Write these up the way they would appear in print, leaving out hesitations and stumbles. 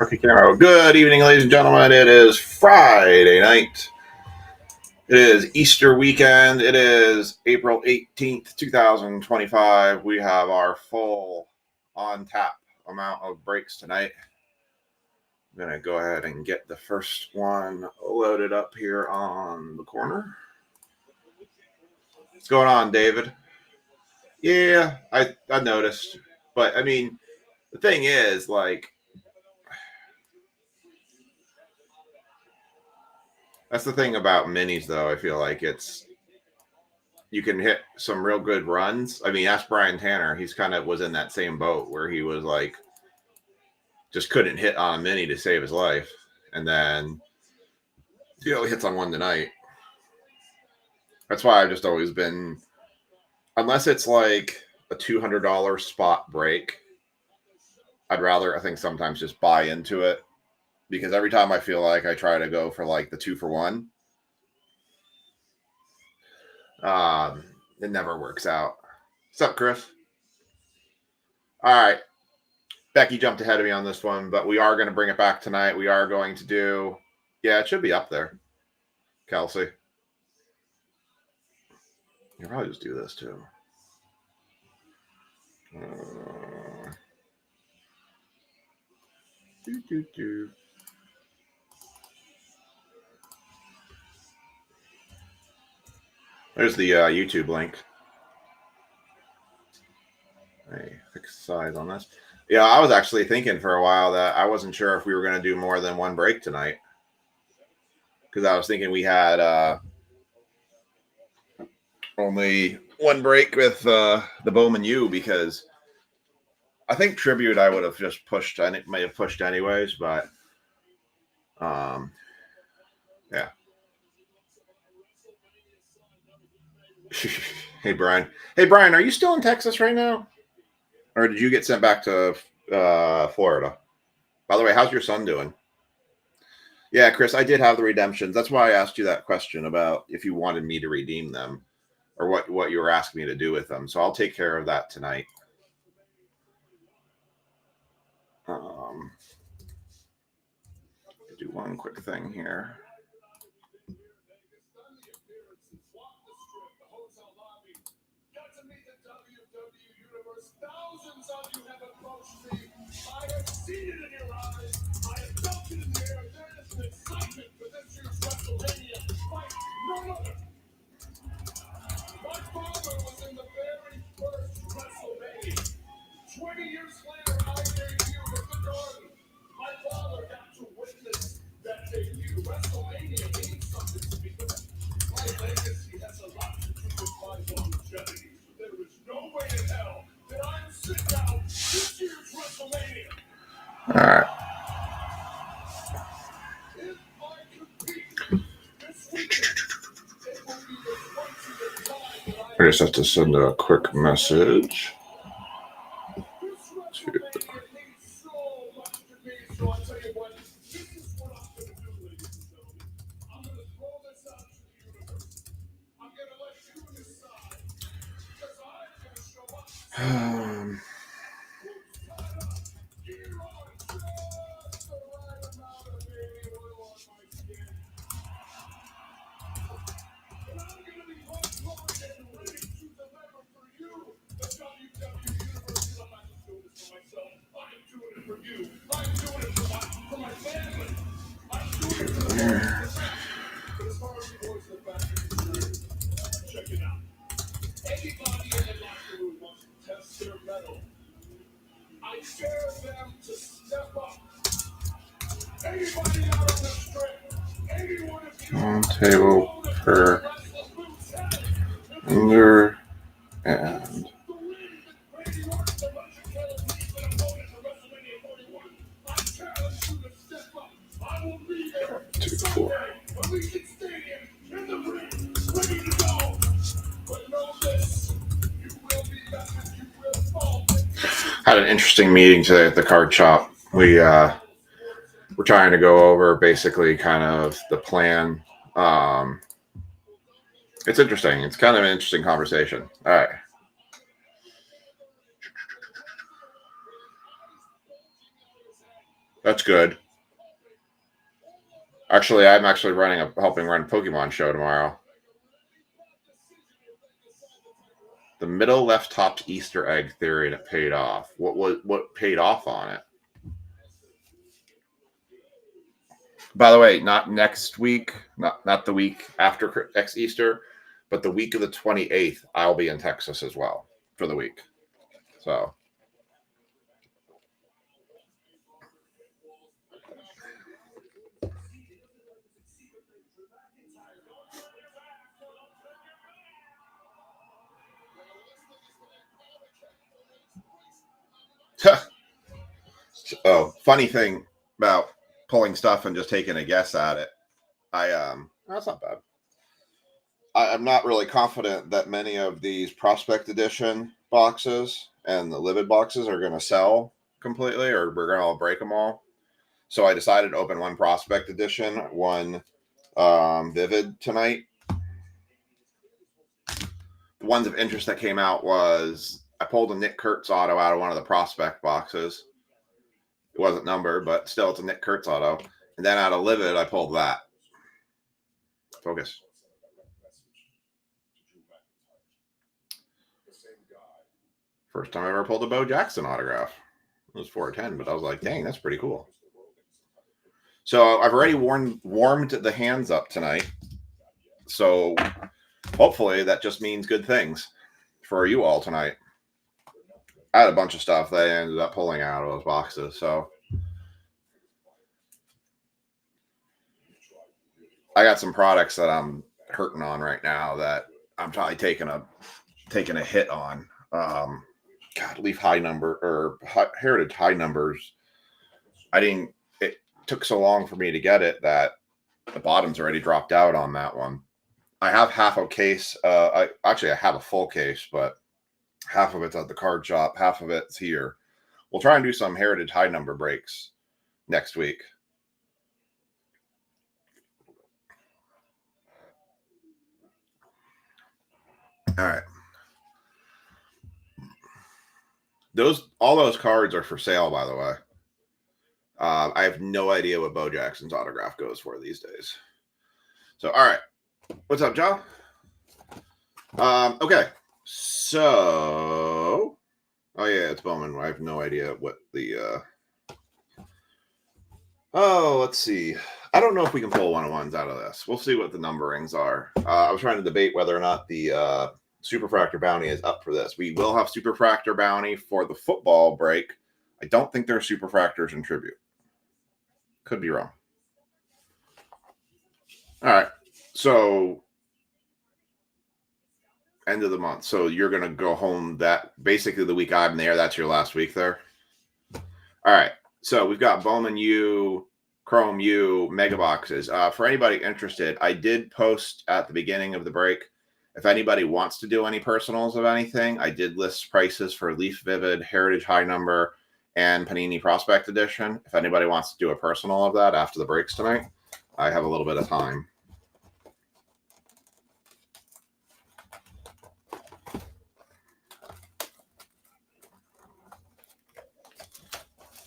Rookie Camaro. Good evening, ladies and gentlemen. It is Friday night. It is Easter weekend. It is April 18th, 2025. We have our full on tap amount of breaks tonight. I'm going to go ahead and get the first one loaded up here on the corner. What's going on, David? Yeah, I noticed. But, I mean, the thing is, like, that's the thing about minis, though. I feel like you can hit some real good runs. I mean, ask Brian Tanner. He's kind of was in that same boat where he was like, just couldn't hit on a mini to save his life. And then, he hits on one tonight. That's why I've just always been, unless it's like a $200 spot break, I'd rather, I think, sometimes just buy into it. Because every time I feel like I try to go for like the 2-for-1, it never works out. What's up, Chris? All right. Becky jumped ahead of me on this one, but we are going to bring it back tonight. We are going to do, yeah, it should be up there. Kelsey. You'll probably just do this too. There's the YouTube link. Hey, fix the size on this. Yeah, I was actually thinking for a while that I wasn't sure if we were going to do more than one break tonight. Because I was thinking we had only one break with the Bowman U, because I think Tribute I would have just pushed, and it may have pushed anyways, but yeah. Hey, Brian. Hey, Brian, are you still in Texas right now? Or did you get sent back to Florida? By the way, how's your son doing? Yeah, Chris, I did have the redemptions. That's why I asked you that question about if you wanted me to redeem them or what you were asking me to do with them. So I'll take care of that tonight. Do one quick thing here. Thousands of you have approached me. I have seen it in your eyes. I have felt it in the air. There is an excitement for this year's WrestleMania like no other. My father was in the very first WrestleMania. 20 years later, I debuted at the Garden. My father got to witness that debut. WrestleMania means something to me. My legacy has a lot to do with my longevity. There is no way in hell that I'm sitting out this year's WrestleMania. All right. If I compete this weekend, it will be the 20th time that I just have to send a quick message. This WrestleMania means so much to me, so I'll tell you what, this is what I'm going to do, ladies and gentlemen. I'm going to throw this out to the universe. I'm going to let you decide, because I'm going to show up. Check it out. Anybody in the locker room wants to test their metal, I dare them to step up. Anybody out on the strip, anyone of you on table per under and two, four. Had an interesting meeting today at the card shop. We're trying to go over basically kind of the plan. It's interesting. It's kind of an interesting conversation. All right. That's good. Actually, I'm actually helping run Pokemon show tomorrow. The middle left top Easter egg theory that paid off. What paid off on it? By the way, not next week, not the week after next Easter, but the week of the 28th, I'll be in Texas as well for the week. So oh, funny thing about pulling stuff and just taking a guess at it. That's not bad. I'm not really confident that many of these prospect edition boxes and the livid boxes are going to sell completely, or we're going to all break them all. So I decided to open one prospect edition, one vivid tonight. The ones of interest that came out was I pulled a Nick Kurtz auto out of one of the prospect boxes. It wasn't numbered, but still, it's a Nick Kurtz auto. And then out of livid, I pulled that. Focus. First time I ever pulled a Bo Jackson autograph. It was 410, but I was like, dang, that's pretty cool. So I've already warmed the hands up tonight. So hopefully that just means good things for you all tonight. I had a bunch of stuff that I ended up pulling out of those boxes. So I got some products that I'm hurting on right now that I'm probably taking a hit on. God, Leaf high number or Heritage high numbers. It took so long for me to get it that the bottom's already dropped out on that one. I have half a case. I have a full case, but half of it's at the card shop, half of it's here. We'll try and do some Heritage high number breaks next week. All right. All those cards are for sale, by the way. I have no idea what Bo Jackson's autograph goes for these days. So, all right. What's up, John? Okay. So, oh yeah, it's Bowman. I have no idea what the. Oh, let's see. I don't know if we can pull 101s out of this. We'll see what the numberings are. I was trying to debate whether or not the Superfractor Bounty is up for this. We will have Superfractor Bounty for the football break. I don't think there are Superfractors in Tribute. Could be wrong. All right. So, end of the month. So, you're going to go home basically the week I'm there. That's your last week there. All right. So, we've got Bowman U, Chrome U, mega boxes. For anybody interested, I did post at the beginning of the break. If anybody wants to do any personals of anything, I did list prices for Leaf Vivid, Heritage High Number, and Panini Prospect Edition. If anybody wants to do a personal of that after the breaks tonight, I have a little bit of time.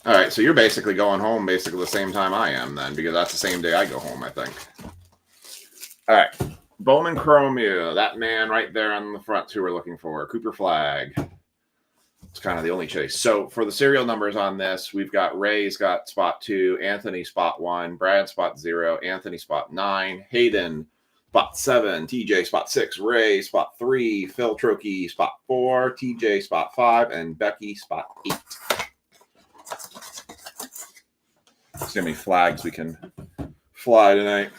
All right, so you're basically going home basically the same time I am then, because that's the same day I go home, I think. All right, Bowman Chromia, that man right there on the front who we're looking for, Cooper Flag. It's kind of the only chase. So for the serial numbers on this, we've got Ray's got spot 2, Anthony spot 1, Brad spot 0, Anthony spot 9, Hayden spot 7, TJ spot 6, Ray spot 3, Phil Trokey spot 4, TJ spot 5, and Becky spot 8. See how many flags we can fly tonight.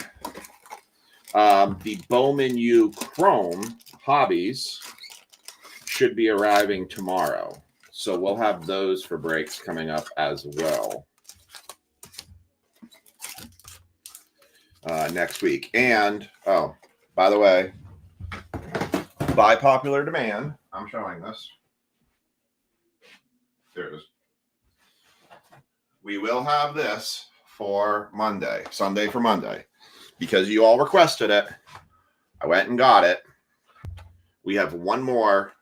The Bowman U Chrome Hobbies should be arriving tomorrow. So we'll have those for breaks coming up as well next week. And, oh, by the way, by popular demand, I'm showing this. There it is. We will have this for Sunday for Monday. Because you all requested it, I went and got it. We have one more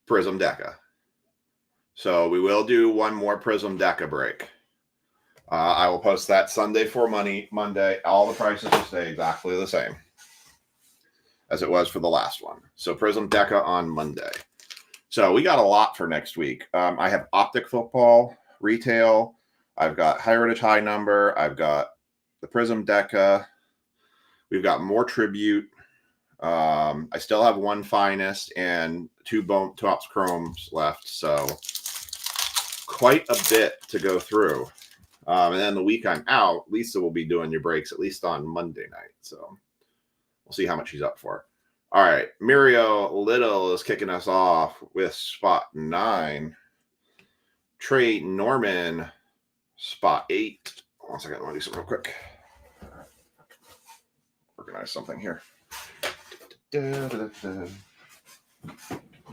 Prism Deca. So we will do one more Prism Deca break. I will post that Sunday for Monday. All the prices will stay exactly the same as it was for the last one. So Prism Deca on Monday. So we got a lot for next week. I have Optic Football, Retail. I've got Heritage High Number. I've got the Prism Deca. We've got more Tribute. I still have one Finest and two Tops Chromes left. So quite a bit to go through. And then the week I'm out, Lisa will be doing your breaks at least on Monday night. So we'll see how much she's up for. All right. Mirio Little is kicking us off with spot 9. Trey Norman, spot 8. 1 second. I want to do something real quick. Organize something here.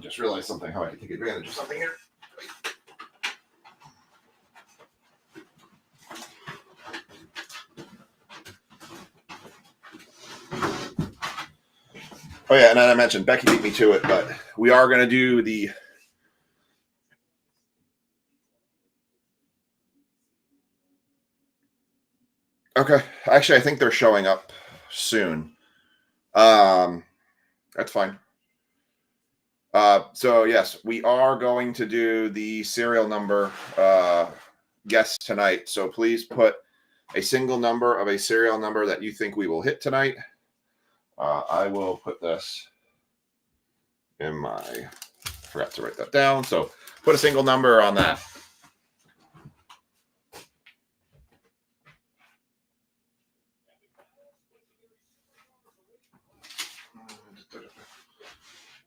Just realized something, how I can take advantage of something here. Oh, yeah, and I mentioned Becky beat me to it, but we are going to do the okay. Actually, I think they're showing up soon. That's fine. So yes, we are going to do the serial number guess tonight. So please put a single number of a serial number that you think we will hit tonight. I will put this in my, I forgot to write that down. So put a single number on that.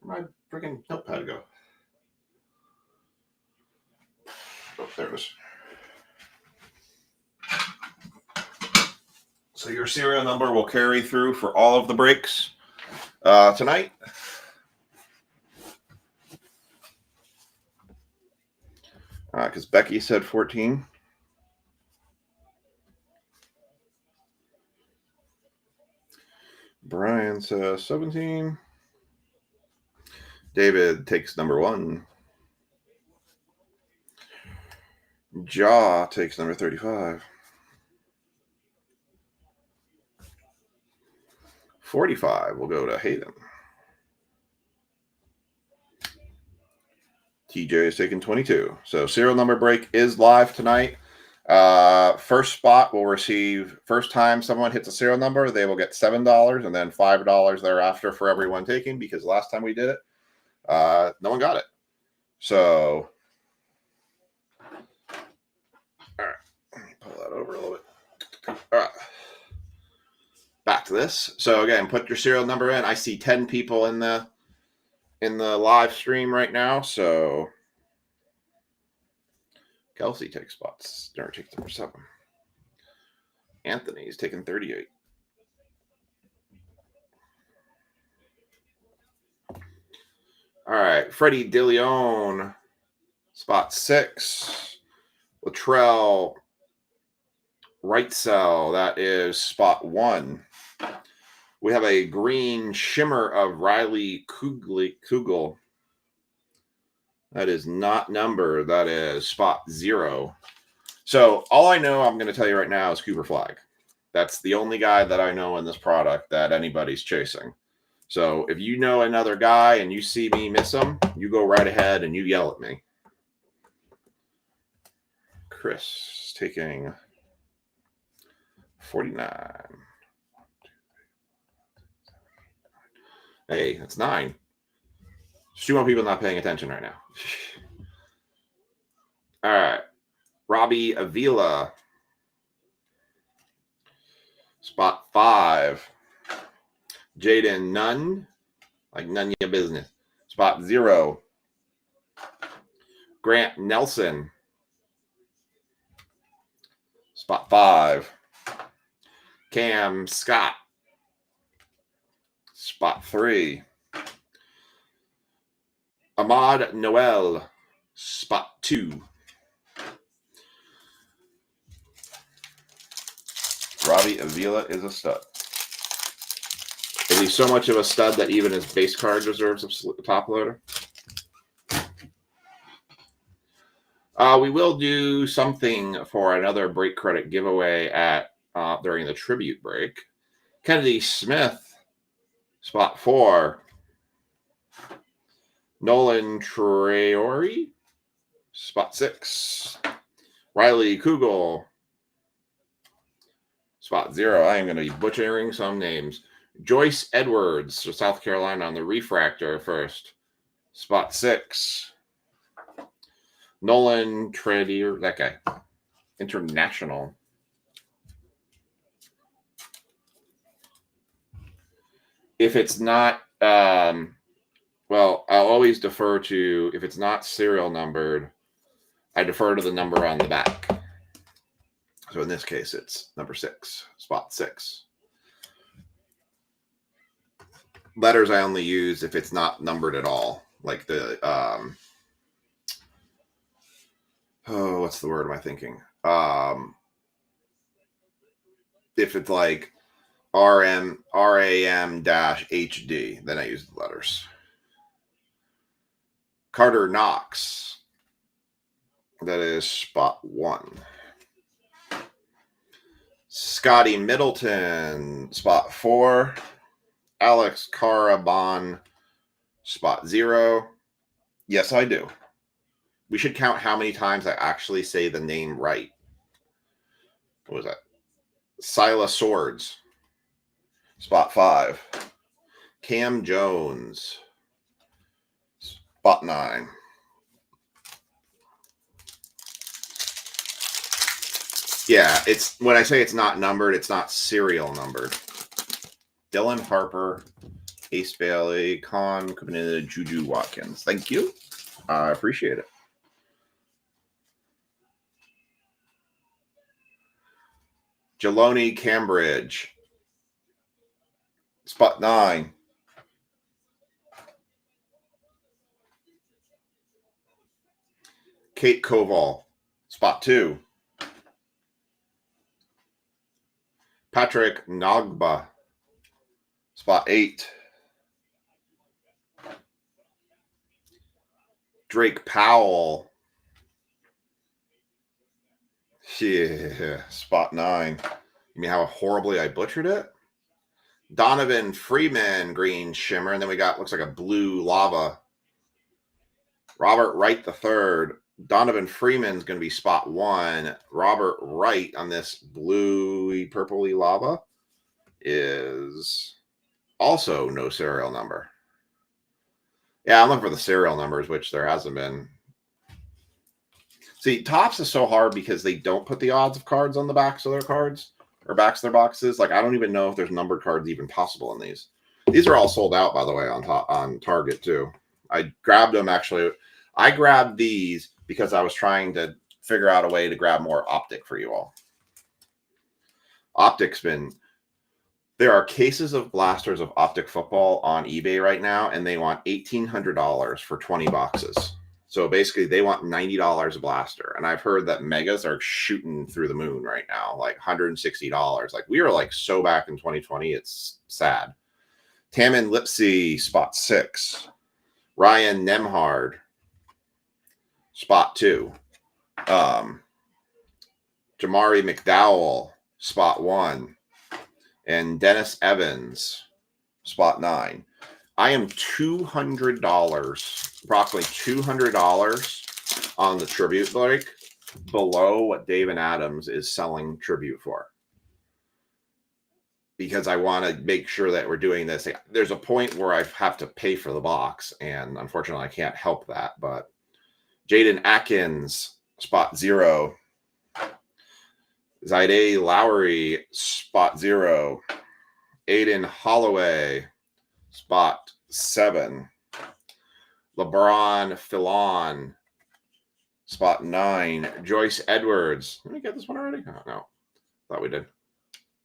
Where'd my freaking notepad go? Oh, there it is. So your serial number will carry through for all of the breaks tonight. Because Becky said 14. Brian says 17. David takes number 1. Jaw takes number 35. 45 will go to Hayden. TJ is taking 22. So serial number break is live tonight. First spot will receive, first time someone hits a serial number, they will get $7 and then $5 thereafter for everyone taking, because last time we did it, no one got it. So, all right, let me pull that over a little bit. All right, back to this. So again, put your serial number in. I see 10 people in the live stream right now. So Kelsey takes spots. Darren takes number 7. Anthony's taking 38. All right, Freddie DeLeon, spot 6. Latrell Wrightsell, that is spot 1. We have a green shimmer of Riley Kugel. That is not number. That is spot 0. So all I know, I'm going to tell you right now, is Cooper Flag. That's the only guy that I know in this product that anybody's chasing. So if you know another guy and you see me miss him, you go right ahead and you yell at me. Chris taking 49. Hey, that's 9. There's 2 more people not paying attention right now. All right. Robbie Avila. Spot 5. Jaden Nunn. Like none of your business. Spot 0. Grant Nelson. Spot 5. Cam Scott. Spot 3. Ahmad Noel. Spot 2. Robbie Avila is a stud. Is he so much of a stud that even his base card deserves a top loader? We will do something for another break credit giveaway at during the tribute break. Kennedy Smith, spot 4. Nolan Traore, spot 6. Riley Kugel, spot 0. I am going to be butchering some names. Joyce Edwards for South Carolina on the refractor first, spot 6. Nolan Traore, that guy, international. If it's not, well, I'll always defer to, if it's not serial numbered, I defer to the number on the back. So in this case, it's number 6, spot 6. Letters I only use if it's not numbered at all. Like the, what's the word am I thinking? If it's like RAM HD, then I use the letters. Carter Knox, that is spot 1. Scotty Middleton, spot 4. Alex Caraban, spot 0. Yes, I do. We should count how many times I actually say the name right. What was that? Silas Swords, spot 5. Cam Jones, spot 9. Yeah, it's when I say it's not numbered, it's not serial numbered. Dylan Harper, Ace Bailey, Con Kubanina, Juju Watkins. Thank you. I appreciate it. Jeloni Cambridge, spot 9. Kate Koval, spot 2. Patrick Nagba, spot 8. Drake Powell, yeah, spot 9. You mean how horribly I butchered it? Donovan Freeman, green shimmer, and then we got, looks like a blue lava. Robert Wright the third. Donovan Freeman's going to be spot 1. Robert Wright on this bluey purpley lava is also no serial number. Yeah, I'm looking for the serial numbers, which there hasn't been. See, Topps is so hard because they don't put the odds of cards on the backs of their cards or backs of their boxes. Like, I don't even know if there's numbered cards even possible in these. These are all sold out, by the way, on Target too. I grabbed them actually. I grabbed these because I was trying to figure out a way to grab more Optic for you all. Optic's been... There are cases of blasters of Optic football on eBay right now, and they want $1,800 for 20 boxes. So basically, they want $90 a blaster. And I've heard that megas are shooting through the moon right now, like $160. Like, we are like so back in 2020, it's sad. Tamin Lipsy, spot 6. Ryan Nemhard, spot 2. Jamari McDowell, spot 1. And Dennis Evans, spot 9. I am $200, approximately $200 on the tribute break below what David Adams is selling tribute for. Because I want to make sure that we're doing this. There's a point where I have to pay for the box, and unfortunately I can't help that. But Jaden Atkins, spot 0. Zaide Lowry, spot 0. Aiden Holloway, spot 7. LeBron Filon, spot 9. Joyce Edwards. Did we get this one already? Oh, no. Thought we did.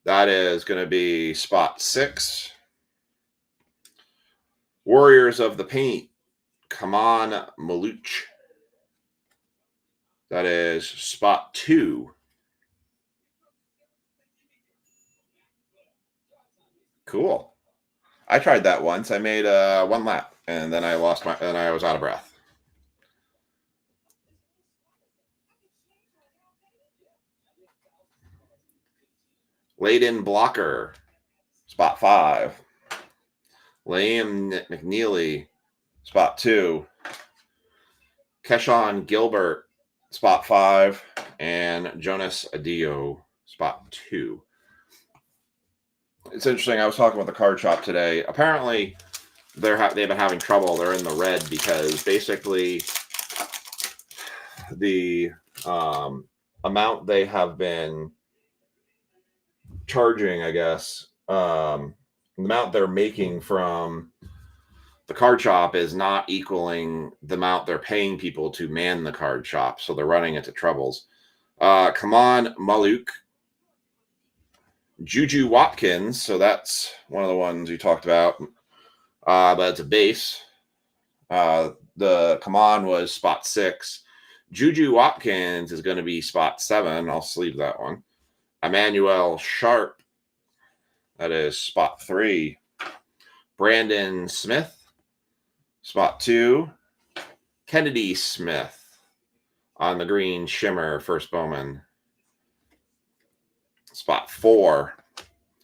That is going to be spot 6. Warriors of the Paint, Kaman Maluch. That is spot 2. Cool. I tried that once. I made 1 lap, and then I lost and I was out of breath. Layden Blocker, spot 5. Liam McNeely, spot 2. Keshawn Gilbert, spot 5. And Jonas Adio, spot 2. It's interesting. I was talking with the card shop today. Apparently, they've been having trouble. They're in the red because basically the amount they have been charging, I guess, the amount they're making from the card shop is not equaling the amount they're paying people to man the card shop. So they're running into troubles. Come on, Maluk. Juju Watkins. So that's one of the ones you talked about. But it's a base. The come on was spot 6. Juju Watkins is going to be spot 7. I'll sleeve that one. Emmanuel Sharp. That is spot 3. Brandon Smith. Spot 2. Kennedy Smith on the green shimmer, first Bowman. Spot 4.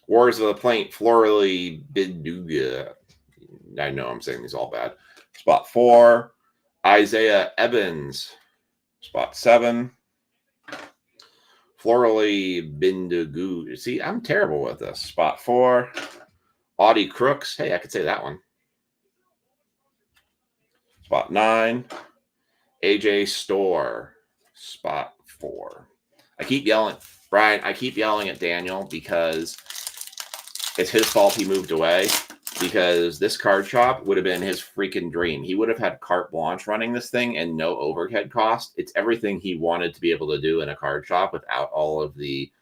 Wars of the Plaint, Florally Biduga. I know I'm saying these all bad. Spot 4. Isaiah Evans. Spot 7. Florally Bindugu. See, I'm terrible with this. Spot 4. Audie Crooks. Hey, I could say that one. Spot 9. AJ Store. Spot 4. I keep yelling, Brian, I keep yelling at Daniel because it's his fault he moved away, because this card shop would have been his freaking dream. He would have had carte blanche running this thing and no overhead cost. It's everything he wanted to be able to do in a card shop without all of the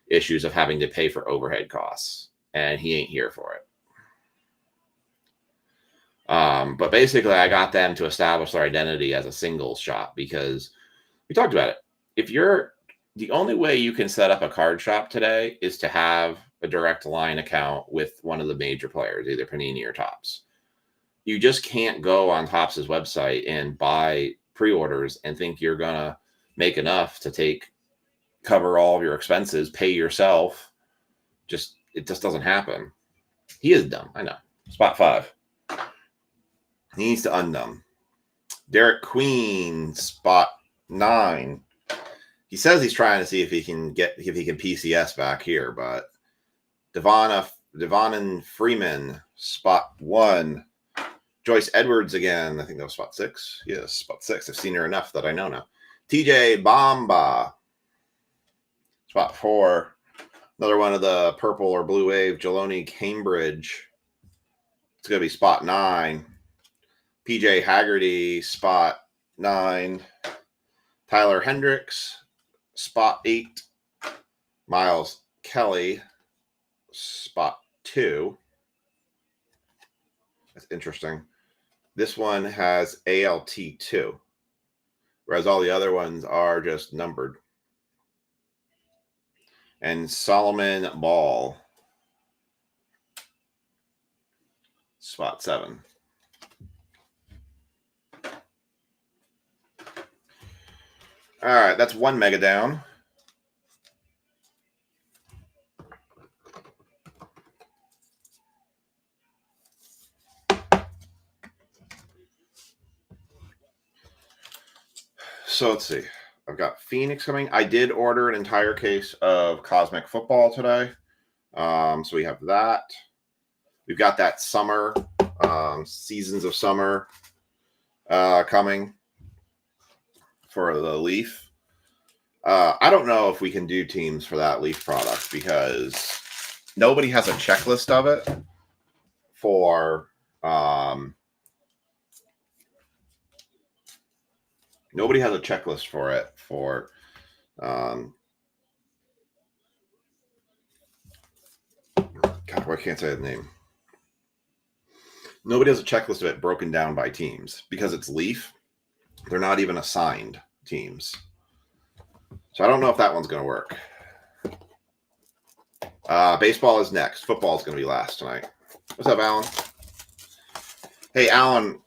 issues of having to pay for overhead costs. And he ain't here for it. But basically, I got them to establish their identity as a singles shop because we talked about it. If you're the only way you can set up a card shop today is to have a direct line account with one of the major players, either Panini or Topps. You just can't go on Topps' website and buy pre-orders and think you're going to make enough to cover all of your expenses, pay yourself. It just doesn't happen. He is dumb. I know. Spot 5. He needs to undumb. Derek Queen, spot 9. He says he's trying to see if he can PCS back here, but Devon Freeman, spot 1. Joyce Edwards again. I think that was spot 6. Yes, spot 6. I've seen her enough that I know now. TJ Bamba, spot 4. Another one of the purple or blue wave, Jeloni Cambridge. It's going to be spot 9. PJ Haggerty, spot 9. Tyler Hendricks, spot 8. Miles Kelly, spot 2. That's interesting. This one has ALT 2, whereas all the other ones are just numbered. And Solomon Ball, spot 7. All right, that's one mega down. So let's see. I've got Phoenix coming. I did order an entire case of Cosmic Football today. So we have that. We've got that summer, Seasons of Summer coming for the Leaf. I don't know if we can do teams for that Leaf product because nobody has a checklist of it for nobody has a checklist for it for God, why can't I say the name? Nobody has a checklist of it broken down by teams because it's Leaf. They're not even assigned teams. So I don't know if that one's going to work. Baseball is next. Football is going to be last tonight. What's up, Alan? Hey, Alan,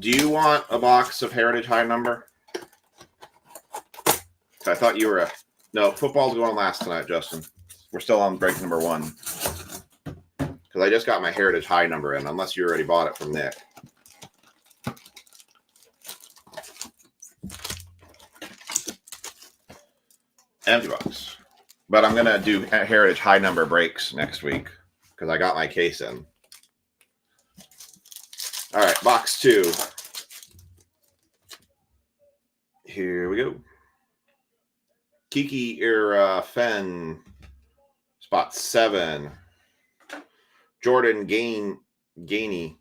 do you want a box of Heritage High Number? I thought you were no, football's going last tonight, Justin. We're still on break number 1. Because I just got my Heritage High number in, unless you already bought it from Nick. Empty box. But I'm going to do Heritage High number breaks next week because I got my case in. All right, box 2. Here we go. Kiki Fenn, spot 7. Jordan Gainey,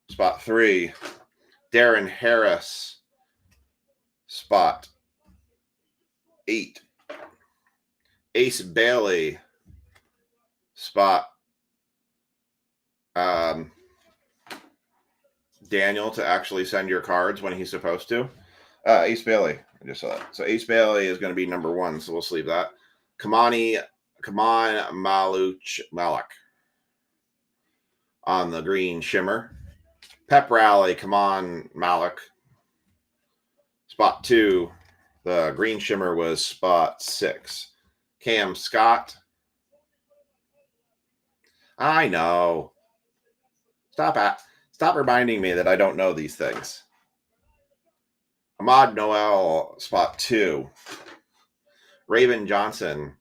spot 3. Darren Harris, spot 8. Ace Bailey, spot Daniel to actually send your cards when he's supposed to. Ace Bailey, I just saw that. So Ace Bailey is going to be number 1, so we'll sleeve that. Kaman Malik on the green shimmer. Pep Rally, Kaman Malik. Spot 2, the green shimmer was spot 6. Cam Scott. I know. Stop reminding me that I don't know these things. Ahmad Noel, spot 2. Raven Johnson,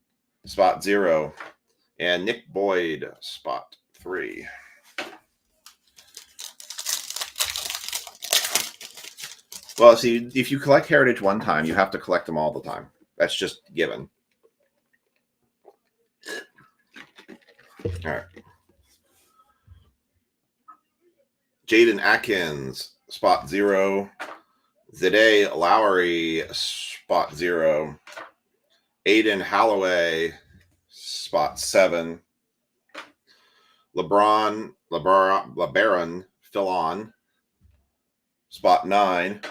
spot 0. And Nick Boyd, spot 3. Well, see, if you collect Heritage one time, you have to collect them all the time. That's just given. All right. Jaden Atkins, spot 0. Zade Lowry, spot 0. Aiden Holloway, spot 7. LeBaron Fillon, spot 9.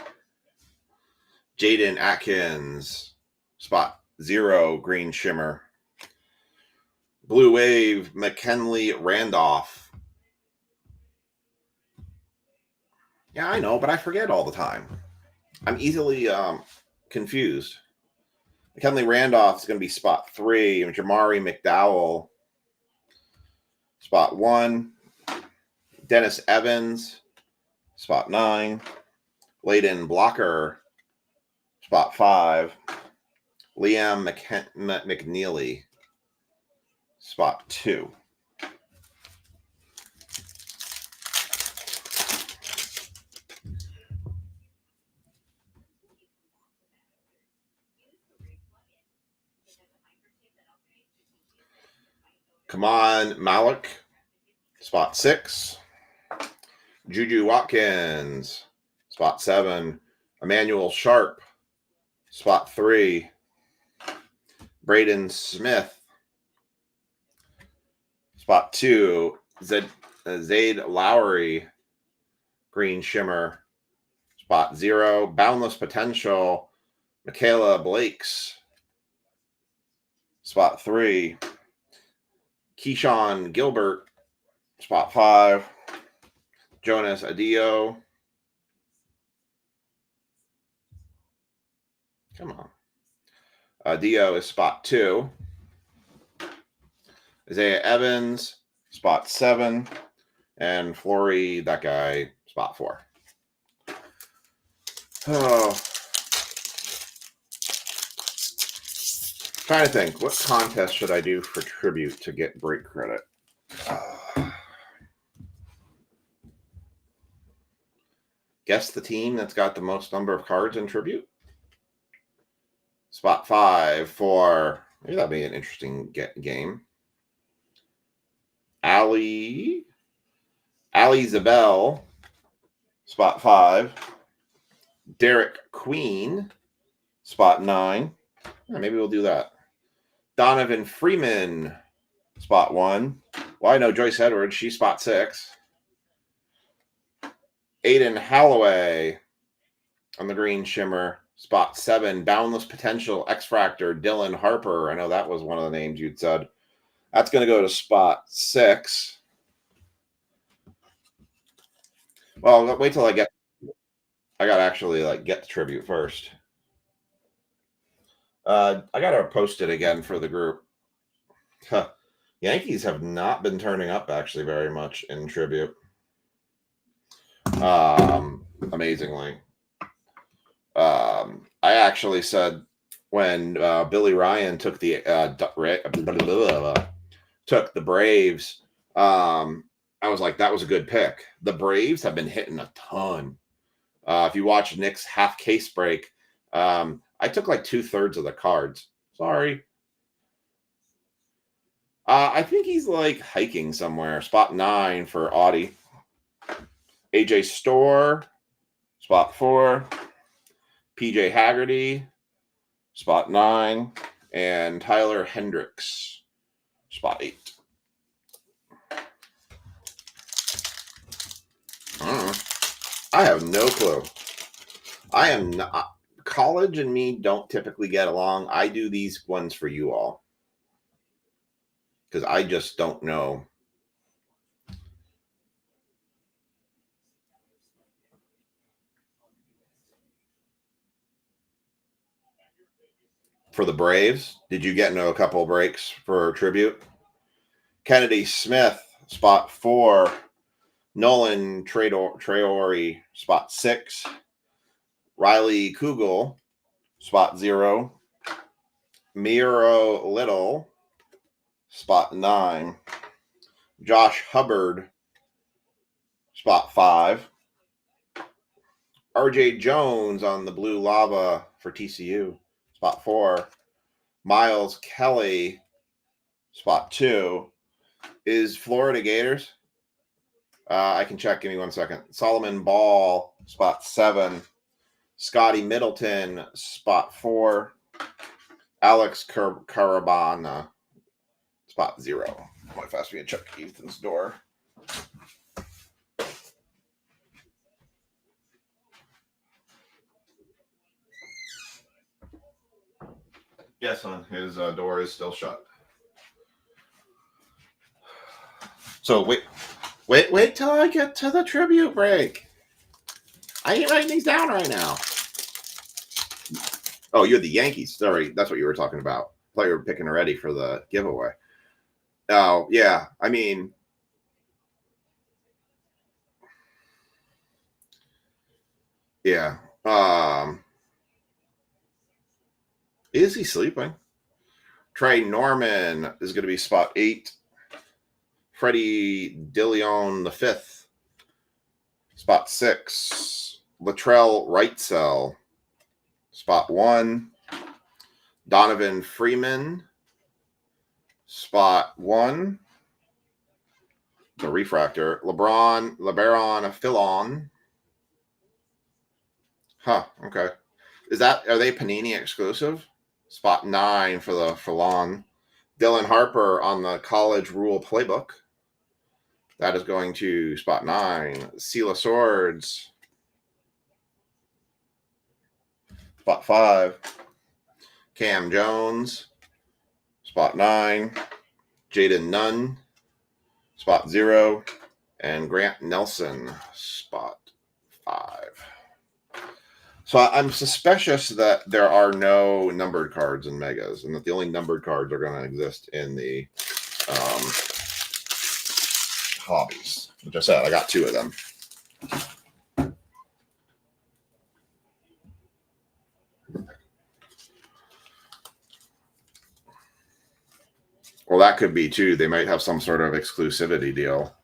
Jaden Atkins, spot 0, green shimmer. Blue Wave, McKinley Randolph. Yeah, I know, but I forget all the time. I'm easily confused. McKinley Randolph is going to be spot 3. And Jamari McDowell, spot 1. Dennis Evans, spot 9. Layden Blocker, spot 5. Liam McNeely, spot 2. Kaman Malik, spot 6. Juju Watkins, spot 7. Emmanuel Sharp, spot 3. Braden Smith, spot 2. Zade Lowry, green shimmer, spot 0. Boundless Potential, Michaela Blakes, spot 3. Keyshawn Gilbert, spot 5. Jonas Adio. Come on. Adio is spot 2. Isaiah Evans, spot 7. And Flory, that guy, spot 4. Oh. Trying to think, what contest should I do for tribute to get break credit? Guess the team that's got the most number of cards in tribute. Spot 5 for, maybe that'd be an interesting game. Ali Zabel, spot 5. Derek Queen, spot 9. Yeah, maybe we'll do that. Donovan Freeman, spot 1. Well, I know Joyce Edwards, she's spot 6. Aiden Holloway on the green shimmer, spot 7. Boundless Potential, X-Fractor, Dylan Harper. I know that was one of the names you'd said. That's going to go to spot 6. Well, wait till I got to actually get the tribute first. I got to post it again for the group. Huh. Yankees have not been turning up actually very much in tribute. Amazingly. I actually said when Billy Ryan took the took the Braves, I was like, that was a good pick. The Braves have been hitting a ton. If you watch Nick's half case break, I took like 2/3 of the cards. Sorry. I think he's like hiking somewhere. Spot 9 for Audie. AJ Store, spot 4. PJ Haggerty, spot 9. And Tyler Hendricks, spot 8. I have no clue. I am not. College and me don't typically get along. I do these ones for you all because I just don't know. For the Braves, did you get into a couple of breaks for tribute? Kennedy Smith, spot 4. Nolan Traore, spot 6. Riley Kugel, spot 0. Miro Little, spot 9. Josh Hubbard, spot 5. RJ Jones on the Blue Lava for TCU, spot 4. Miles Kelly, spot 2. Is Florida Gators? I can check. Give me 1 second. Solomon Ball, spot 7. Scotty Middleton, spot 4. Alex Carabana, spot 0. How fast we can check Ethan's door? Yes, son. His door is still shut. So wait till I get to the tribute break. I ain't writing these down right now. Oh, you're the Yankees. Sorry, that's what you were talking about. I thought you were picking already for the giveaway. Oh, yeah. I mean, yeah. Is he sleeping? Trey Norman is going to be spot 8. Freddie DeLeon the 5th, spot 6. Latrell Wrightsell, spot 1. Donovan Freeman, spot 1. The refractor. LeBron Fillon. Huh. Okay. Are they Panini exclusive? Spot 9 for the Fillon. Dylan Harper on the college rule playbook. That is going to spot 9. Seal of Swords, spot 5. Cam Jones, spot 9. Jaden Nunn, spot 0. And Grant Nelson, spot 5. So I'm suspicious that there are no numbered cards in Megas, and that the only numbered cards are going to exist in the hobbies. Which I said, I got 2 of them. Well, that could be too. They might have some sort of exclusivity deal.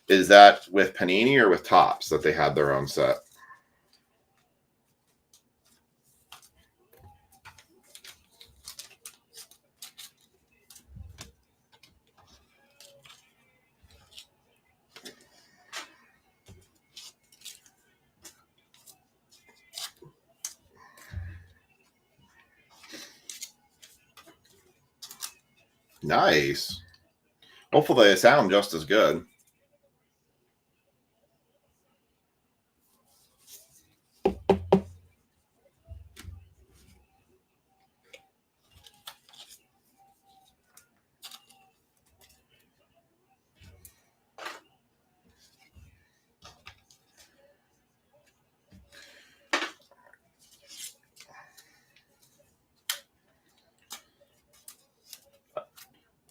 Is that with Panini or with Topps that they had their own set? Nice. Hopefully they sound just as good.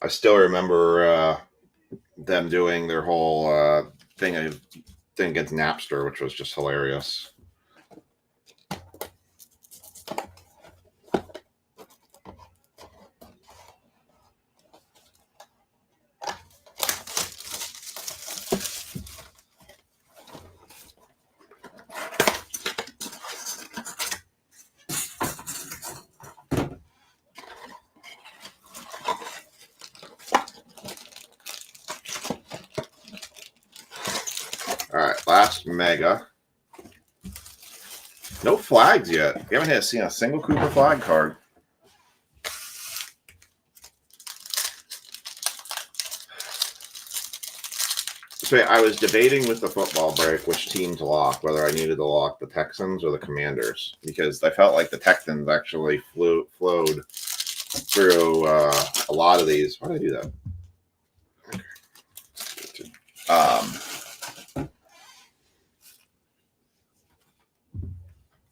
I still remember them doing their whole thing against Napster, which was just hilarious. All right, last mega. No flags yet. We haven't seen a single Cooper flag card. So I was debating with the football break which team to lock, whether I needed to lock the Texans or the Commanders, because I felt like the Texans actually flowed through a lot of these. Why did I do that?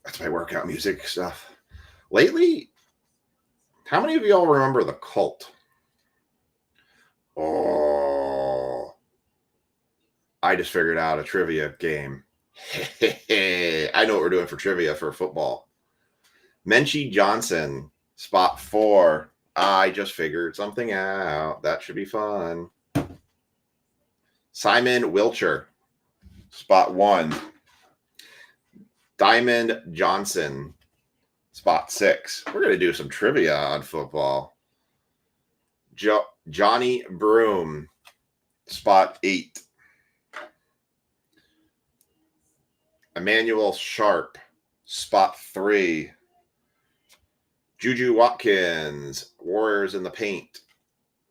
That's my workout music stuff. Lately, how many of y'all remember the Cult? Oh, I just figured out a trivia game. I know what we're doing for trivia for football. Menchie Johnson, spot 4. I just figured something out. That should be fun. Simon Wilcher, spot 1. Diamond Johnson, spot 6. We're going to do some trivia on football. Johnny Broom, spot 8. Emmanuel Sharp, spot 3. Juju Watkins, Warriors in the Paint,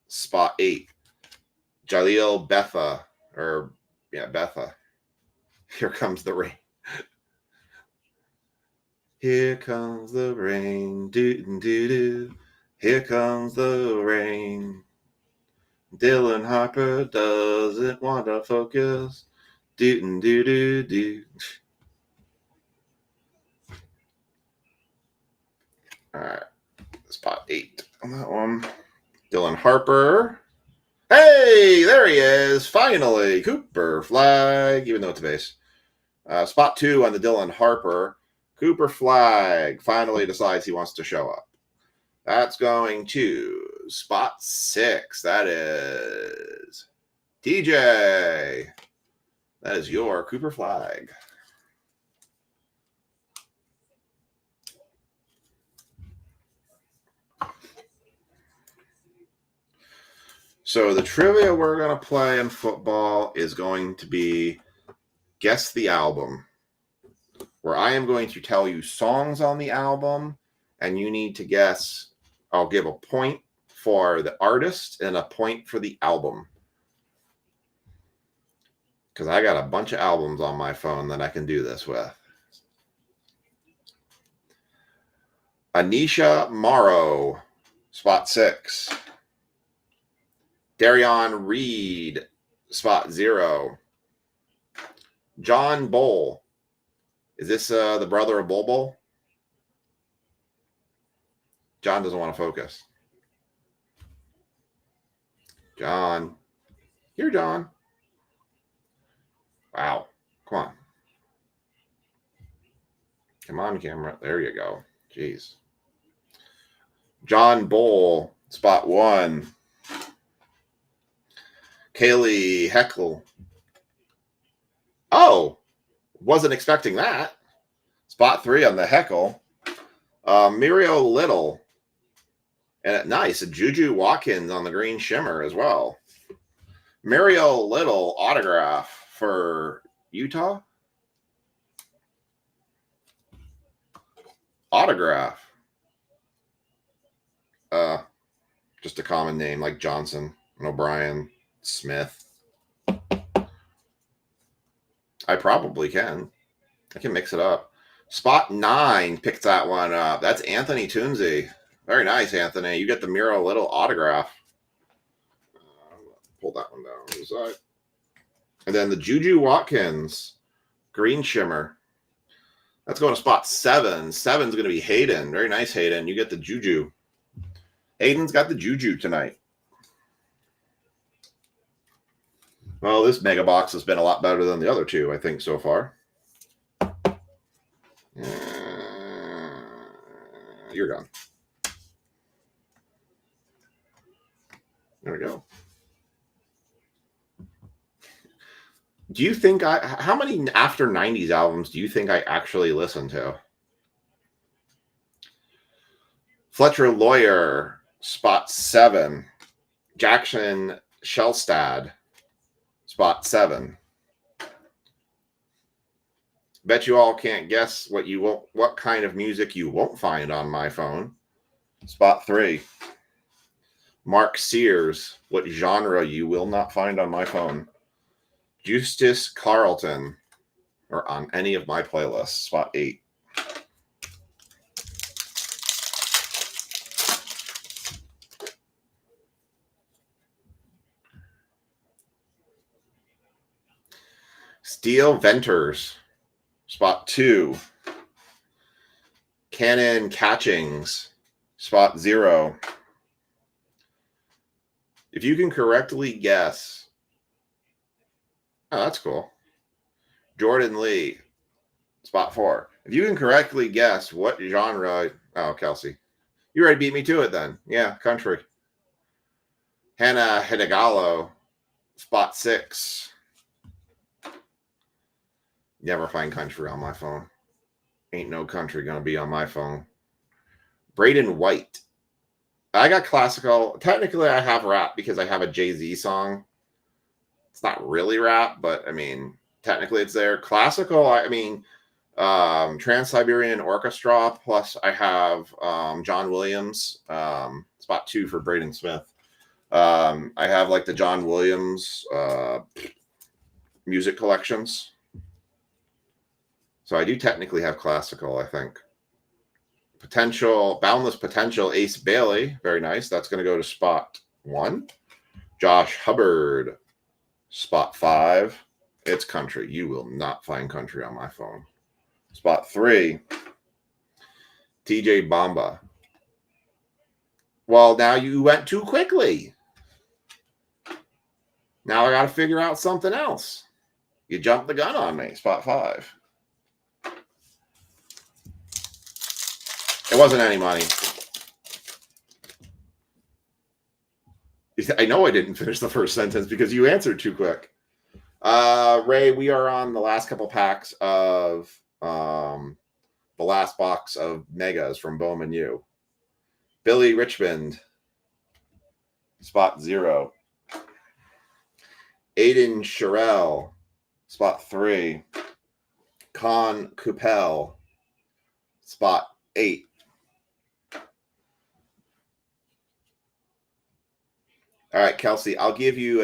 spot 8. Jaleel Betha, Betha. Here comes the rain. Here comes the rain, doo-doo-doo-doo. Here comes the rain. Dylan Harper doesn't want to focus. Doo-doo-doo-doo. All right, spot 8 on that one. Dylan Harper. Hey, there he is. Finally, Cooper flag, even though it's a base. Spot 2 on the Dylan Harper. Cooper flag finally decides he wants to show up. That's going to spot 6. That is TJ. That is your Cooper flag. So the trivia we're going to play in football is going to be Guess the Album, where I am going to tell you songs on the album, and you need to guess. I'll give a point for the artist and a point for the album, because I got a bunch of albums on my phone that I can do this with. Anisha Morrow, spot 6. Darion Reed, spot 0. John Bull. Is this the brother of Bull? John doesn't want to focus. John. Here, John. Wow. Come on. Come on, camera. There you go. Jeez. John Bull, spot 1. Kaylee Heckle. Oh, wasn't expecting that. Spot 3 on the Heckle. Muriel Little. And nice, a Juju Watkins on the green shimmer as well. Muriel Little autograph for Utah. Autograph. Just a common name like Johnson and O'Brien, Smith. I probably can. I can mix it up. Spot 9 picked that one up. That's Anthony Tunzi. Very nice, Anthony. You get the Muriel Little autograph. Pull that one down to the side. And then the Juju Watkins green shimmer. That's going to spot 7. 7's going to be Hayden. Very nice, Hayden. You get the Juju. Hayden's got the Juju tonight. Well, this mega box has been a lot better than the other two, I think, so far. You're gone. There we go. Do you think how many after 90s albums do you think I actually listen to? Fletcher Lawyer, spot 7. Jackson Shellstad, spot 7. Bet you all can't guess what kind of music you won't find on my phone. Spot 3. Mark Sears, what genre you will not find on my phone. Eustace Carlton, or on any of my playlists. Spot 8. Steel Venters, spot 2. Cannon Catchings, spot 0. If you can correctly guess, oh, that's cool. Jordan Lee, spot 4. If you can correctly guess what genre, oh, Kelsey, you already beat me to it then. Yeah, country. Hannah Hidegalo, spot 6. Never find country on my phone. Ain't no country gonna be on my phone. Braden White. I got classical. Technically, I have rap because I have a Jay-Z song. It's not really rap, but I mean, technically it's there. Classical, I mean, Trans-Siberian Orchestra, plus I have John Williams, spot 2 for Braden Smith. I have like the John Williams music collections. So I do technically have classical, I think. Boundless Potential, Ace Bailey. Very nice. That's going to go to spot 1. Josh Hubbard, spot 5. It's country. You will not find country on my phone. Spot 3. TJ Bamba. Well, now you went too quickly. Now I got to figure out something else. You jumped the gun on me. Spot 5. It wasn't any money. I know I didn't finish the first sentence because you answered too quick. Ray, we are on the last couple packs of the last box of megas from Bowman U. Billy Richmond, spot 0. Aiden Sherrill, spot 3. Con Coupel, spot 8. All right, Kelsey, I will give you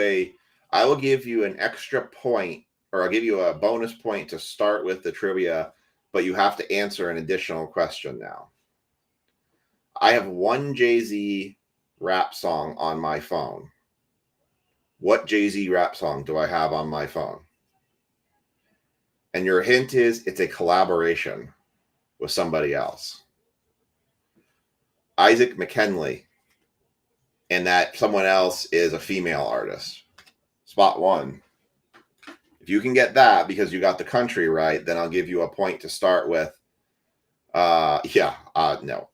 an extra point, or I'll give you a bonus point to start with the trivia, but you have to answer an additional question now. I have one Jay-Z rap song on my phone. What Jay-Z rap song do I have on my phone? And your hint is it's a collaboration with somebody else. Isaac McKinley. And that someone else is a female artist. Spot 1. If you can get that because you got the country right, then I'll give you a point to start with. No.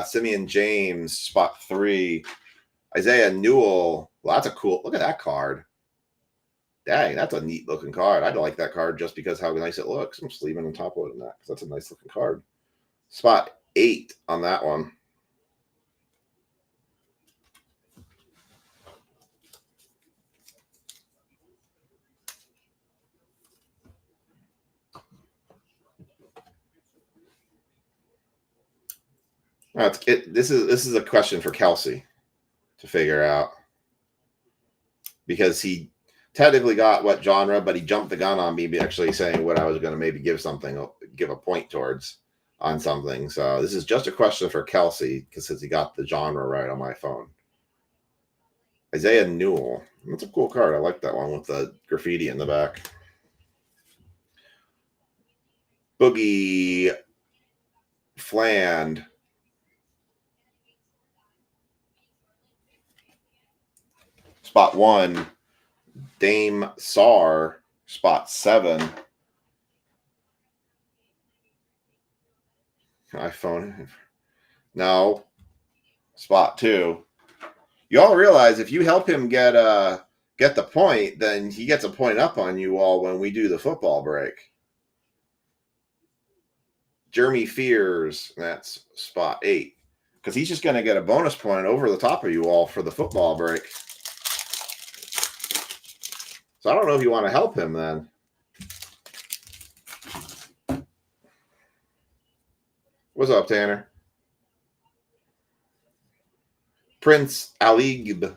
Simeon James, spot 3. Isaiah Newell. Well, that's a cool. Look at that card. Dang, that's a neat looking card. I like that card just because how nice it looks. I'm sleeving and top loading that because that's a nice looking card. Spot 8 on that one. This is a question for Kelsey to figure out because he technically got what genre, but he jumped the gun on me actually saying what I was going to maybe give a point towards on something. So this is just a question for Kelsey because he got the genre right on my phone. Isaiah Newell. That's a cool card. I like that one with the graffiti in the back. Boogie Fland. Spot 1. Dame Sar, spot 7. iPhone. No. Spot 2. You all realize if you help him get the point, then he gets a point up on you all when we do the football break. Jeremy Fears, that's spot 8. Because he's just going to get a bonus point over the top of you all for the football break. So I don't know if you want to help him then. What's up, Tanner? Prince Aligb,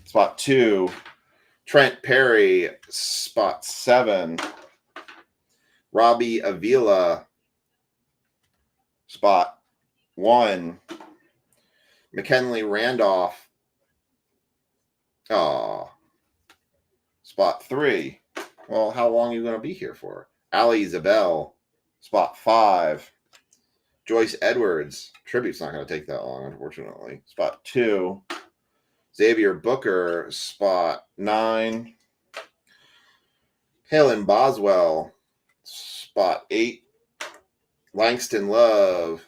spot 2. Trent Perry, spot 7. Robbie Avila, spot 1. McKinley Randolph, spot 3. Well, how long are you going to be here for? Ali Zabel, spot 5. Joyce Edwards, tribute's not going to take that long, unfortunately. Spot 2. Xavier Booker, spot 9. Helen Boswell, spot 8. Langston Love.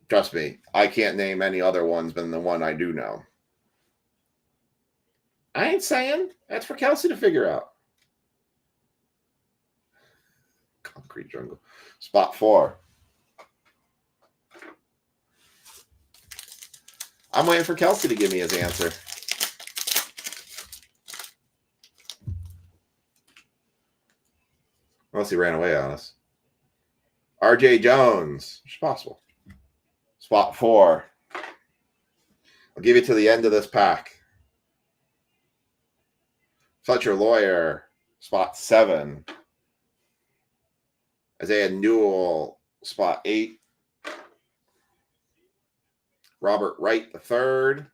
Trust me, I can't name any other ones than the one I do know. I ain't saying. That's for Kelsey to figure out. Concrete Jungle. Spot 4. I'm waiting for Kelsey to give me his answer. Unless he ran away on us. RJ Jones. It's possible. Spot 4. I'll give you to the end of this pack. Fletcher Lawyer. Spot 7. Isaiah Newell. Spot 8. Robert Wright III.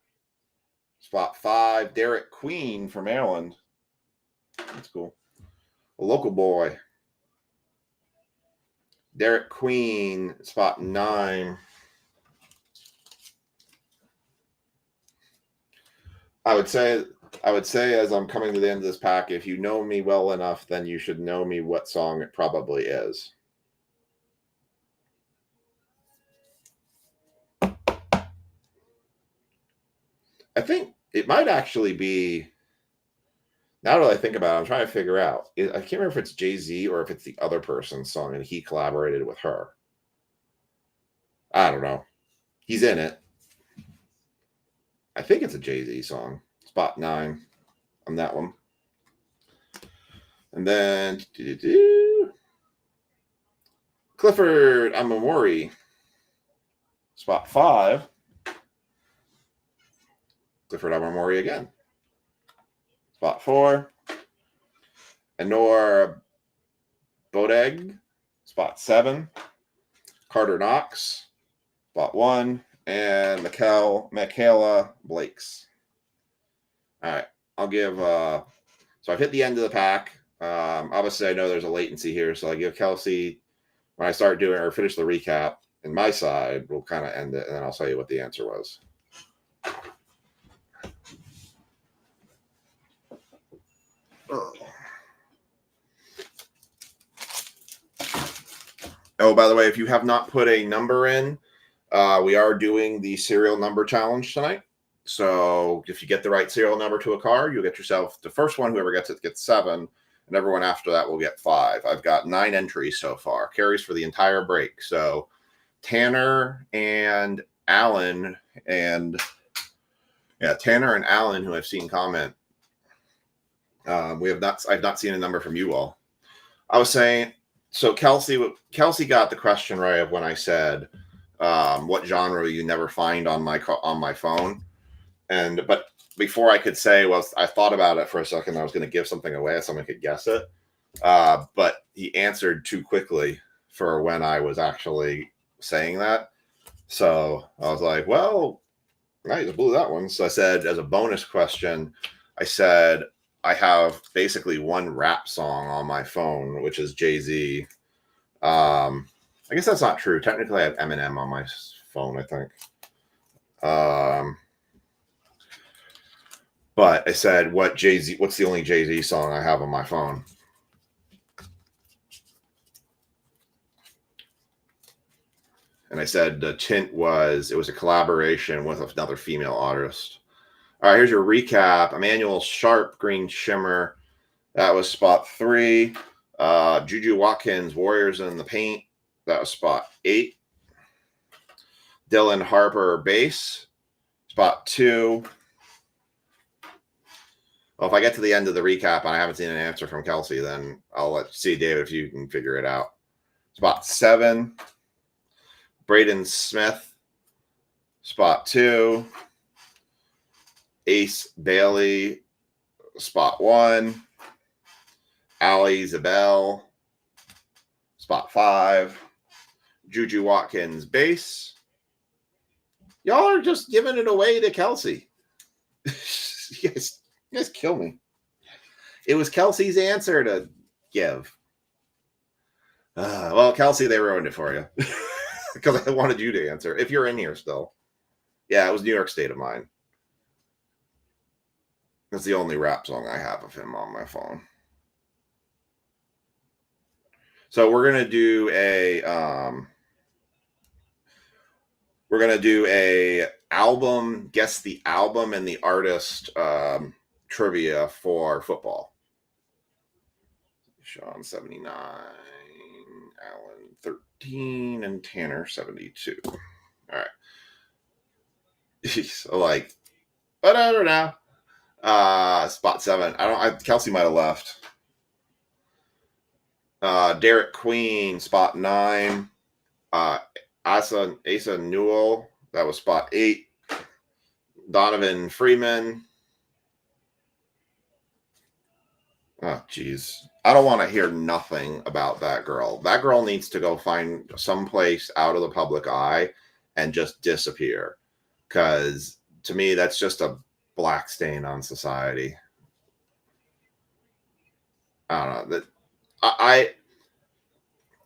Spot 5. Derek Queen from Maryland. That's cool. A local boy. Derek Queen, spot 9. I would say as I'm coming to the end of this pack, if you know me well enough, then you should know me what song it probably is. I think it might actually be, now that I think about it, I'm trying to figure out. I can't remember if it's Jay-Z or if it's the other person's song and he collaborated with her. I don't know. He's in it. I think it's a Jay-Z song. Spot 9 on that one. And then Clifford Amamori. Spot 5. Clifford Amamori again. Spot 4. Anor Bodeg. Spot 7. Carter Knox. Spot 1. And Michaela Blakes. All right. I'll give so I've hit the end of the pack. Obviously I know there's a latency here, so I'll give Kelsey, when I start doing or finish the recap in my side, we'll kind of end it, and then I'll tell you what the answer was. Oh, by the way, if you have not put a number in, we are doing the serial number challenge tonight. So if you get the right serial number to a card, you'll get yourself the first one. Whoever gets it gets 7, and everyone after that will get 5. I've got 9 entries so far, carries for the entire break. So Tanner and Alan, Tanner and Alan, who I've seen comment. I've not seen a number from you all. I was saying, so Kelsey got the question right of when I said what genre you never find on my phone. But before I could say, well, I thought about it for a second. I was going to give something away so someone could guess it. But he answered too quickly for when I was actually saying that. So I was like, well, I just blew that one. So I said, as a bonus question, I said, I have basically one rap song on my phone, which is Jay-Z. I guess that's not true. Technically, I have Eminem on my phone, I think. But I said, what's the only Jay-Z song I have on my phone? And I said the tint it was a collaboration with another female artist. All right, here's your recap. Emmanuel Sharp, Green Shimmer. That was spot 3. Juju Watkins, Warriors in the Paint. That was spot 8. Dylan Harper, Bass. Spot 2. Well, if I get to the end of the recap and I haven't seen an answer from Kelsey, then I'll see, David, if you can figure it out. Spot 7. Braden Smith. Spot 2. Ace Bailey. Spot 1. Ali Zabel. Spot 5. Juju Watkins, Bass. Y'all are just giving it away to Kelsey. You guys kill me. It was Kelsey's answer to give. Well, Kelsey, they ruined it for you. Because I wanted you to answer. If you're in here still. Yeah, it was New York State of Mind. That's the only rap song I have of him on my phone. So we're gonna do a album, guess the album and the artist trivia for football. Sean 79, Alan 13, and Tanner 72. All right. So like, whatever now. Spot 7. Kelsey might have left. Derek Queen, spot 9. Asa Newell, that was spot 8. Donovan Freeman. Oh, geez. I don't want to hear nothing about that girl. That girl needs to go find someplace out of the public eye and just disappear. Because to me, that's just a black stain on society. I don't know.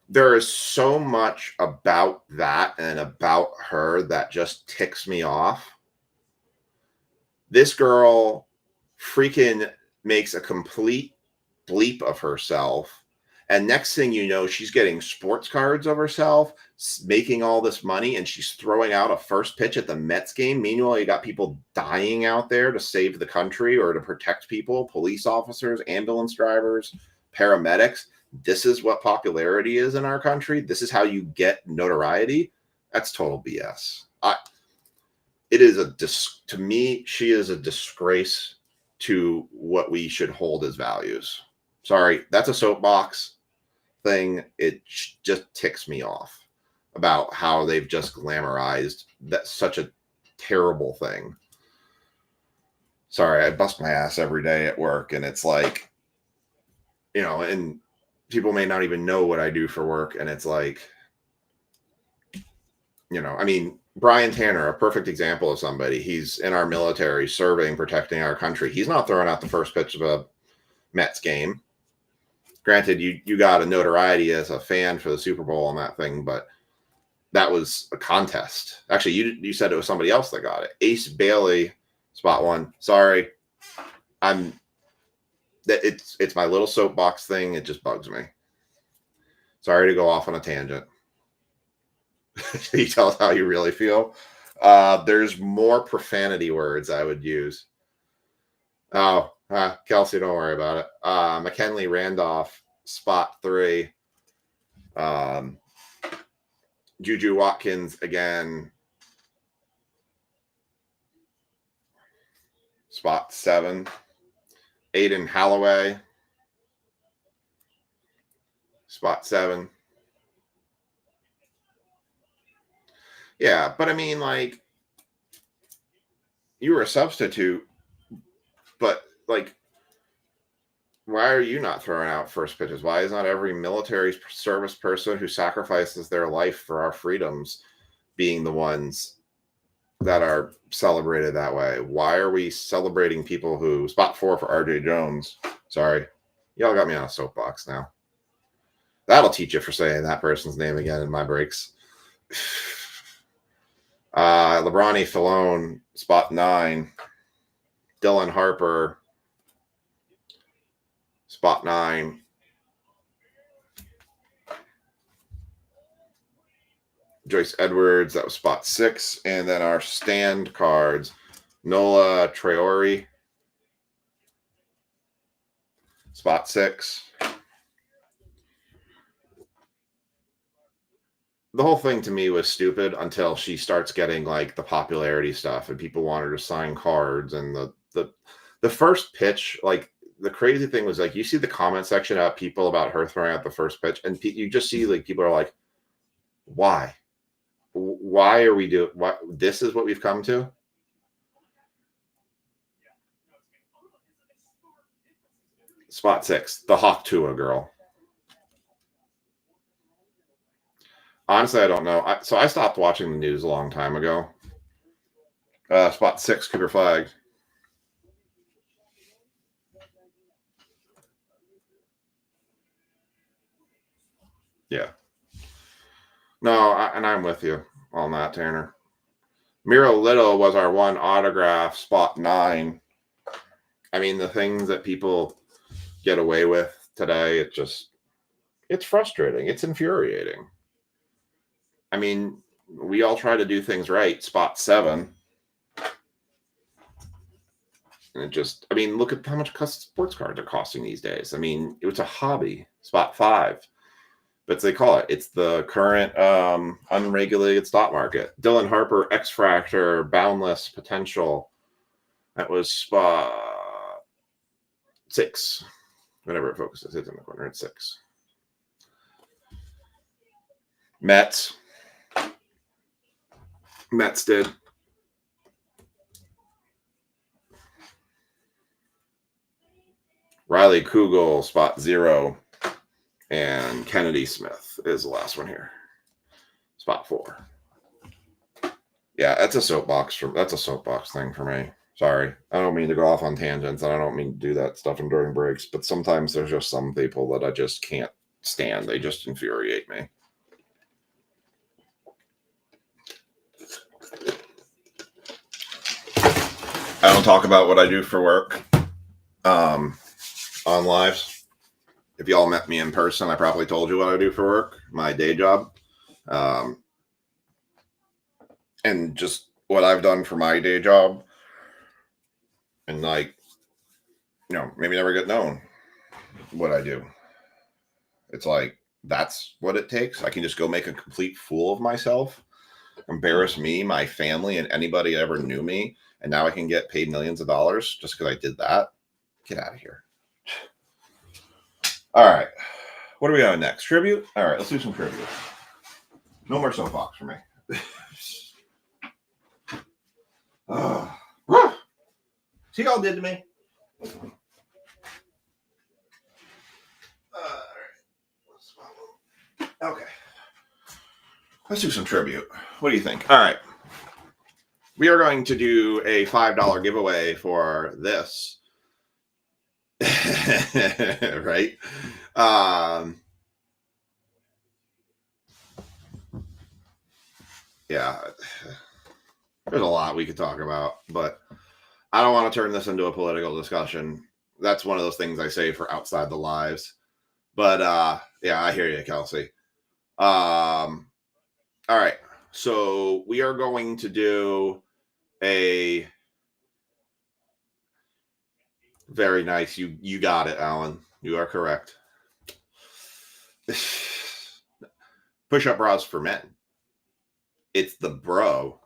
There is so much about that and about her that just ticks me off. This girl freaking makes a complete bleep of herself. And next thing you know, she's getting sports cards of herself, making all this money, and she's throwing out a first pitch at the Mets game. Meanwhile, you got people dying out there to save the country or to protect people, police officers, ambulance drivers, paramedics. This is what popularity is in our country. This is how you get notoriety. That's total BS. To me, she is a disgrace to what we should hold as values. Sorry, that's a soapbox thing. It just ticks me off about how they've just glamorized that such a terrible thing. Sorry, I bust my ass every day at work, and it's like, and people may not even know what I do for work, and it's like, Brian Tanner, a perfect example of somebody. He's in our military, serving, protecting our country. He's not throwing out the first pitch of a Mets game. Granted, you got a notoriety as a fan for the Super Bowl and that thing, but that was a contest. Actually, you said it was somebody else that got it. Ace Bailey, spot 1. Sorry, it's my little soapbox thing. It just bugs me. Sorry to go off on a tangent. Can you tell us how you really feel? There's more profanity words I would use. Oh, Kelsey, don't worry about it. McKinley Randolph, spot 3. Juju Watkins again, spot 7. Aiden Holloway, spot 7. Yeah, but I mean, like, you were a substitute, but like, why are you not throwing out first pitches? Why is not every military service person who sacrifices their life for our freedoms being the ones that are celebrated that way? Why are we celebrating people who... Spot 4 for RJ Jones. Sorry. Y'all got me on a soapbox now. That'll teach you for saying that person's name again in my breaks. Lebroni Filone, spot 9. Dylan Harper, spot 9. Joyce Edwards, that was spot 6. And then our stand cards, Nola Traore, spot 6. The whole thing to me was stupid until she starts getting like the popularity stuff and people want her to sign cards. And the first pitch, like the crazy thing was like you see the comment section about people about her throwing out the first pitch, and you just see like people are like, why are we doing what? This is what we've come to. Spot 6, the Hawk Tua girl. Honestly, I don't know. So I stopped watching the news a long time ago. Spot 6, Cooper Flag. Yeah. No, and I'm with you on that, Tanner. Miro Little was our one autograph, spot 9. I mean, the things that people get away with today, it's frustrating. It's infuriating. I mean, we all try to do things right. Spot 7. And I mean, look at how much sports cards are costing these days. I mean, it was a hobby. Spot 5. But they call it. It's the current unregulated stock market. Dylan Harper, X Factor, Boundless Potential. That was spot 6. Whenever it focuses, it's in the corner. It's 6. Mets did. Riley Kugel, spot 0. And Kennedy Smith is the last one here. Spot 4. Yeah, that's a soapbox thing for me. Sorry. I don't mean to go off on tangents, and I don't mean to do that stuff during breaks, but sometimes there's just some people that I just can't stand. They just infuriate me. I don't talk about what I do for work on lives. If y'all met me in person, I probably told you what I do for work, my day job. And just what I've done for my day job. And like, maybe never get known what I do. It's like, that's what it takes. I can just go make a complete fool of myself, embarrass me, my family, and anybody that ever knew me. And now I can get paid millions of dollars just because I did that. Get out of here. All right. What are we on next? Tribute? All right, let's do some tribute. No more soapbox for me. See what y'all did to me? Okay. Let's do some tribute. What do you think? All right. We are going to do a $5 giveaway for this. Right? Yeah. There's a lot we could talk about, but I don't want to turn this into a political discussion. That's one of those things I say for outside the lives. But yeah, I hear you, Kelsey. All right. So we are going to do a very nice. You got it, Alan. You are correct. Push-up bras for men. It's the bro.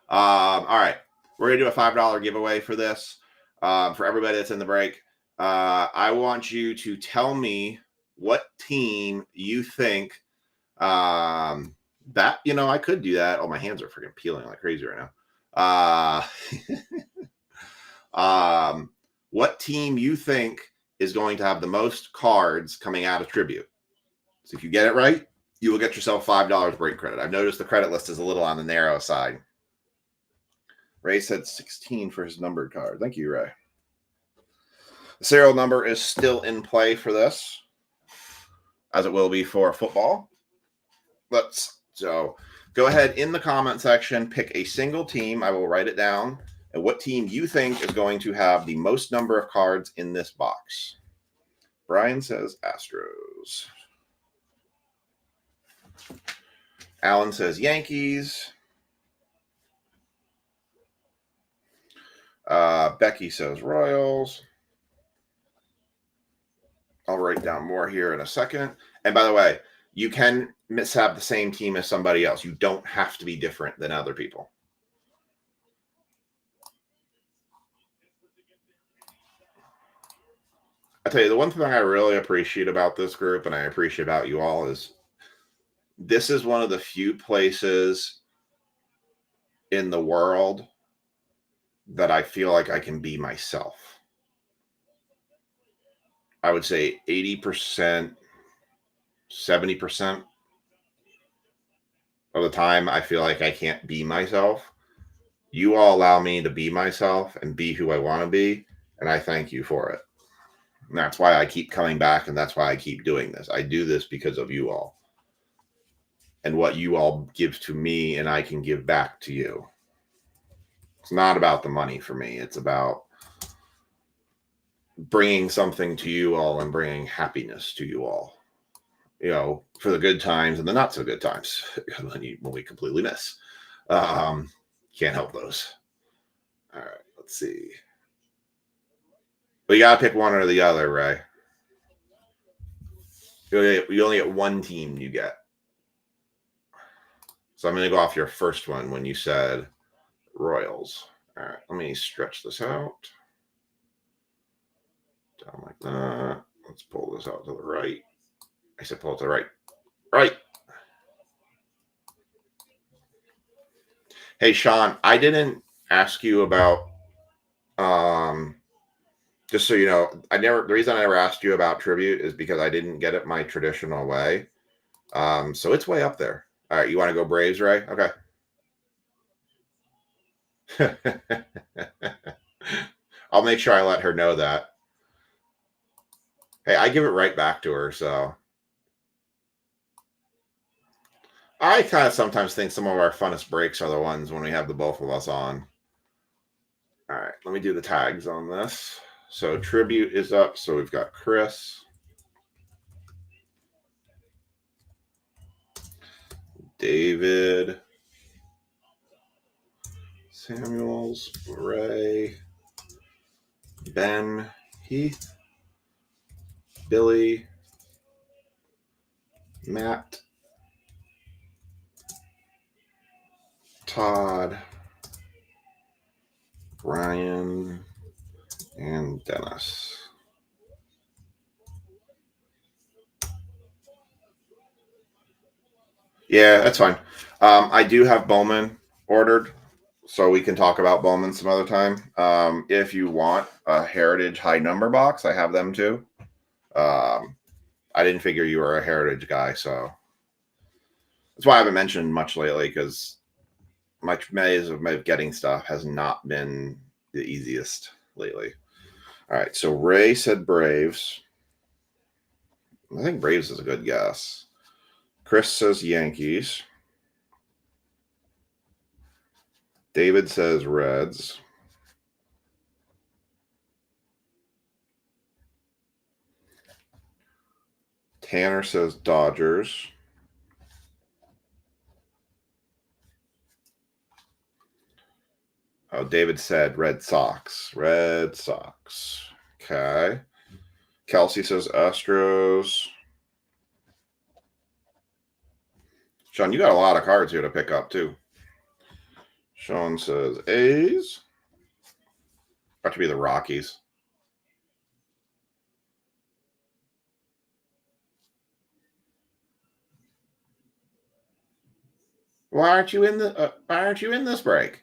All right. We're going to do a $5 giveaway for this. For everybody that's in the break. I want you to tell me what team you think that, I could do that. Oh, my hands are freaking peeling like crazy right now. What team you think is going to have the most cards coming out of tribute? So if you get it right, you will get yourself $5 break credit. I've noticed the credit list is a little on the narrow side. Ray said 16 for his numbered card. Thank you, Ray. The serial number is still in play for this, as it will be for football. So go ahead in the comment section, pick a single team. I will write it down, and what team you think is going to have the most number of cards in this box. Brian says Astros. Alan says Yankees. Becky says Royals. I'll write down more here in a second. And by the way, you can have the same team as somebody else. You don't have to be different than other people. I tell you, the one thing I really appreciate about this group, and I appreciate about you all, is this is one of the few places in the world that I feel like I can be myself. I would say 80%, 70% of the time I feel like I can't be myself. You all allow me to be myself and be who I want to be, and I thank you for it. And that's why I keep coming back, and that's why I keep doing this. I do this because of you all and what you all give to me, and I can give back to you. It's not about the money for me. It's about bringing something to you all and bringing happiness to you all, you know, for the good times and the not so good times when we completely miss. Can't help those. All right, let's see. But you got to pick one or the other, Ray. You only get one team you get. So I'm going to go off your first one when you said Royals. All right, let me stretch this out. Down like that. Let's pull this out to the right. I said pull it to the right. Right. Hey, Sean, I didn't ask you about, just so you know, the reason I never asked you about tribute is because I didn't get it my traditional way. So it's way up there. All right, you want to go Braves, Ray? Okay. I'll make sure I let her know that. Hey, I give it right back to her, so. I kind of sometimes think some of our funnest breaks are the ones when we have the both of us on. All right, let me do the tags on this. So tribute is up. So we've got Chris, David, Samuels, Ray, Ben, Heath, Billy, Matt, Todd, Ryan, and Dennis. Yeah, that's fine. I do have Bowman ordered, so we can talk about Bowman some other time. If you want a Heritage high number box, I have them too. I didn't figure you were a Heritage guy, so that's why I haven't mentioned much lately, because my maze of getting stuff has not been the easiest lately. All right, so Ray said Braves. I think Braves is a good guess. Chris says Yankees. David says Reds. Tanner says Dodgers. Oh, David said Red Sox. Red Sox. Okay. Kelsey says Astros. Sean, you got a lot of cards here to pick up, too. Sean says A's. Got to be the Rockies. Why aren't you in this break?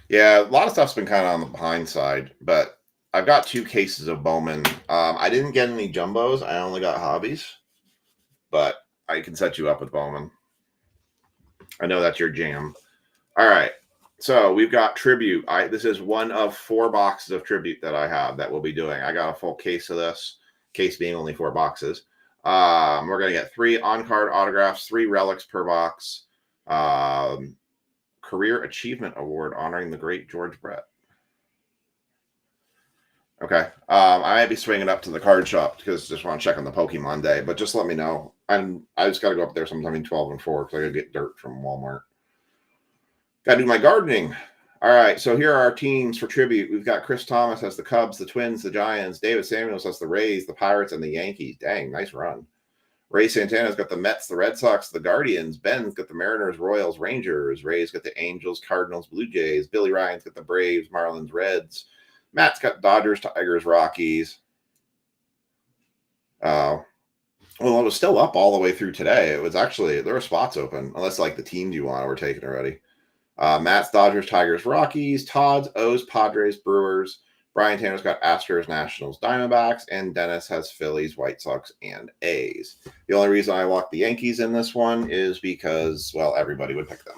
Yeah, a lot of stuff's been kind of on the behind side, but I've got 2 cases of Bowman. I didn't get any jumbos. I only got hobbies, but I can set you up with Bowman. I know that's your jam. All right. So we've got tribute. This is one of 4 boxes of tribute that I have that we'll be doing. I got a full case of this, case being only 4 boxes. We're going to get 3 on-card autographs, 3 relics per box, Career Achievement Award honoring the great George Brett. Okay. I might be swinging up to the card shop because I just want to check on the Pokemon Day, but just let me know. I just got to go up there sometime between 12 and 4 because I got to get dirt from Walmart. Got to do my gardening. All right. So here are our teams for tribute. We've got Chris Thomas as the Cubs, the Twins, the Giants. David Samuels as the Rays, the Pirates, and the Yankees. Dang, nice run. Ray Santana's got the Mets, the Red Sox, the Guardians. Ben's got the Mariners, Royals, Rangers. Ray's got the Angels, Cardinals, Blue Jays. Billy Ryan's got the Braves, Marlins, Reds. Matt's got Dodgers, Tigers, Rockies. Well, it was still up all the way through today. It was actually, there were spots open, unless like the teams you want were taken already. Matt's Dodgers, Tigers, Rockies. Todd's O's, Padres, Brewers. Brian Tanner's got Astros, Nationals, Diamondbacks, and Dennis has Phillies, White Sox, and A's. The only reason I locked the Yankees in this one is because, well, everybody would pick them.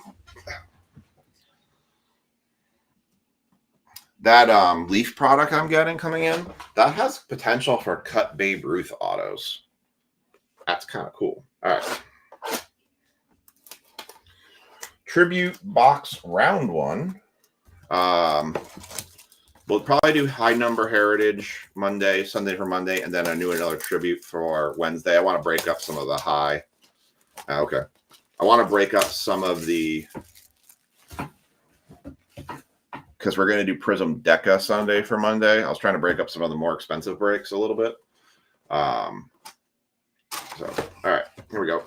That Leaf product I'm getting coming in, that has potential for cut Babe Ruth autos. That's kind of cool. All right. Tribute box round one. We'll probably do high number heritage Monday, Sunday for Monday, and then another tribute for Wednesday. I want to break up some of the high. Okay. I want to break up some of the, because we're going to do Prism Deca Sunday for Monday. I was trying to break up some of the more expensive breaks a little bit. So, all right, here we go.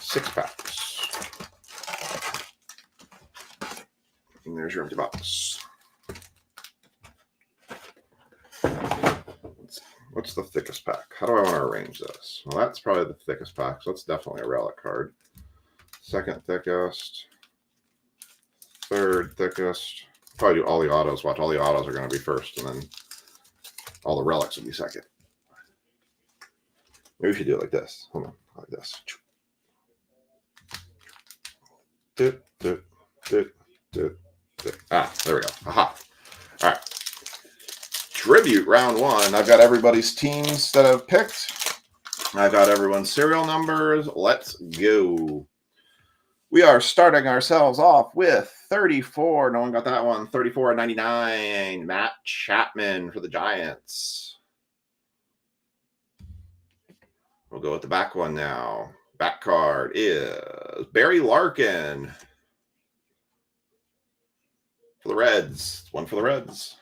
6 packs. And there's your empty box. What's the thickest pack? How do I want to arrange this? Well, that's probably the thickest pack, so that's definitely a relic card. Second thickest. Third thickest. Probably do all the autos. Watch, all the autos are going to be first, and then all the relics will be second. Maybe we should do it like this. Hold on, like this. Ah, there we go. Aha. All right. Tribute round one. I've got everybody's teams that I've picked. I've got everyone's serial numbers. Let's go. We are starting ourselves off with 34. No one got that one. 34.99. Matt Chapman for the Giants. We'll go with the back one now. Back card is Barry Larkin for the Reds. One for the Reds.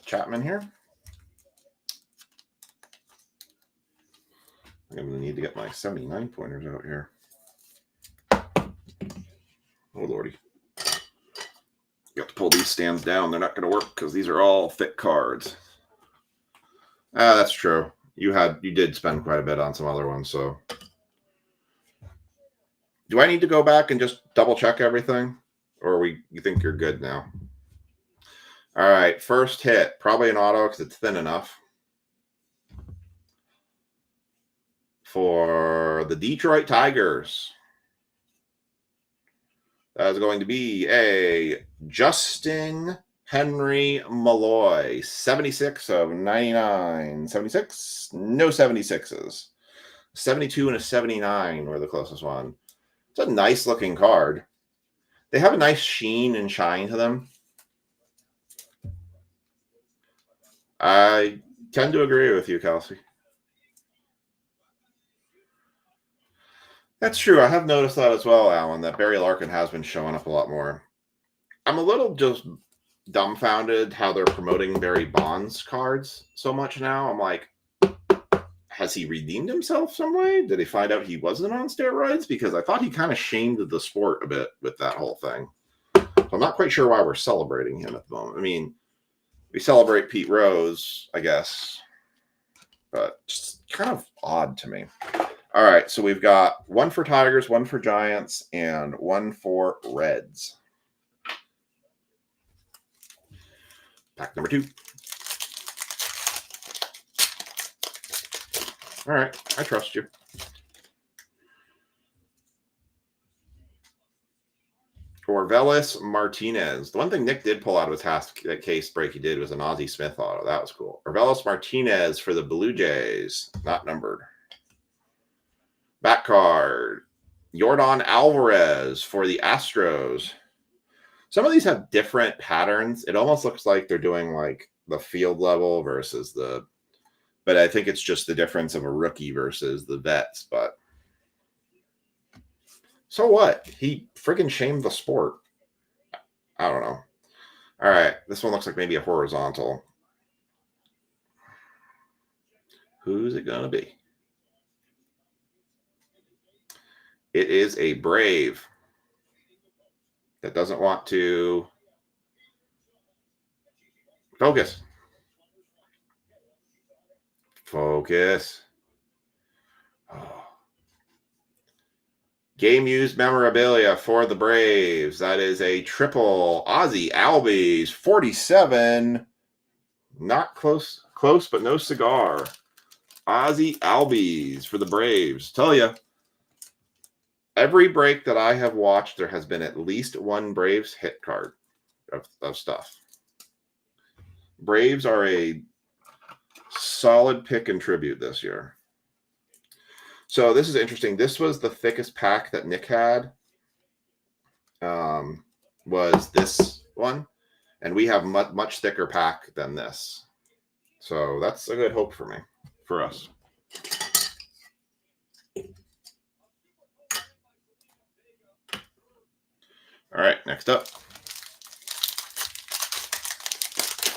Chapman here. I'm going to need to get my 79 pointers out here. Oh, Lordy. You have to pull these stands down. They're not going to work because these are all thick cards. Ah, that's true. You did spend quite a bit on some other ones, so. Do I need to go back and just double check everything? Or you think you're good now? All right, first hit. Probably an auto because it's thin enough. For the Detroit Tigers. That is going to be a Justin Henry Malloy. 76 of 99. 76? No 76s. 72 and a 79 were the closest one. It's a nice looking card. They have a nice sheen and shine to them. I tend to agree with you, Kelsey. That's true. I have noticed that as well, Alan, that Barry Larkin has been showing up a lot more. I'm a little just dumbfounded how they're promoting Barry Bonds cards so much now. I'm like, has he redeemed himself some way? Did he find out he wasn't on steroids? Because I thought he kind of shamed the sport a bit with that whole thing. So I'm not quite sure why we're celebrating him at the moment. I mean, we celebrate Pete Rose, I guess, but just kind of odd to me. All right, so we've got one for Tigers, one for Giants, and one for Reds. Pack number 2. All right, I trust you. Orvelis Martinez. The one thing Nick did pull out of his case break he did was an Ozzie Smith auto. That was cool. Orvelis Martinez for the Blue Jays. Not numbered. Back card. Yordan Alvarez for the Astros. Some of these have different patterns. It almost looks like they're doing like the field level versus the, but I think it's just the difference of a rookie versus the vets. But so what? He freaking shamed the sport. I don't know. All right. This one looks like maybe a horizontal. Who's it going to be? It is a Brave that doesn't want to focus. Focus. Oh. Game used memorabilia for the Braves. That is a triple Ozzy Albies 47. Not close, but no cigar. Ozzy Albies for the Braves. Tell you, every break that I have watched, there has been at least one Braves hit card of stuff. Braves are a solid pick and tribute this year. So this is interesting. This was the thickest pack that Nick had. Was this one, and we have much thicker pack than this. So that's a good hope for me, for us. All right, next up.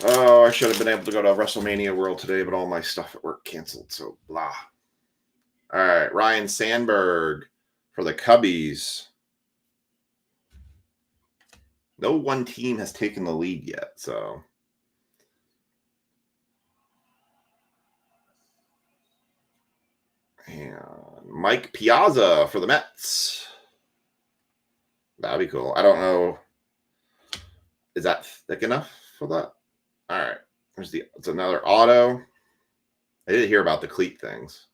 Oh, I should have been able to go to WrestleMania World today, but all my stuff at work canceled, so blah. All right, Ryan Sandberg for the Cubbies. No one team has taken the lead yet, so. And Mike Piazza for the Mets. That'd be cool. I don't know. Is that thick enough for that? All right. It's another auto. I did hear about the cleat things.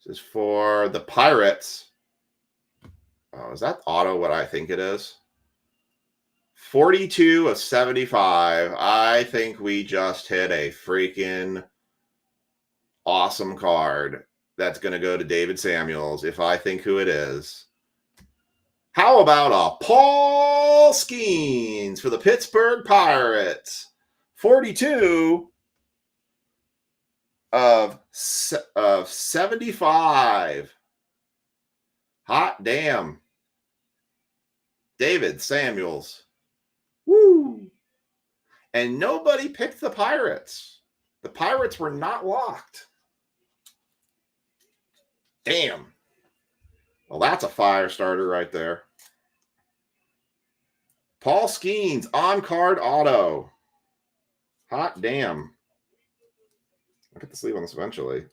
This is for the Pirates. Oh, is that auto what I think it is? 42 of 75. I think we just hit a freaking awesome card that's going to go to David Samuels, if I think who it is. How about a Paul Skeens for the Pittsburgh Pirates? 42 of 75. Hot damn. David Samuels. Woo. And nobody picked the Pirates. The Pirates were not locked. Damn. Well, that's a fire starter right there. Paul Skeens, on-card auto. Hot damn. I'll get the sleeve on this eventually.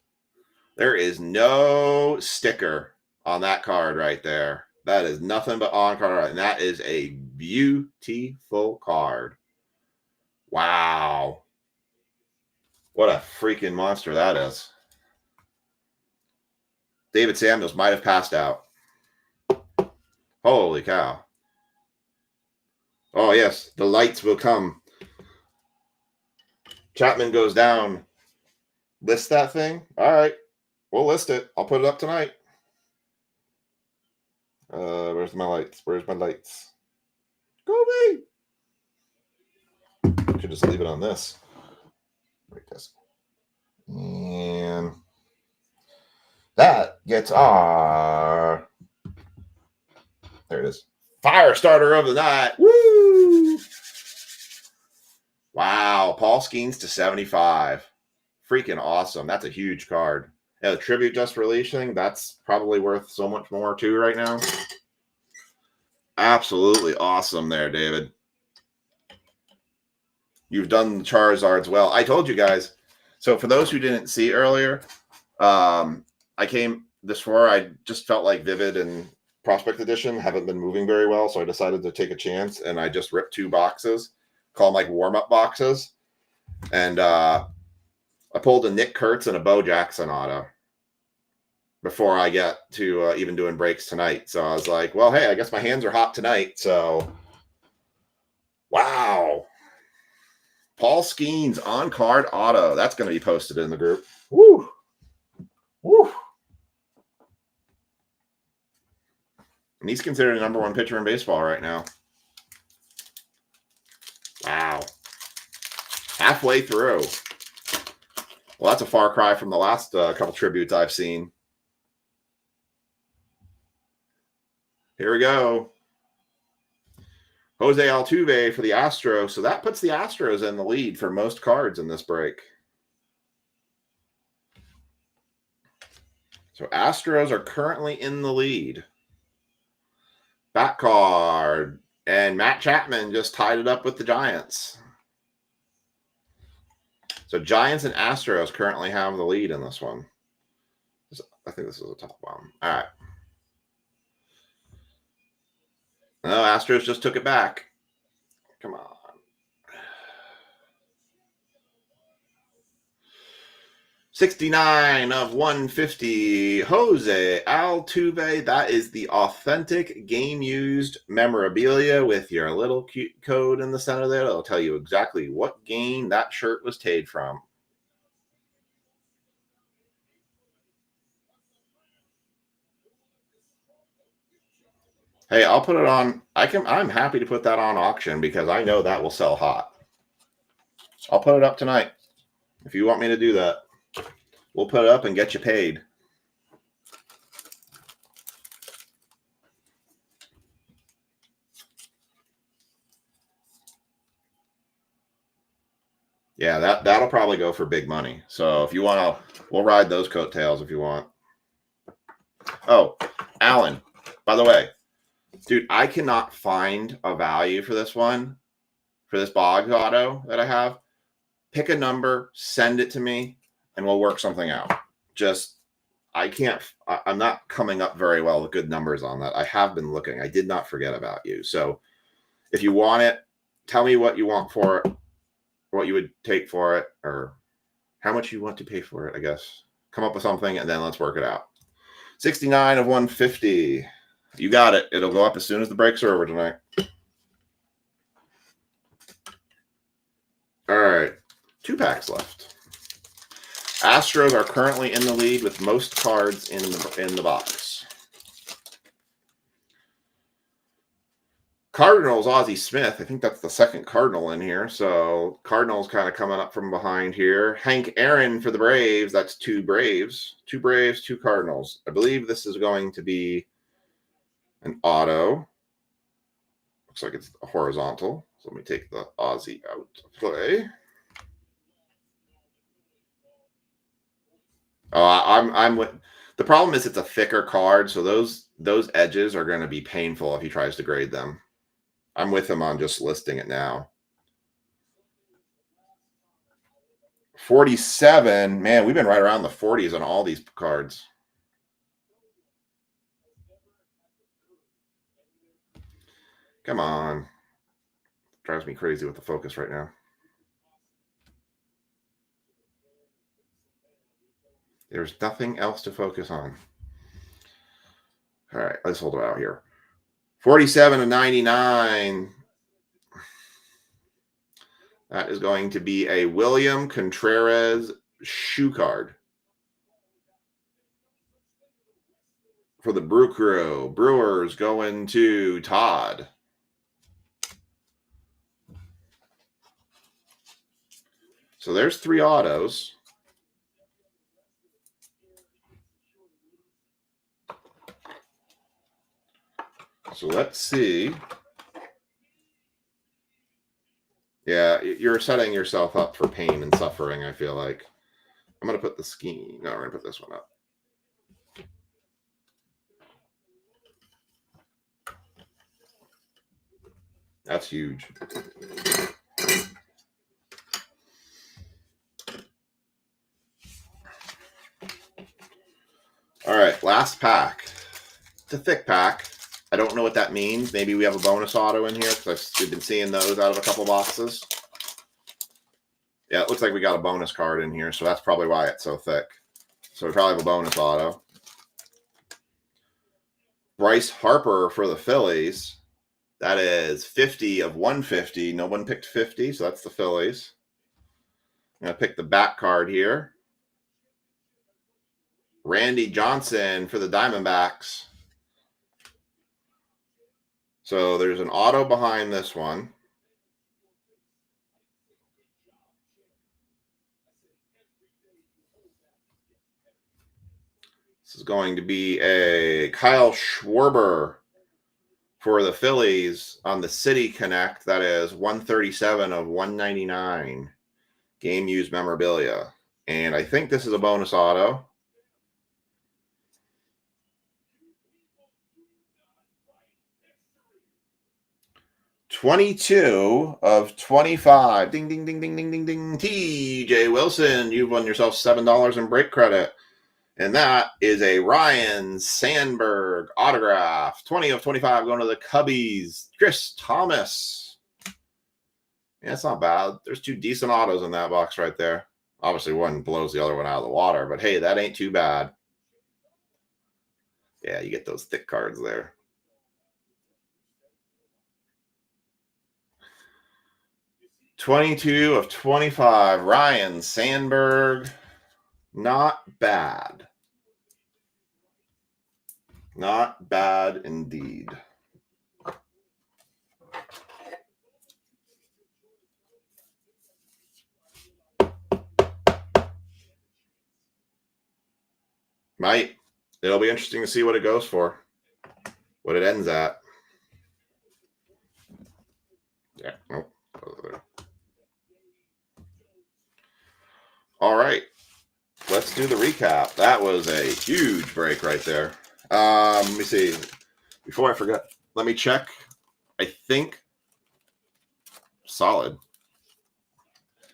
There is no sticker on that card right there. That is nothing but on-card. And that is a beautiful card. Wow. What a freaking monster that is. David Samuels might have passed out. Holy cow. Oh, yes. The lights will come. Chapman goes down. List that thing? All right. We'll list it. I'll put it up tonight. Where's my lights? Where's my lights? Go me. Should just leave it on this. Like this. And that gets our, there it is, fire starter of the night. Woo! Wow, Paul Skeens to 75. Freaking awesome. That's a huge card. Yeah, the tribute just releasing, that's probably worth so much more too right now. Absolutely awesome there, David. You've done the Charizards well. I told you guys. So for those who didn't see earlier, I came this far. I just felt like Vivid and Prospect Edition haven't been moving very well, so I decided to take a chance, and I just ripped 2 boxes, call them like warm-up boxes, and I pulled a Nick Kurtz and a Bo Jackson auto before I get to even doing breaks tonight. So I was like, well, hey, I guess my hands are hot tonight. So, wow. Paul Skeens on-card auto. That's going to be posted in the group. Woo. Woo. And he's considered the #1 pitcher in baseball right now. Wow. Halfway through. Well, that's a far cry from the last couple tributes I've seen. Here we go. Jose Altuve for the Astros. So that puts the Astros in the lead for most cards in this break. So Astros are currently in the lead. Back card. And Matt Chapman just tied it up with the Giants. So Giants and Astros currently have the lead in this one. I think this is a top one. All right. No, Astros just took it back. Come on. $69 of $150. Jose Altuve. That is the authentic game-used memorabilia with your little cute code in the center there. It'll tell you exactly what game that shirt was taken from. Hey, I'll put it on. I'm happy to put that on auction because I know that will sell hot. I'll put it up tonight if you want me to do that. We'll put it up and get you paid. Yeah, that'll probably go for big money. So if you want to, we'll ride those coattails if you want. Oh, Alan, by the way, dude, I cannot find a value for this one, for this Boggs auto that I have. Pick a number, send it to me, and we'll work something out. Just, I'm not coming up very well with good numbers on that. I have been looking. I did not forget about you. So if you want it, tell me what you want for it, what you would take for it, or how much you want to pay for it, I guess. Come up with something, and then let's work it out. 69 of 150. You got it. It'll go up as soon as the breaks are over tonight. All right. 2 packs left. Astros are currently in the lead with most cards in the box. Cardinals, Ozzie Smith. I think that's the second Cardinal in here. So Cardinals kind of coming up from behind here. Hank Aaron for the Braves. That's 2 Braves. 2 Braves, 2 Cardinals. I believe this is going to be an auto. Looks like it's a horizontal. So let me take the Ozzie out to play. I'm with. The problem is it's a thicker card, so those edges are going to be painful if he tries to grade them. I'm with him on just listing it now. 47. Man, we've been right around the 40s on all these cards. Come on. Drives me crazy with the focus right now. There's nothing else to focus on. All right, let's hold it out here. 47 of 99. That is going to be a William Contreras shoe card for the Brew Crew. Brewers going to Todd. So there's 3 autos. So let's see. Yeah, you're setting yourself up for pain and suffering, I feel like. I'm going to put the ski. No, we're going to put this one up. That's huge. All right, last pack. It's a thick pack. I don't know what that means. Maybe we have a bonus auto in here because we've been seeing those out of a couple boxes. Yeah, it looks like we got a bonus card in here, so that's probably why it's so thick. So we probably have a bonus auto. Bryce Harper for the Phillies. That is 50 of 150. No one picked 50, so that's the Phillies. I'm going to pick the back card here. Randy Johnson for the Diamondbacks. So there's an auto behind this one. This is going to be a Kyle Schwarber for the Phillies on the City Connect. That is 137 of 199 game used memorabilia. And I think this is a bonus auto. $22 of 25. Ding, ding, ding, ding, ding, ding, ding. TJ Wilson, you've won yourself $7 in break credit. And that is a Ryan Sandberg autograph. 20 of 25 going to the Cubbies. Chris Thomas. Yeah, it's not bad. There's two decent autos in that box right there. Obviously, one blows the other one out of the water, but hey, that ain't too bad. Yeah, you get those thick cards there. $22 of 25. Ryan Sandberg. Not bad. Not bad indeed. Might. It'll be interesting to see what it goes for. What it ends at. Yeah, nope. All right. Let's do the recap. That was a huge break right there. Let me see. Before I forget, let me check. I think solid.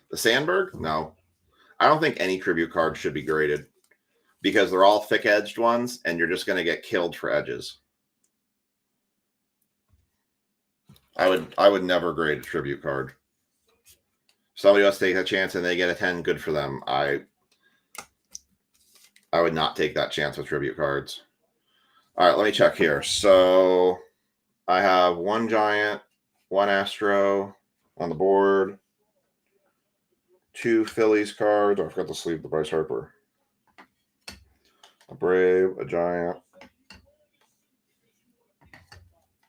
The Sandberg? No. I don't think any tribute card should be graded because they're all thick-edged ones, and you're just going to get killed for edges. I would never grade a tribute card. Somebody else take a chance and they get a 10, good for them. I would not take that chance with tribute cards. All right, let me check here. So I have one Giant, one Astro on the board, two Phillies cards. Oh, I forgot to sleeve the Bryce Harper. A Brave, a Giant,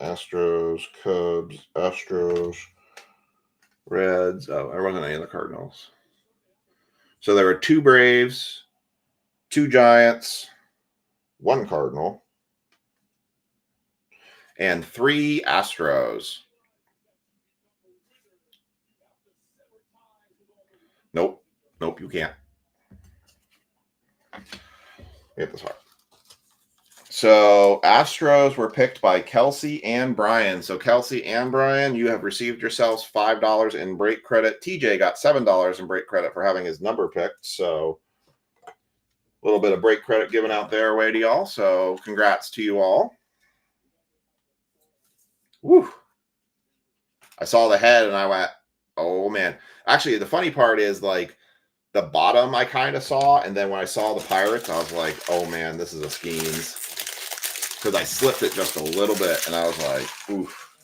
Astros, Cubs, Astros, Reds. Oh, there wasn't any of the Cardinals. So there were two Braves, two Giants, one Cardinal, and three Astros. Nope. Nope, you can't. Get this hard. So Astros were picked by Kelsey and Brian. So Kelsey and Brian, you have received yourselves $5 in break credit. TJ got $7 in break credit for having his number picked. So a little bit of break credit given out there away to y'all. So congrats to you all. Woo. I saw the head and I went, oh man. Actually, the funny part is like the bottom I kind of saw. And then when I saw the Pirates, I was like, oh man, this is a Skeens. Because I slipped it just a little bit, and I was like, oof.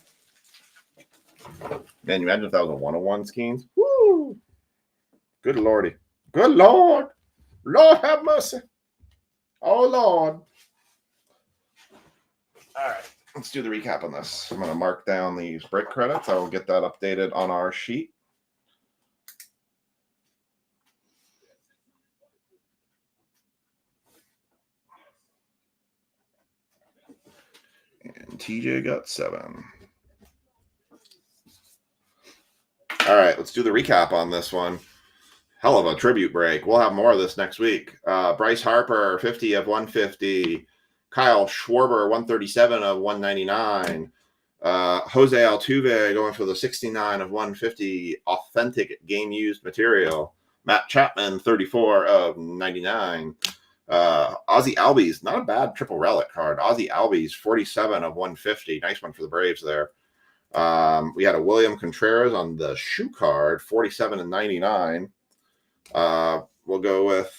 Man, you imagine if that was a 101 Skeens? Woo! Good lordy. Good Lord. Lord have mercy. Oh, Lord. All right. Let's do the recap on this. I'm going to mark down these break credits. I will get that updated on our sheet. And TJ got 7. All right, let's do the recap on this one. Hell of a tribute break. We'll have more of this next week. Bryce Harper, 50 of 150. Kyle Schwarber, 137 of 199. Jose Altuve going for the 69 of 150 authentic game-used material. Matt Chapman, 34 of 99. Ozzie Albies, not a bad triple relic card. Ozzie Albies, 47 of 150. Nice one for the Braves there. We had a William Contreras on the shoe card, 47 and 99. We'll go with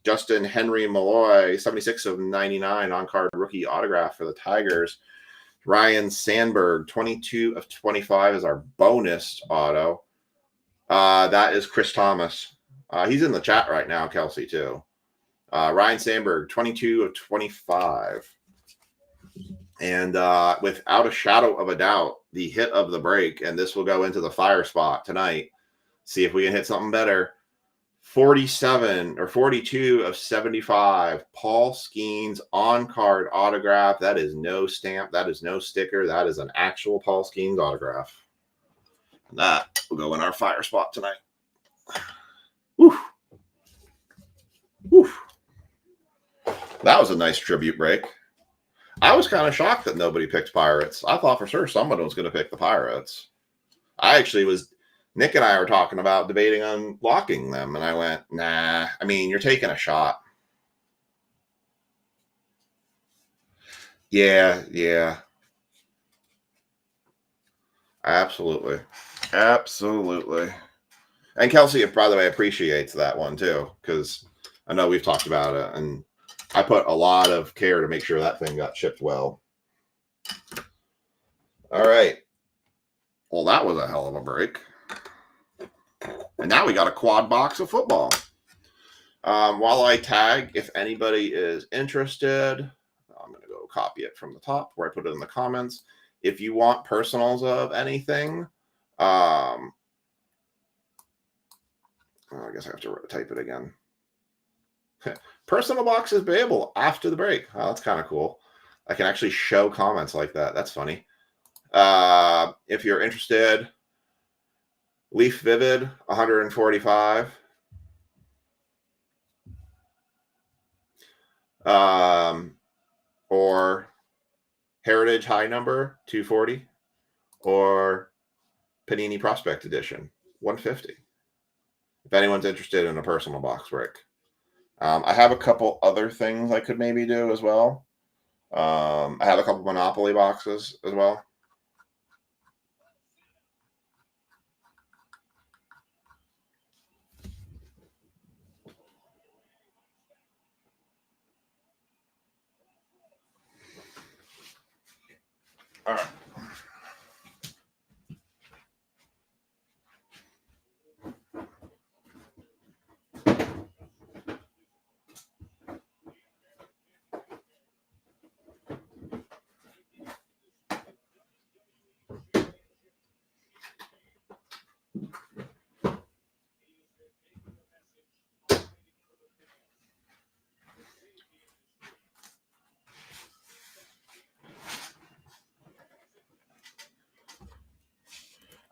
Justin Henry Malloy, 76 of 99 on-card rookie autograph for the Tigers. Ryan Sandberg, 22 of 25 is our bonus auto. That is Chris Thomas. He's in the chat right now, Kelsey, too. Ryan Sandberg, 22 of 25. And without a shadow of a doubt, the hit of the break, and this will go into the fire spot tonight. See if we can hit something better. 47 or 42 of 75. Paul Skeens on-card autograph. That is no stamp. That is no sticker. That is an actual Paul Skeens autograph. And that will go in our fire spot tonight. Woof. Woof. That was a nice tribute break. I was kind of shocked that nobody picked Pirates. I thought for sure someone was going to pick the Pirates. I actually was, Nick and I were talking about debating on locking them, and I went, nah, I mean, you're taking a shot. Yeah. Absolutely. And Kelsey, by the way, appreciates that one too, because I know we've talked about it, and I put a lot of care to make sure that thing got shipped well. All right. Well, that was a hell of a break. And now we got a quad box of football. While I tag, if anybody is interested, I'm going to go copy it from the top where I put it in the comments. If you want personals of anything, I guess I have to type it again. Personal box is payable after the break. Oh, that's kind of cool. I can actually show comments like that. That's funny. If you're interested, Leaf Vivid, 145. Or Heritage High Number, 240. Or Panini Prospect Edition, 150. If anyone's interested in a personal box break. I have a couple other things I could maybe do as well. I have a couple Monopoly boxes as well. All right.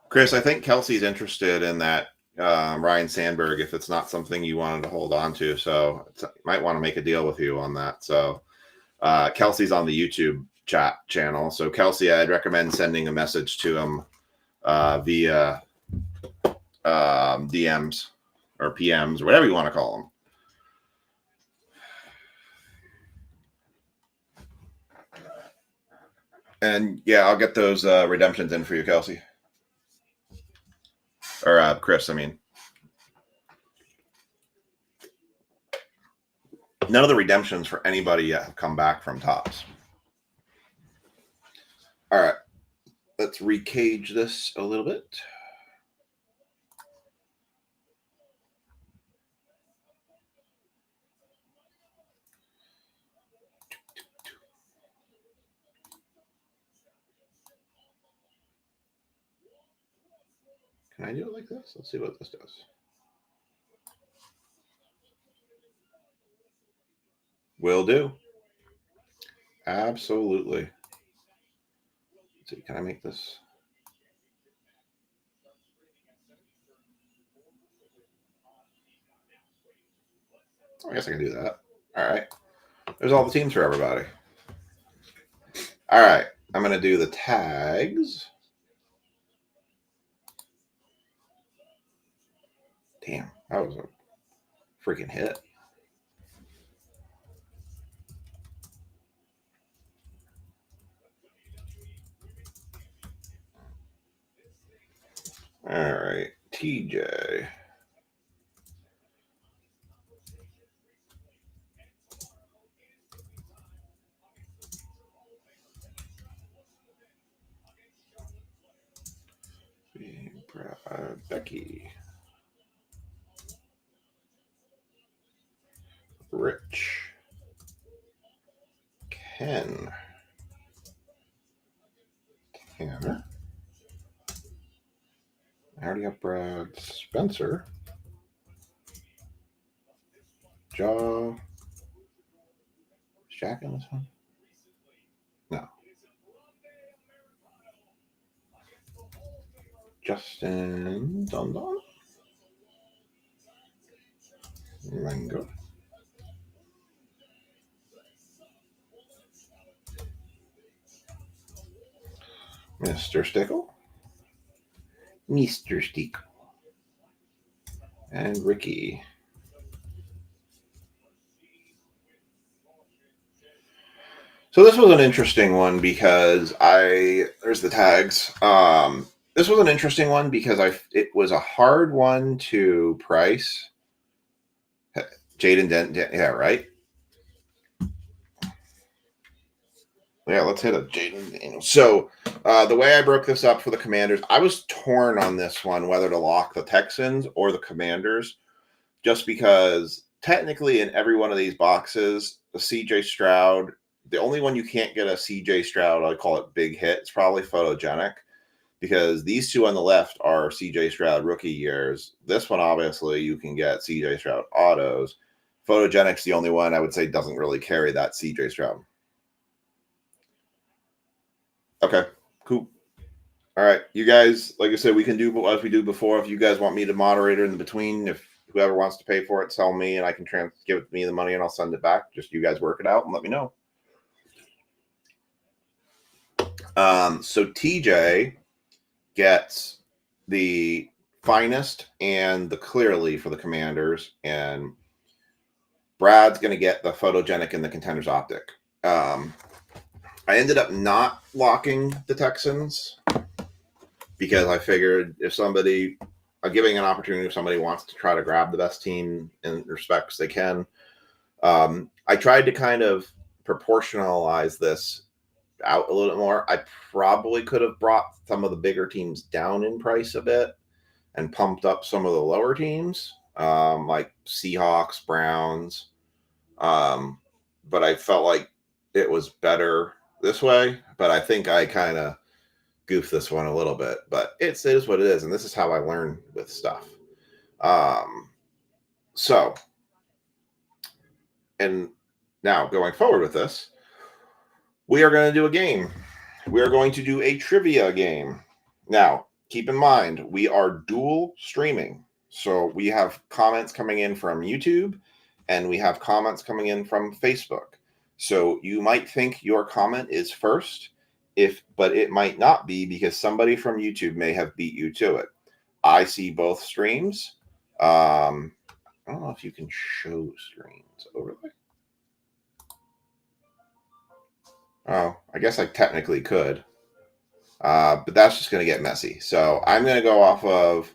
Chris, I think Kelsey's interested in that Ryan Sandberg if it's not something you wanted to hold on to. So might want to make a deal with you on that. So Kelsey's on the YouTube chat channel. So Kelsey, I'd recommend sending a message to him via DMs or PMs or whatever you want to call them. And yeah, I'll get those redemptions in for you, Kelsey. Or Chris, I mean. None of the redemptions for anybody yet have come back from Topps. All right. Let's recage this a little bit. Can I do it like this? Let's see what this does. Will do. Absolutely. Let's see, can I make this? I guess I can do that. All right. There's all the teams for everybody. All right. I'm going to do the tags. Damn, that was a freaking hit. All right. TJ. Becky. Rich. Ken. Tanner. I already have Brad Spencer. Jaw. Is Jack on this one? No. Justin Dundon. Mango. Mr. Stickle. Mr. Stickle. And Ricky. So this was an interesting one because there's the tags. This was an interesting one because it was a hard one to price. Jaden Dent, yeah, right? Yeah, let's hit a Jaden Daniels. So the way I broke this up for the Commanders, I was torn on this one, whether to lock the Texans or the Commanders, just because technically in every one of these boxes, the CJ Stroud, the only one you can't get a CJ Stroud, I call it big hit, it's probably Photogenic, because these two on the left are CJ Stroud rookie years. This one, obviously, you can get CJ Stroud autos. Photogenic's the only one I would say doesn't really carry that CJ Stroud. Okay, cool. All right, you guys, like I said, we can do as we do before. If you guys want me to moderator in the between, if whoever wants to pay for it, tell me, and I can give me the money, and I'll send it back. Just you guys work it out and let me know. So TJ gets the finest and the clearly for the Commanders, and Brad's going to get the photogenic and the Contenders optic. I ended up not locking the Texans because I figured I'm giving an opportunity if somebody wants to try to grab the best team in respects they can. I tried to kind of proportionalize this out a little bit more. I probably could have brought some of the bigger teams down in price a bit and pumped up some of the lower teams, like Seahawks, Browns. But I felt like it was better this way. But I think I kind of goofed this one a little bit. But it is what it is, and this is how I learn with stuff. So, and now going forward with this, we are going to do a game. We are going to do a trivia game. Now, keep in mind, we are dual streaming. So we have comments coming in from YouTube and we have comments coming in from Facebook. So you might think your comment is first, but it might not be because somebody from YouTube may have beat you to it. I see both streams. I don't know if you can show streams overlay. Oh, I guess I technically could. But that's just going to get messy. So I'm going to go off of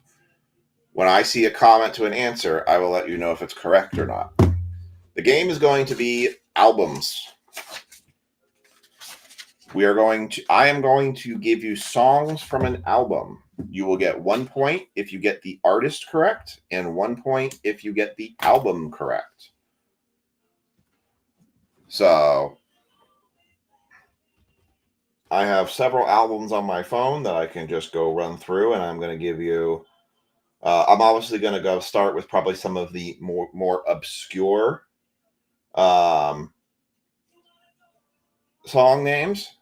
when I see a comment to an answer, I will let you know if it's correct or not. The game is going to be albums. I am going to give you songs from an album. You will get 1 point if you get the artist correct and 1 point if you get the album correct. So I have several albums on my phone that I can just go run through, and I'm going to give you. I'm obviously going to go start with probably some of the more obscure song names,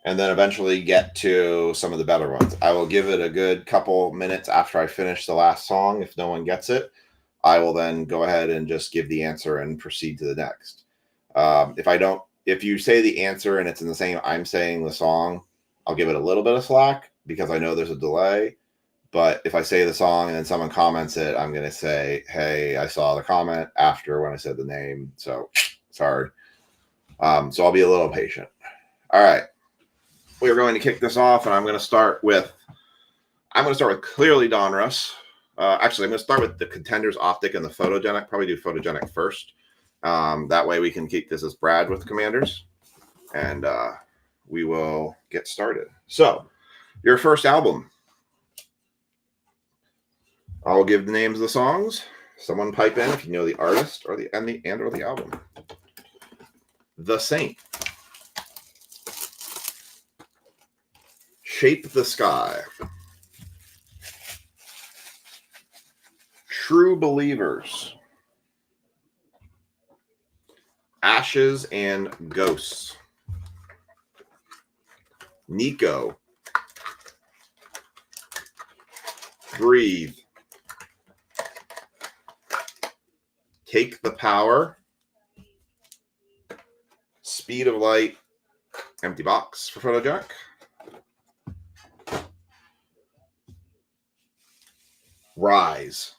and then eventually get to some of the better ones. I will give it a good couple minutes after I finish the last song. If no one gets it, I will then go ahead and just give the answer and proceed to the next. If you say the answer and it's in the same, I'm saying the song, I'll give it a little bit of slack because I know there's a delay. But if I say the song and then someone comments it, I'm going to say, hey, I saw the comment after when I said the name. So sorry. So I'll be a little patient. All right. We are going to kick this off, and I'm going to start with Clearly Donruss. Actually, I'm going to start with the Contenders optic and the photogenic. Probably do photogenic first. That way we can keep this as Brad with Commanders, and we will get started. So, your first album. I'll give the names of the songs. Someone pipe in if you know the artist or the album. The Saint. Shape the Sky. True Believers. Ashes and Ghosts. Nico. Breathe. Take the Power. Speed of Light. Empty box for Photogenic. Rise.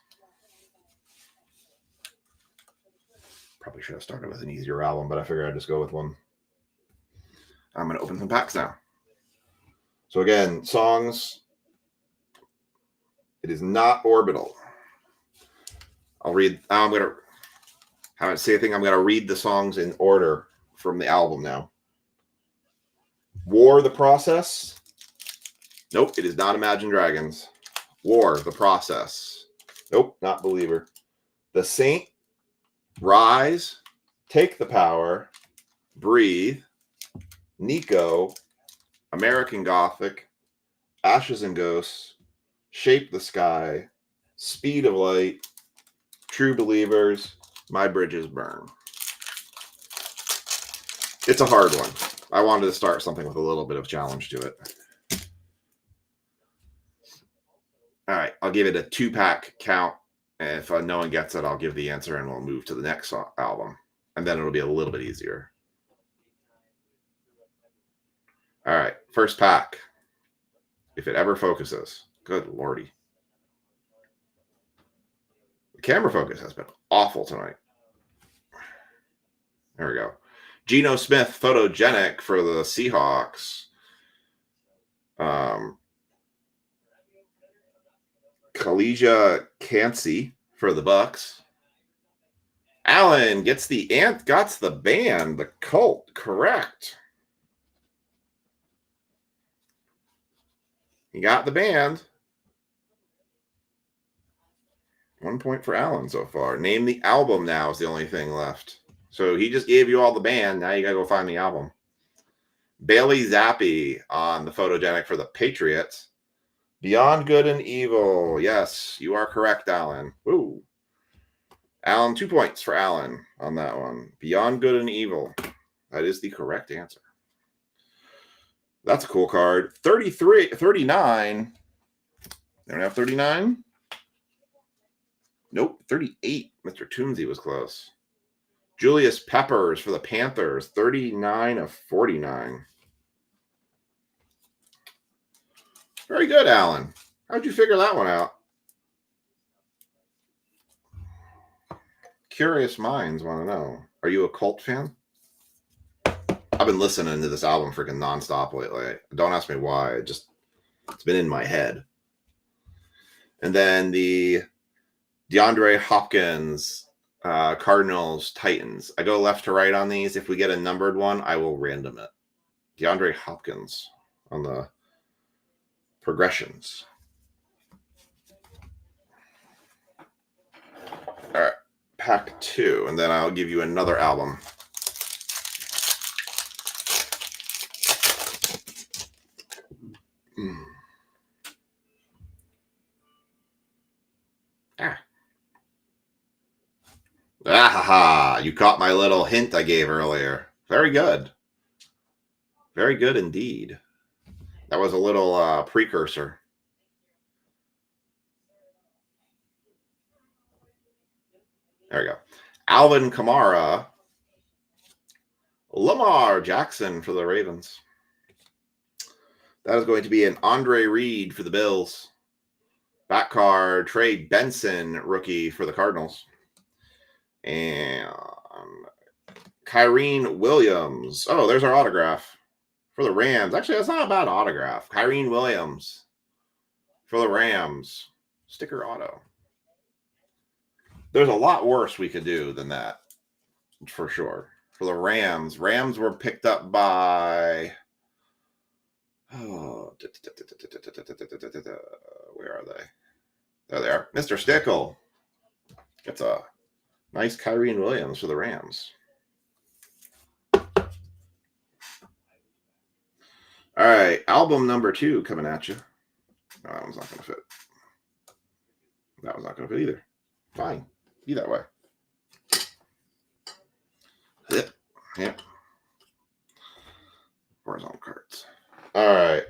Probably should have started with an easier album, but I figured I'd just go with one. I'm going to open some packs now. So again, songs. It is not Orbital. I'll read. I'm going to haven't say a thing. I'm going to read the songs in order from the album now. War, The Process. Nope, it is not Imagine Dragons. War, The Process. Nope, not Believer. The Saint. Rise. Take the Power. Breathe. Nico. American Gothic. Ashes and Ghosts. Shape the Sky. Speed of Light. True Believers. My Bridges Burn. It's a hard one. I wanted to start something with a little bit of challenge to it. All right, I'll give it a 2-pack count. And if no one gets it, I'll give the answer and we'll move to the next album. And then it'll be a little bit easier. All right, first pack. If it ever focuses. Good lordy. The camera focus has been awful tonight. There we go. Geno Smith, Photogenic for the Seahawks. Kalijah Cansey for the Bucks. Allen gets the band, the Cult, correct. He got the band. 1 point for Allen so far. Name the album now is the only thing left. So he just gave you all the band. Now you got to go find the album. Bailey Zappi on the Photogenic for the Patriots. Beyond Good and Evil. Yes, you are correct, Alan. Woo. Alan, 2 points for Alan on that one. Beyond Good and Evil. That is the correct answer. That's a cool card. 39. They don't have 39? Nope, 38. Mr. Toonsy was close. Julius Peppers for the Panthers. 39 of 49. Very good, Alan. How'd you figure that one out? Curious minds want to know. Are you a Cult fan? I've been listening to this album freaking nonstop lately. Don't ask me why. It's been in my head. And then the DeAndre Hopkins, Cardinals, Titans. I go left to right on these. If we get a numbered one, I will random it. DeAndre Hopkins on the progressions. All right, pack 2, and then I'll give you another album. You caught my little hint I gave earlier. Very good. Very good indeed. That was a little precursor. There we go. Alvin Kamara. Lamar Jackson for the Ravens. That is going to be an Andre Reed for the Bills. Back card, Trey Benson, rookie for the Cardinals. And Kyrene Williams. Oh, there's our autograph for the Rams. Actually, that's not a bad autograph. Kyrene Williams for the Rams. Sticker auto. There's a lot worse we could do than that, for sure. For the Rams. Rams were picked up by... Oh, where are they? There they are. Mr. Stickle. Gets a nice Kyrene Williams for the Rams. All right, album number 2 coming at you. No, that one's not going to fit. That one's not going to fit either. Fine. Be that way. Yep. Yep. Horizontal cards. All right.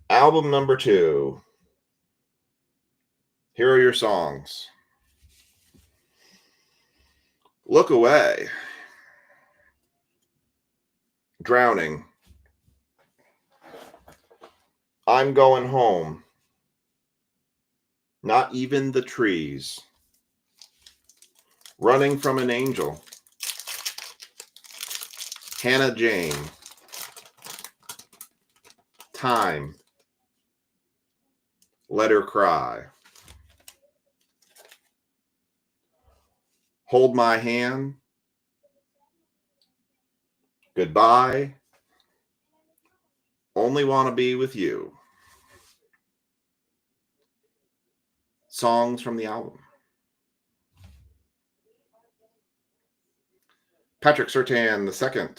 Album number 2. Here are your songs. Look Away. Drowning. I'm Going Home. Not Even the Trees. Running from an Angel. Hannah Jane. Time. Let Her Cry. Hold My Hand. Goodbye. Only Want to Be With You. Songs from the album. Patrick Surtain II.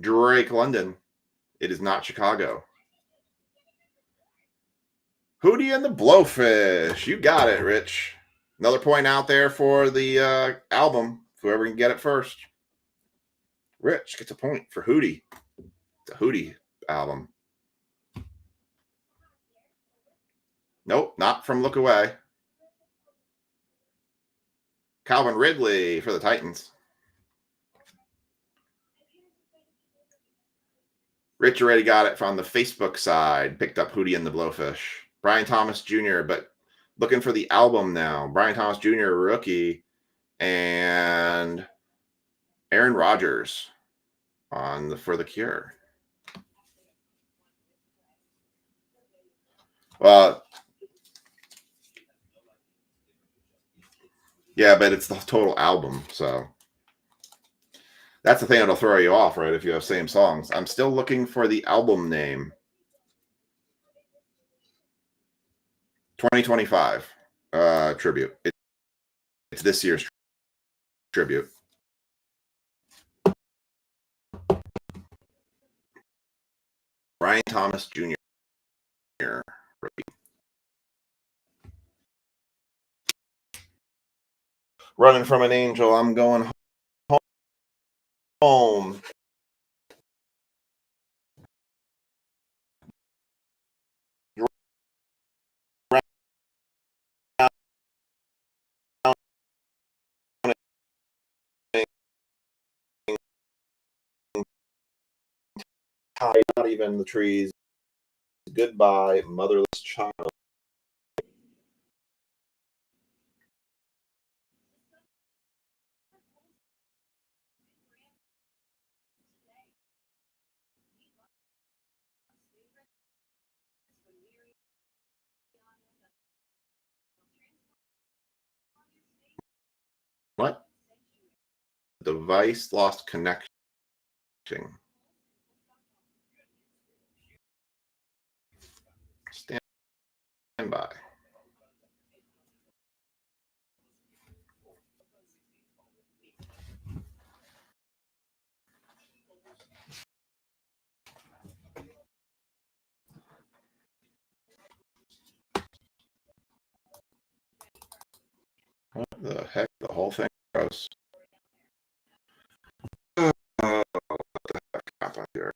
Drake London. It Is Not Chicago. Hootie and the Blowfish. You got it, Rich. Another point out there for the album. Whoever can get it first. Rich gets a point for Hootie. It's a Hootie album. Nope, not from Look Away. Calvin Ridley for the Titans. Rich already got it from the Facebook side. Picked up Hootie and the Blowfish. Brian Thomas Jr., but looking for the album now. Brian Thomas Jr., rookie. And Aaron Rodgers on For the Cure. Well, yeah, but it's the total album, so that's the thing that'll throw you off, right? If you have same songs. I'm still looking for the album name. 2025 tribute. It's this year's tribute. Brian Thomas Jr. Running from an Angel. I'm Going Home. Not Even the Trees. Goodbye, Motherless Child. What? Device lost connection. Stand by. What the heck? The whole thing goes. What the heck happened here?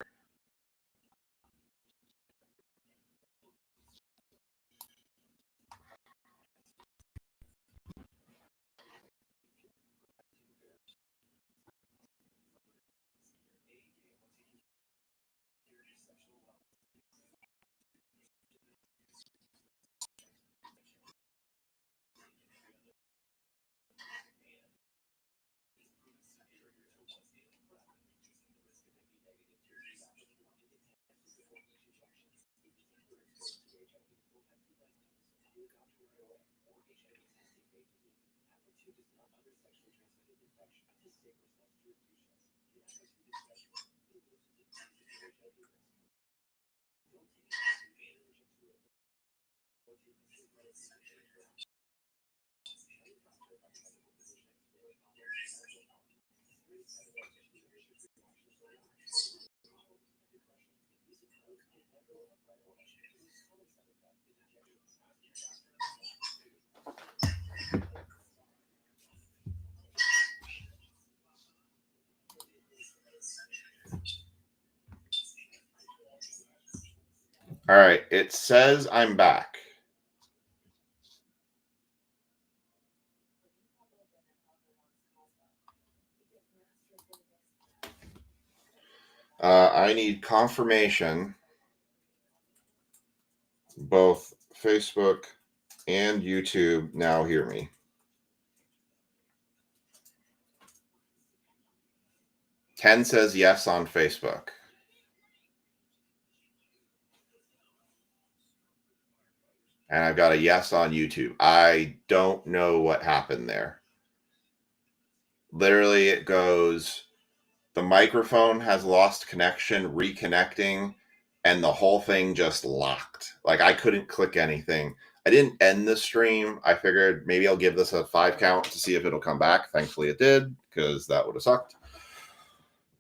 All right. It says I'm back. I need confirmation. Both Facebook and YouTube now hear me. Ken says yes on Facebook. And I've got a yes on YouTube. I don't know what happened there. Literally, it goes, the microphone has lost connection, reconnecting, and the whole thing just locked. Like I couldn't click anything. I didn't end the stream. I figured maybe I'll give this a 5 count to see if it'll come back. Thankfully it did, because that would have sucked.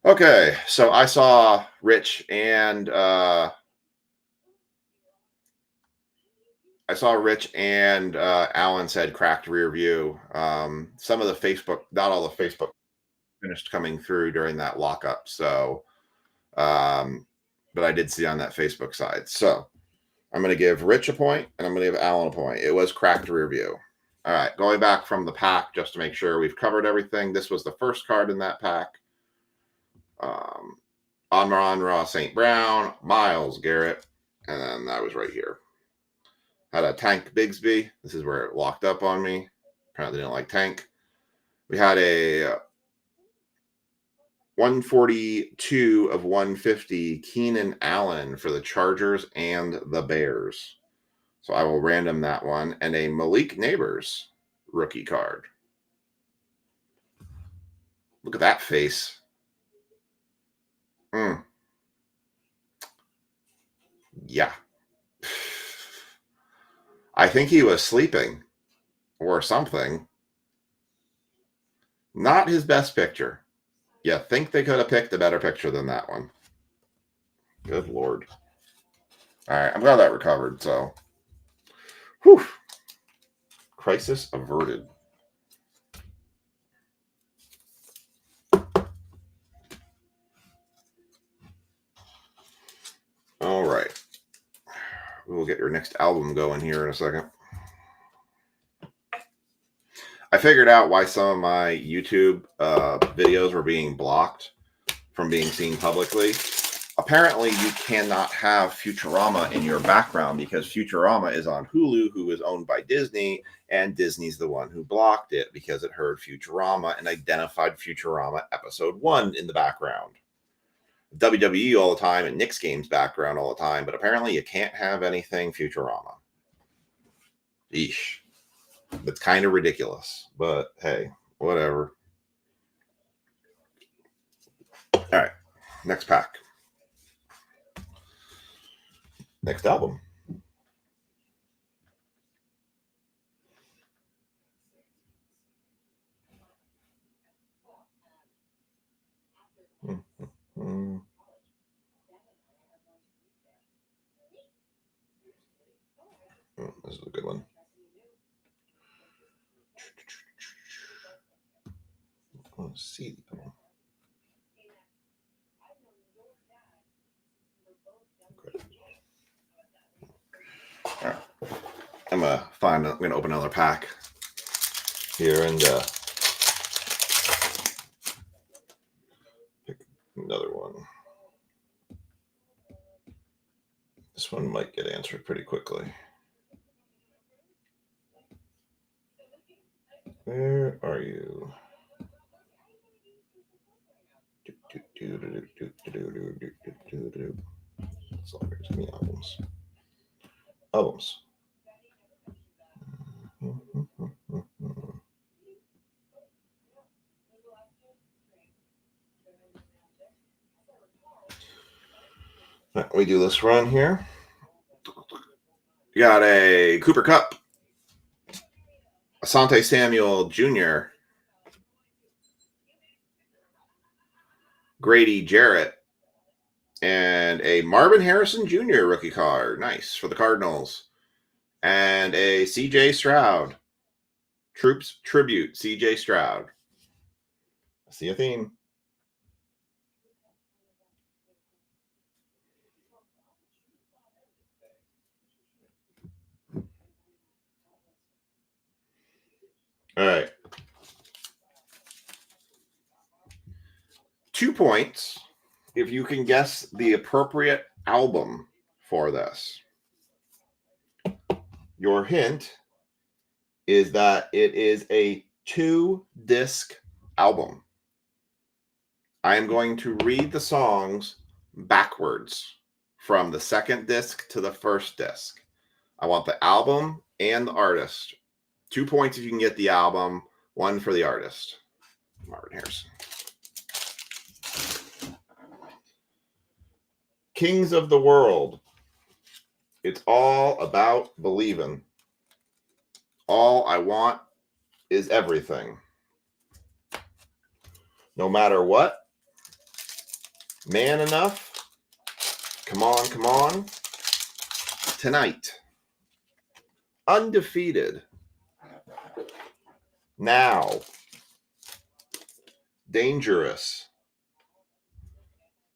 Okay, so I saw Rich and Alan said cracked rear view. Some of the Facebook, not all the Facebook finished coming through during that lockup. So, but I did see on that Facebook side. So I'm going to give Rich a point and I'm going to give Alan a point. It was cracked rear view. All right, going back from the pack just to make sure we've covered everything. This was the first card in that pack. Amon-Ra St. Brown, Miles Garrett, and then I was right here. Had a Tank Bigsby. This is where it locked up on me. Apparently didn't like Tank. We had a 142 of 150 Keenan Allen for the Chargers and the Bears. So I will random that one. And a Malik Neighbors rookie card. Look at that face. Yeah. I think he was sleeping or something. Not his best picture. You think they could have picked a better picture than that one. Good Lord. All right, I'm glad that recovered, so. Whew. Crisis averted. All right. We'll get your next album going here in a second. I figured out why some of my YouTube videos were being blocked from being seen publicly. Apparently, you cannot have Futurama in your background because Futurama is on Hulu, who is owned by Disney, and Disney's the one who blocked it because it heard Futurama and identified Futurama episode 1 in the background. WWE all the time and Knicks games background all the time, but apparently you can't have anything Futurama. Eesh. It's kind of ridiculous, but hey, whatever. All right, next pack. Next album. This is a good one. I want to see the one. Okay. All right. I'm gonna open another pack here and pick another one. This one might get answered pretty quickly. Where are you? Sorry, too many albums. Albums. Right, we do this run here. You got a Cooper Kupp, Asante Samuel Jr., Grady Jarrett, and a Marvin Harrison Jr. rookie card. Nice for the Cardinals. And a CJ Stroud. Troops Tribute, CJ Stroud. I see a theme. All right. 2 points if you can guess the appropriate album for this. Your hint is that it is a 2-disc album. I am going to read the songs backwards from the second disc to the first disc. I want the album and the artist. 2 points if you can get the album, 1 for the artist. Marvin Harrison. Kings of the World. It's all about believing. All I want is everything. No matter what. Man enough. Come on, come on. Tonight. Undefeated. Now. Dangerous.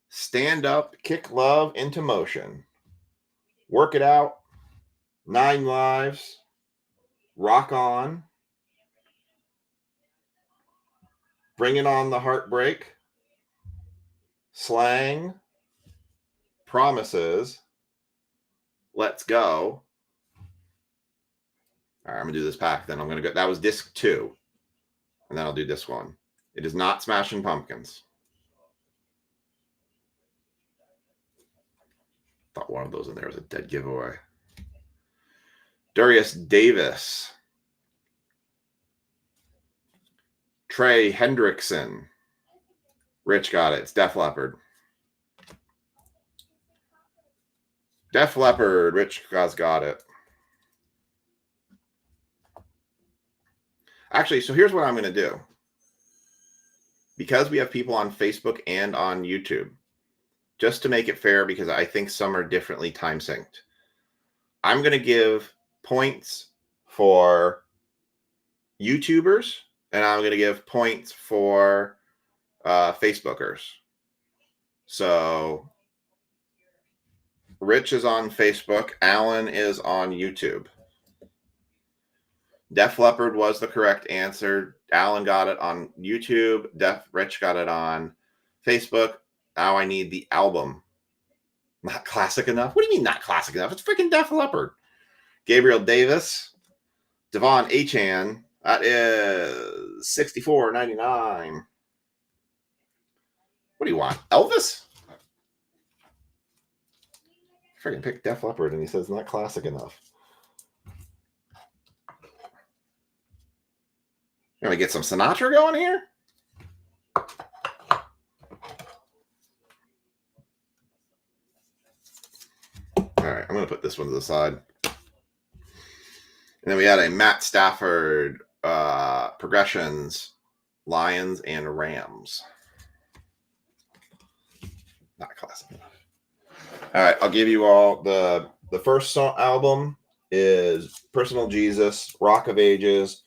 Stand up, kick love into motion. Work it out. 9 lives. Rock on. Bringing on the heartbreak. Slang. Promises. Let's go. All right, I'm going to do this pack then. I'm going to go. That was disc 2. And then I'll do this one. It is not Smashing Pumpkins. Thought one of those in there was a dead giveaway. Darius Davis. Trey Hendrickson. Rich got it. It's Def Leppard. Def Leppard. Rich has got it. Actually, so here's what I'm going to do. Because we have people on Facebook and on YouTube, just to make it fair, because I think some are differently time synced, I'm going to give points for YouTubers, and I'm going to give points for Facebookers. So Rich is on Facebook. Alan is on YouTube. Def Leppard was the correct answer. Alan got it on YouTube. Rich got it on Facebook. Now I need the album. Not classic enough? What do you mean not classic enough? It's freaking Def Leppard. Gabriel Davis. Devon Achan. That is $64.99. What do you want? Elvis? Freaking pick Def Leppard and he says not classic enough. Gonna get some Sinatra going here? All right, I'm gonna put this one to the side. And then we had a Matt Stafford progressions, Lions and Rams. Not classic enough. All right, I'll give you all the first song album is Personal Jesus, Rock of Ages,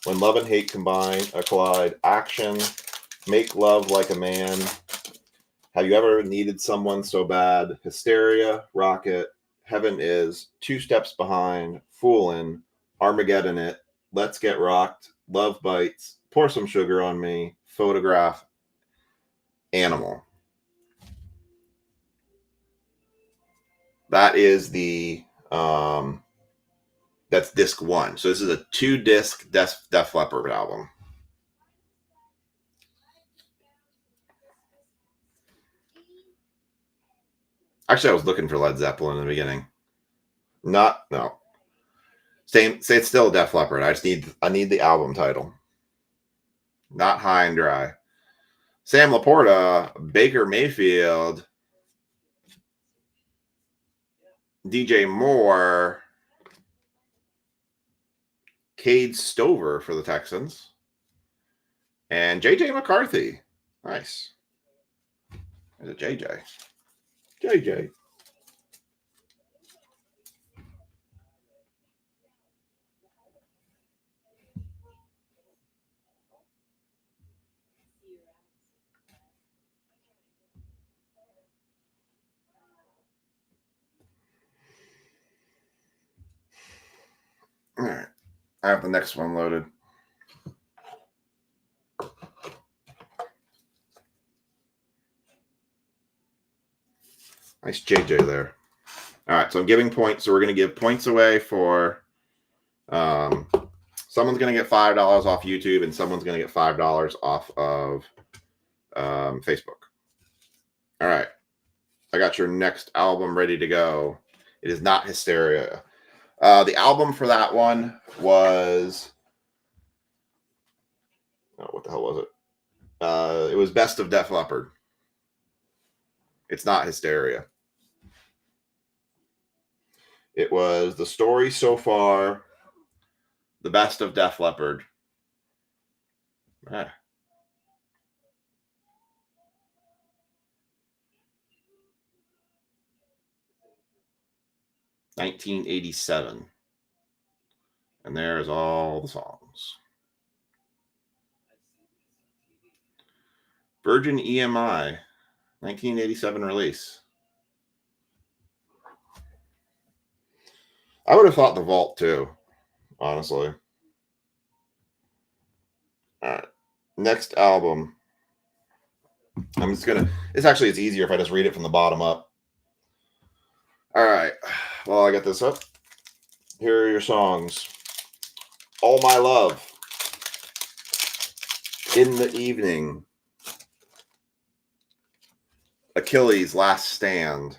When Love and Hate Combine, Collide, Action, Make Love Like a Man, Have You Ever Needed Someone So Bad, Hysteria, Rocket, Heaven Is, Two Steps Behind, Foolin', Armageddon It, Let's Get Rocked, Love Bites, Pour Some Sugar on Me, Photograph, Animal. That is the that's disc 1. So this is a 2-disc Def Leppard album. Actually, I was looking for Led Zeppelin in the beginning. No. Say it's still Def Leppard. I need the album title. Not High and Dry. Sam Laporta, Baker Mayfield, DJ Moore, Cade Stover for the Texans, and JJ McCarthy. Nice. There's a JJ. JJ. All right. I have the next one loaded. Nice JJ there. All right, so I'm giving points. So we're going to give points away for someone's going to get $5 off YouTube and someone's going to get $5 off of Facebook. All right. I got your next album ready to go. It is not Hysteria. The album for that one was... Oh, what the hell was it? It was Best of Def Leppard. It's not Hysteria. It was The Story So Far, The Best of Def Leppard. 1987. And there's all the songs. Virgin EMI, 1987 release. I would have thought The Vault too, honestly. All right. Next album. I'm just going to... It's easier if I just read it from the bottom up. All right. Well, I got this up. Here are your songs. All My Love. In the Evening. Achilles' Last Stand.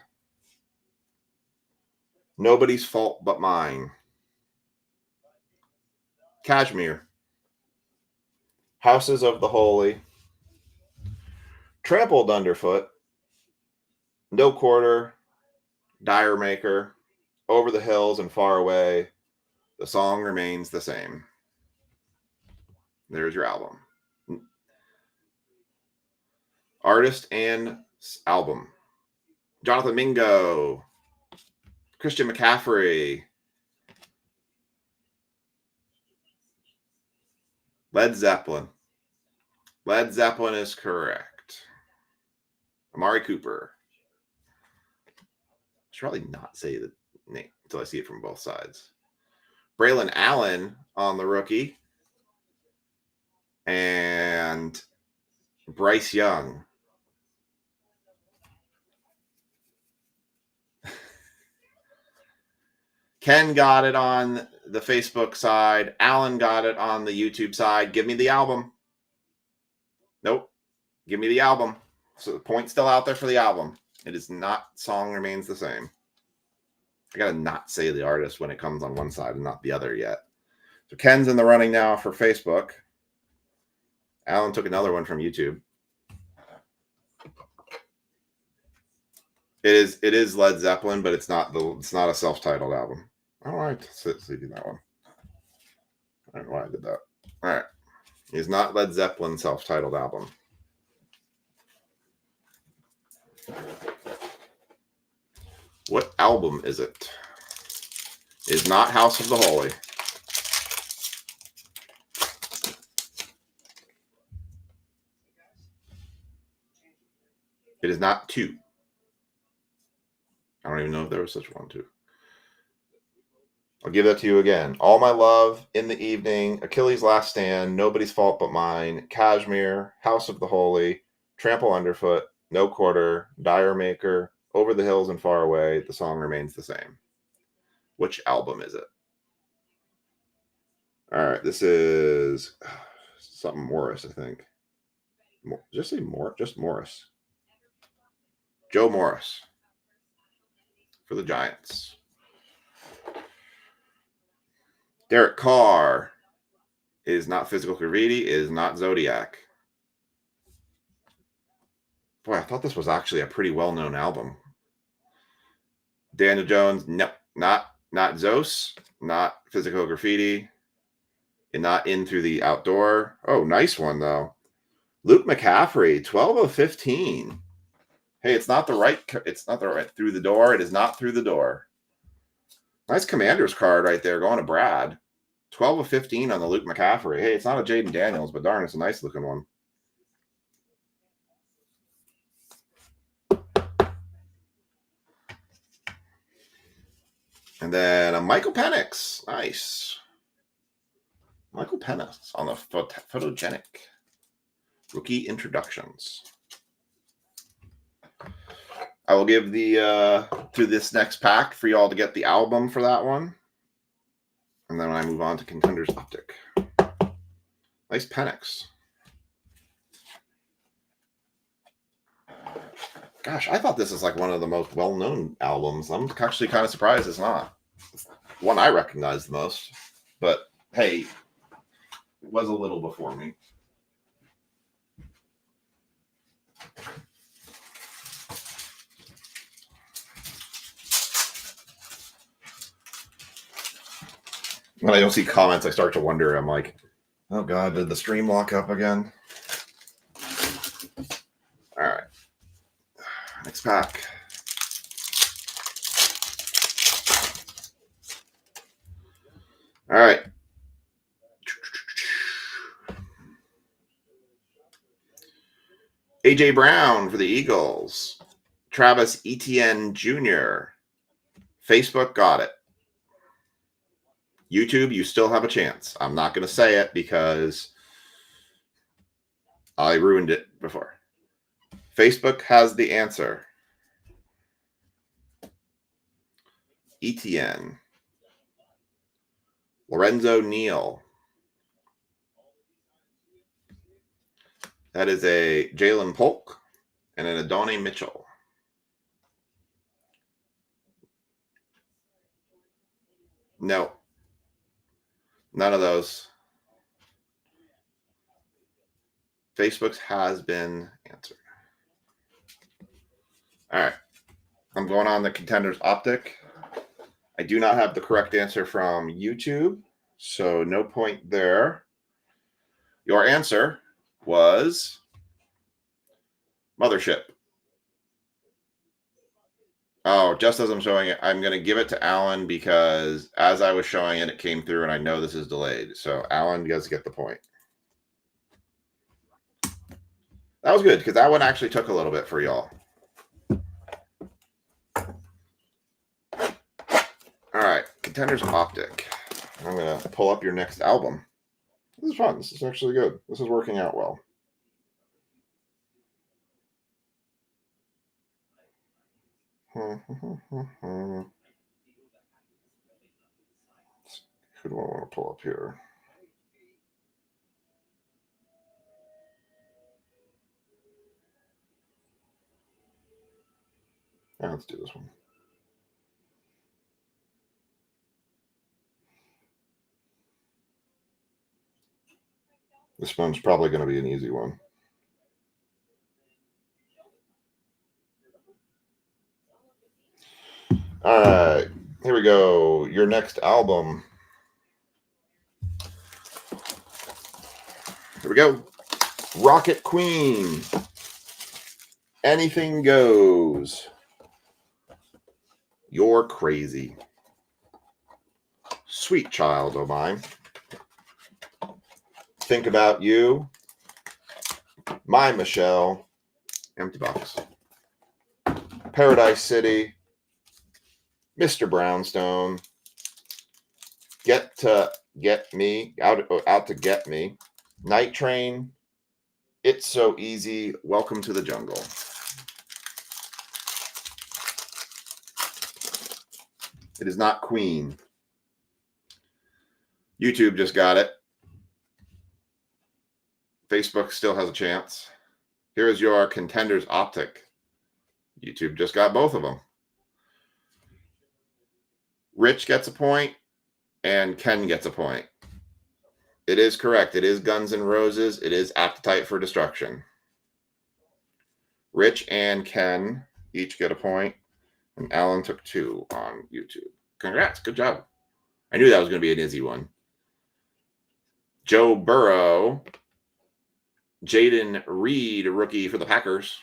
Nobody's Fault But Mine. Kashmir. Houses of the Holy. Trampled Underfoot. No Quarter. Dire Maker. Over the Hills and Far Away. The Song Remains the Same. There's your album. Artist and album. Jonathan Mingo. Christian McCaffrey. Led Zeppelin. Led Zeppelin is correct. Amari Cooper. I should probably not say the name until I see it from both sides. Braylon Allen on the rookie. And Bryce Young. Ken got it on the Facebook side. Alan got it on the YouTube side. Give me the album. Nope. Give me the album. So the point's still out there for the album. It is not Song Remains the Same. I got to not say the artist when it comes on one side and not the other yet. So Ken's in the running now for Facebook. Alan took another one from YouTube. It is Led Zeppelin, but it's not a self-titled album. All right, let's do that one. I don't know why I did that. All right, it's not Led Zeppelin self-titled album. What album is it? It is not House of the Holy. It is not 2. I don't even know if there was such one, 2. I'll give that to you again. All My Love, In the Evening, Achilles' Last Stand, Nobody's Fault But Mine, Kashmir, House of the Holy, Trample Underfoot, No Quarter, Dire Maker, Over the Hills and Far Away, The Song Remains the Same. Which album is it? All right, this is something Morris, I think. Just say Morris, just Morris. Joe Morris for the Giants. Derek Carr is not Physical Graffiti, is not Zodiac. Boy, I thought this was actually a pretty well-known album. Daniel Jones, no, not Zos, not Physical Graffiti, and not In Through the Outdoor. Oh, nice one, though. Luke McCaffrey, 12 of 15. Hey, it's not the right Through the Door. It is not Through the Door. Nice Commander's card right there going to Brad. 12 of 15 on the Luke McCaffrey. Hey, it's not a Jaden Daniels, but darn, it's a nice looking one. And then a Michael Penix. Nice. Michael Penix on the photogenic rookie introductions. I will give the to this next pack for y'all to get the album for that one. And then I move on to Contenders Optic. Nice Penix. Gosh, I thought this is like one of the most well-known albums. I'm actually kind of surprised it's not. It's one I recognize the most. But hey, it was a little before me. When I don't see comments, I start to wonder. I'm like, oh God, did the stream lock up again? All right. Next pack. All right. A.J. Brown for the Eagles. Travis Etienne Jr. Facebook got it. YouTube, you still have a chance. I'm not going to say it because I ruined it before. Facebook has the answer. Etienne. Lorenzo Neal. That is a Jalen Polk and an Adonai Mitchell. No. None of those. Facebook's has been answered. All right. I'm going on the Contenders Optic. I do not have the correct answer from YouTube, so no point there. Your answer was Mothership. Oh, just as I'm showing it, I'm going to give it to Alan because as I was showing it, it came through, and I know this is delayed. So Alan does get the point. That was good because that one actually took a little bit for y'all. All right, Contenders Optic. I'm going to pull up your next album. This is fun. This is actually good. This is working out well. Who do I want to pull up here? Yeah, let's do this one. This one's probably going to be an easy one. All right, here we go. Your next album. Here we go. Rocket Queen. Anything Goes. You're Crazy. Sweet Child O' Mine. Think About You. My Michelle. Empty Box. Paradise City. Mr. Brownstone. Get to Get Me. Out to Get Me. Night Train. It's So Easy. Welcome to the Jungle. It is not Queen. YouTube just got it. Facebook still has a chance. Here is your Contenders Optic. YouTube just got both of them. Rich gets a point, and Ken gets a point. It is correct. It is Guns N' Roses. It is Appetite for Destruction. Rich and Ken each get a point, and Alan took 2 on YouTube. Congrats. Good job. I knew that was going to be an easy one. Joe Burrow. Jaden Reed, rookie for the Packers.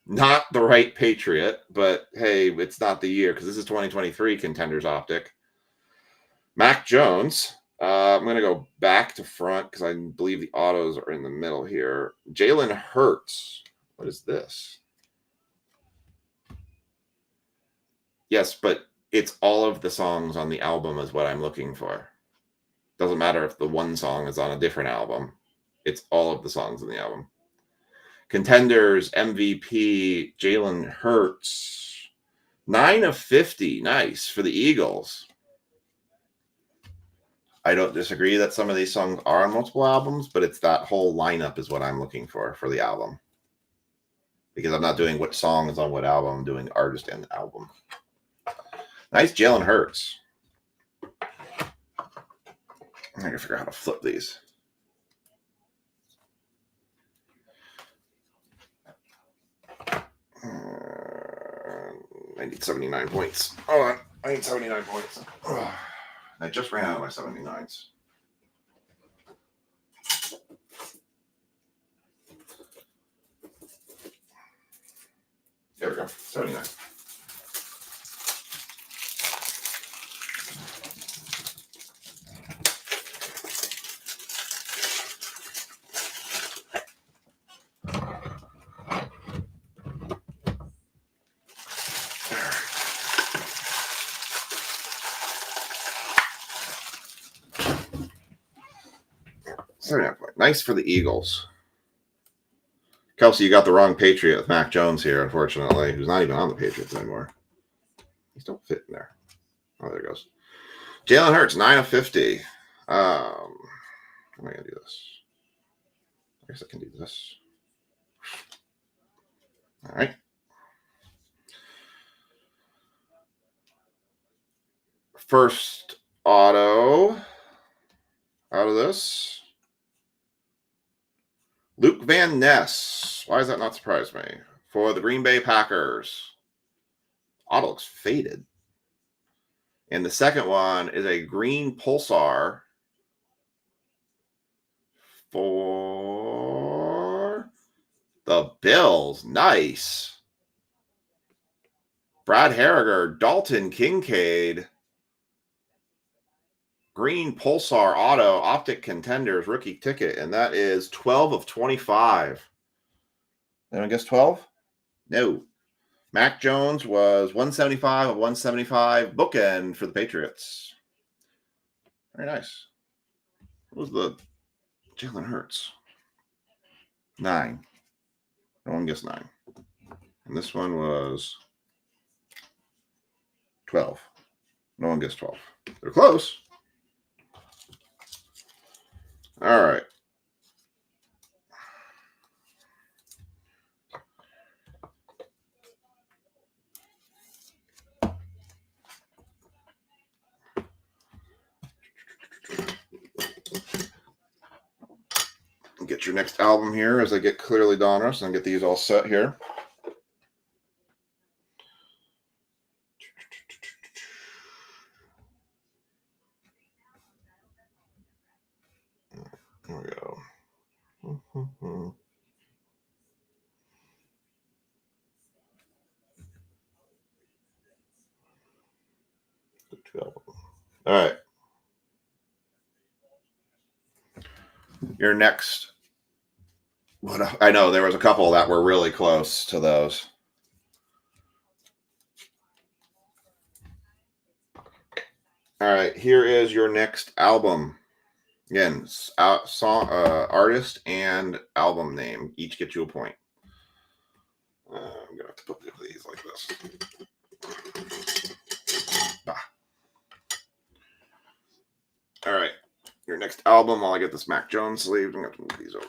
Not the right Patriot, but hey, it's not the year because this is 2023 Contenders Optic. Mac Jones. I'm going to go back to front because I believe the autos are in the middle here. Jalen Hurts. What is this? Yes, but it's all of the songs on the album is what I'm looking for. Doesn't matter if the one song is on a different album. It's all of the songs in the album. Contenders MVP Jalen Hurts. 9 of 50. Nice for the Eagles. I don't disagree that some of these songs are on multiple albums, but it's that whole lineup is what I'm looking for the album. Because I'm not doing what song is on what album. I'm doing artist and album. Nice Jalen Hurts. I gotta figure out how to flip these. I need 79 points. Hold on. I need 79 points. Ugh. I just ran out of my 79s. There we go. 79. Nice for the Eagles. Kelsey, you got the wrong Patriot with Mac Jones here, unfortunately, who's not even on the Patriots anymore. These don't fit in there. Oh, there it goes. Jalen Hurts, 9 of 50. How am I going to do this? I guess I can do this. All right. First auto out of this. Luke Van Ness. Why does that not surprise me? For the Green Bay Packers. Auto looks faded. And the second one is a green pulsar for the Bills. Nice. Brad Harriger, Dalton Kincaid. Green Pulsar Auto, Optic Contenders, rookie ticket. And that is 12 of 25. Anyone guess 12? No. Mac Jones was 175 of 175. Bookend for the Patriots. Very nice. What was the Jalen Hurts? 9. No one guessed 9. And this one was 12. No one guessed 12. They're close. All right. Get your next album here as I get Clearly Donruss and get these all set here. There we go. All right. Your next. I know there was a couple that were really close to those. All right. Here is your next album. Again, song, artist and album name. Each get you a point. I'm going to have to put these like this. Bah. All right. Your next album, while I get this Mac Jones sleeve, I'm going to move these over.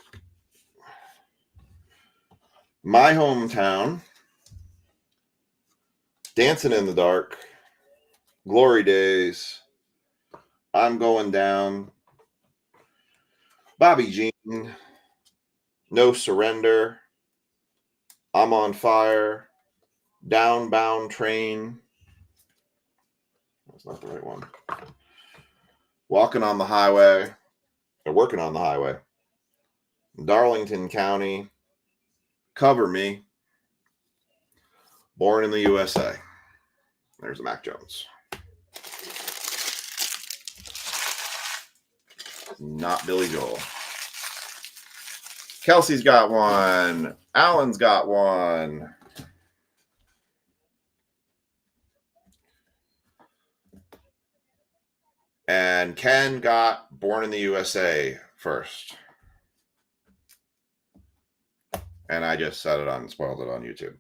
My Hometown, Dancing in the Dark, Glory Days, I'm Going Down, Bobby Jean, No Surrender, I'm on Fire, Downbound Train. That's not the right one. Walking on the Highway, or Working on the Highway, Darlington County, Cover Me, Born in the USA. There's a Mac Jones. Not Billy Joel. Kelsey's got one. Alan's got one. And Ken got Born in the USA first. And I just set it on and spoiled it on YouTube.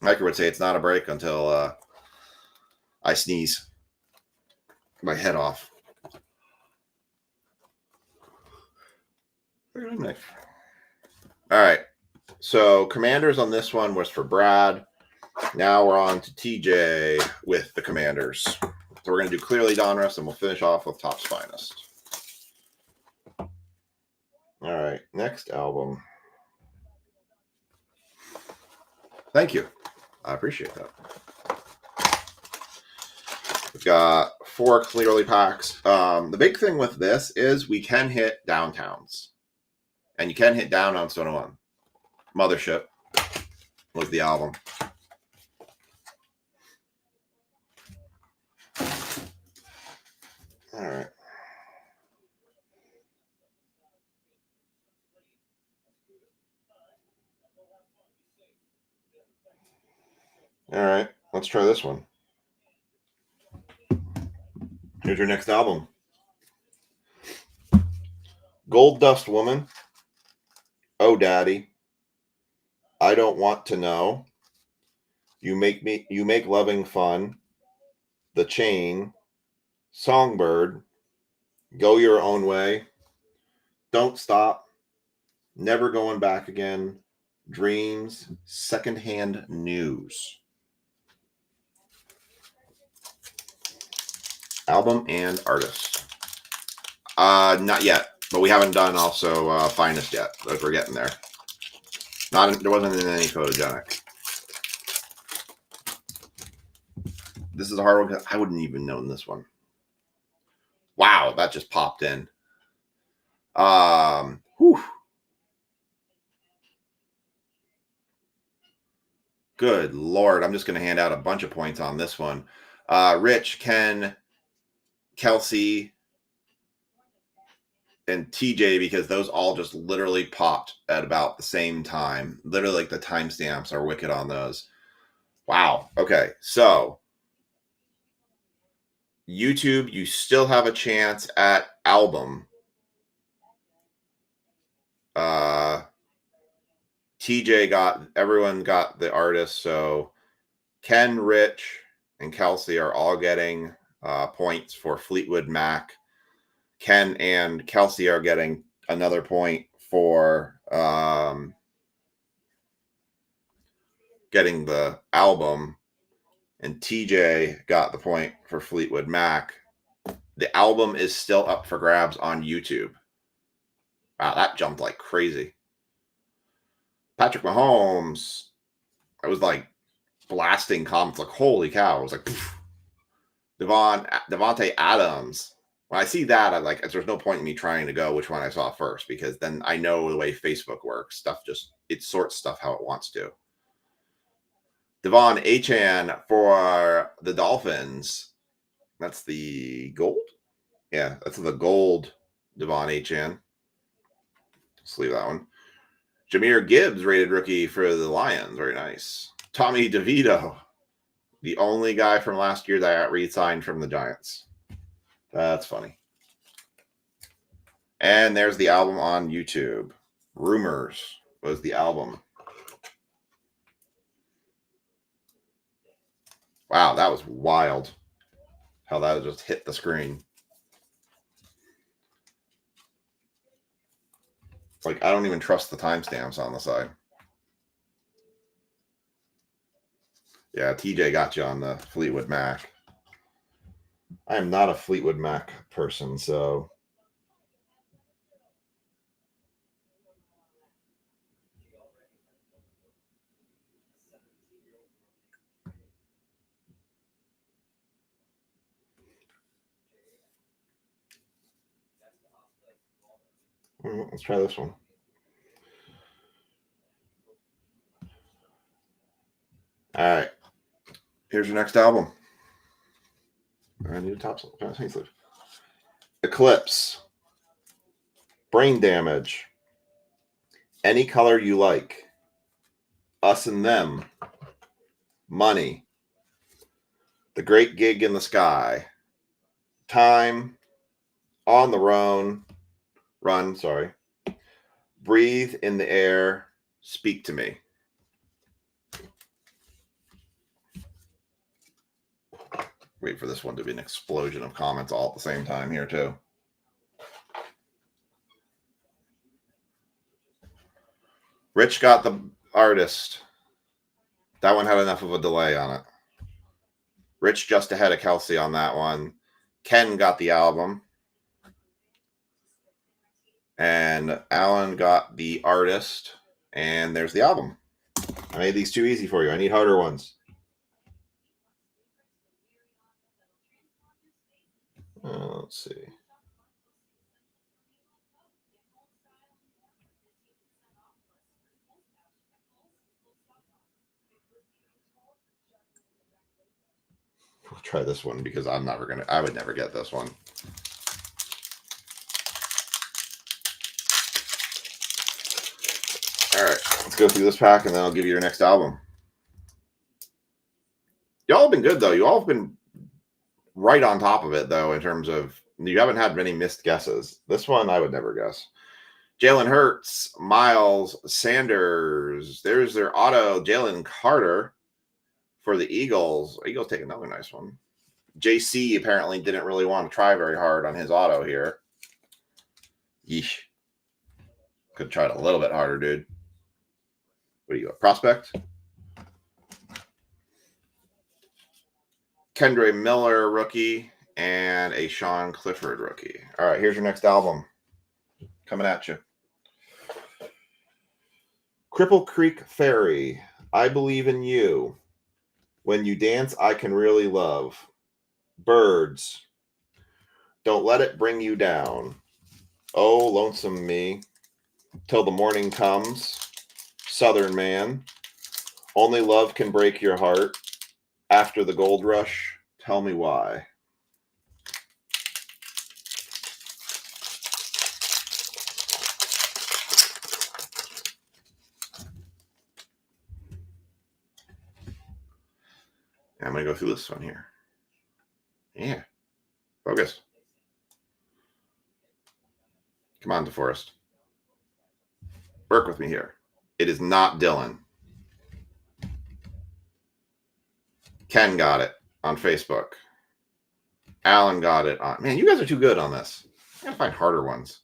Micah would say it's not a break until I sneeze my head off. All right. So Commanders on this one was for Brad. Now we're on to TJ with the Commanders. So we're going to do Clearly Donruss, and we'll finish off with Topps Finest. All right. Next album. Thank you. I appreciate that. We've got 4 Clearly packs. The big thing with this is we can hit downtowns. And you can hit down on Stone 1. Mothership was the album. All right. All right. Let's try this one. Here's your next album. Gold Dust Woman. Oh Daddy. I Don't Want to Know. You Make Loving Fun. The Chain. Songbird. Go Your Own Way. Don't Stop. Never Going Back Again. Dreams. Secondhand News. Album and artist. Not yet, but we haven't done also Finest yet. But we're getting there. There wasn't in any photogenic. This is a hard one. I wouldn't even known this one. Wow, that just popped in. Whew. Good Lord, I'm just going to hand out a bunch of points on this one. Rich, Ken, Kelsey, and TJ, because those all just literally popped at about the same time. Literally, like the timestamps are wicked on those. Wow. Okay, so YouTube, you still have a chance at album. Everyone got the artist, so Ken, Rich, and Kelsey are all getting points for Fleetwood Mac. Ken and Kelsey are getting another point for getting the album, and TJ got the point for Fleetwood Mac. The album is still up for grabs on YouTube. Wow, that jumped like crazy. Patrick Mahomes, I was like blasting comments like, holy cow. I was like, poof. Devontae Adams. When I see that, I like, there's no point in me trying to go which one I saw first, because then I know the way Facebook works. It sorts stuff how it wants to. Devon Achane for the Dolphins. That's the gold? Yeah, that's the gold Devon Achane. Let's leave that one. Jahmyr Gibbs, rated rookie for the Lions. Very nice. Tommy DeVito, the only guy from last year that re-signed from the Giants. That's funny. And there's the album on YouTube. Rumors was the album. Wow, that was wild. How that just hit the screen. Like, I don't even trust the timestamps on the side. Yeah, TJ got you on the Fleetwood Mac. I am not a Fleetwood Mac person, so... Let's try this one. All right. Here's your next album. I need a top sleeve. Eclipse. Brain Damage. Any Color You Like. Us and Them. Money. The Great Gig in the Sky. Time. On the Run, sorry. Breathe in the Air. Speak to Me. Wait for this one to be an explosion of comments all at the same time here, too. Rich got the artist. That one had enough of a delay on it. Rich just ahead of Kelsey on that one. Ken got the album. And Alan got the artist. And there's the album. I made these too easy for you. I need harder ones. Let's see. We'll try this one because I would never get this one. All right, let's go through this pack and then I'll give you your next album. Y'all have been good, though. You all have been right on top of it, though, in terms of you haven't had many missed guesses. This one I would never guess. Jalen Hurts, Miles Sanders. There's their auto. Jalen Carter for the Eagles. Eagles take another nice one. JC apparently didn't really want to try very hard on his auto here. Yeesh. Could have tried a little bit harder, dude. What do you got? Prospect? Kendre Miller, rookie, and a Sean Clifford rookie. All right, here's your next album. Coming at you. Cripple Creek Ferry. I Believe in You. When You Dance, I Can Really Love. Birds. Don't Let It Bring You Down. Oh, Lonesome Me. Till the Morning Comes. Southern Man. Only Love Can Break Your Heart. After the Gold Rush. Tell Me Why. I'm going to go through this one here. Yeah. Focus. Come on, DeForest. Work with me here. It is not Dylan. Ken got it on Facebook. Alan got it on... Man, you guys are too good on this. I gotta find harder ones.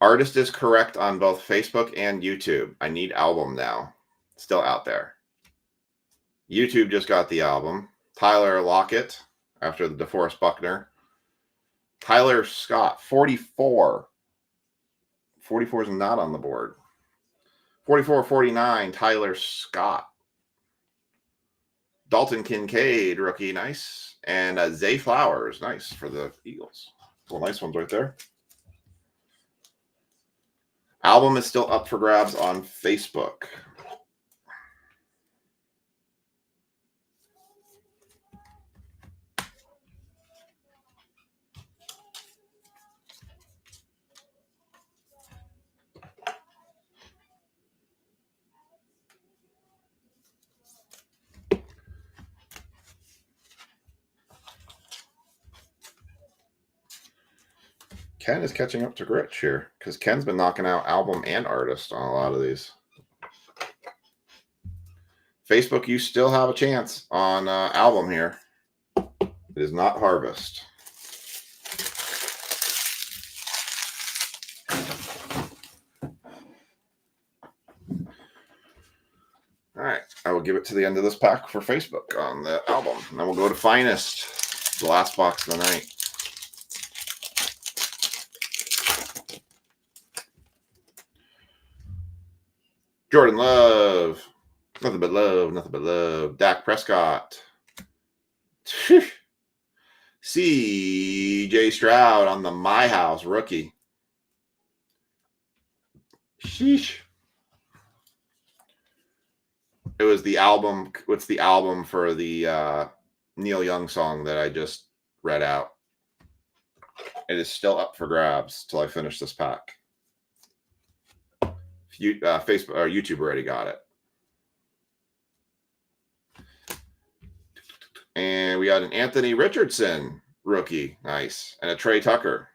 Artist is correct on both Facebook and YouTube. I need album now. Still out there. YouTube just got the album. Tyler Lockett after the DeForest Buckner. Tyler Scott, 44. 44 is not on the board. 44-49, Tyler Scott. Dalton Kincaid, rookie, nice. And Zay Flowers, nice for the Eagles. Couple nice ones right there. Album is still up for grabs on Facebook. Ken is catching up to Gritch here because Ken's been knocking out album and artist on a lot of these. Facebook, you still have a chance on album here. It is not Harvest. All right, I will give it to the end of this pack for Facebook on the album. And then we'll go to Finest, the last box of the night. Jordan Love. Nothing but love, nothing but love. Dak Prescott. C.J. Stroud on the My House rookie. Sheesh. It was the album. What's the album for the Neil Young song that I just read out? It is still up for grabs till I finish this pack. Facebook or YouTube already got it. And we got an Anthony Richardson rookie. Nice. And a Trey Tucker.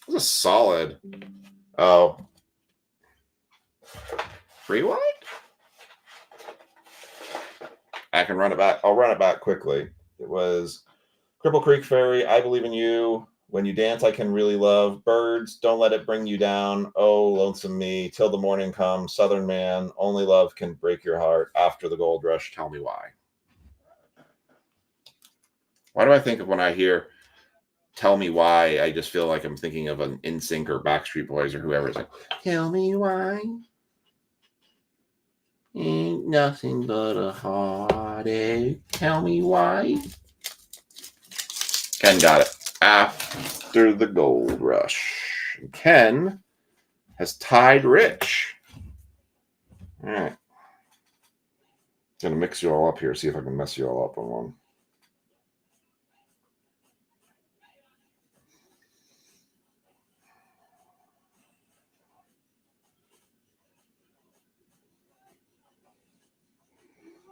This is solid. Oh. Free what? I can run it back. I'll run it back quickly. It was Cripple Creek Ferry, I Believe in You. When You Dance, I Can Really Love. Birds, Don't Let It Bring You Down. Oh, Lonesome Me. Till the Morning Comes. Southern Man. Only Love Can Break Your Heart. After the Gold Rush, Tell Me Why. Why do I think of when I hear Tell Me Why, I just feel like I'm thinking of an NSYNC or Backstreet Boys or whoever. It's like, tell me why. Ain't nothing but a heartache. Tell me why. Ken got it. After the Gold Rush. Ken has tied Rich. All right. Gonna mix you all up here. See if I can mess you all up on one.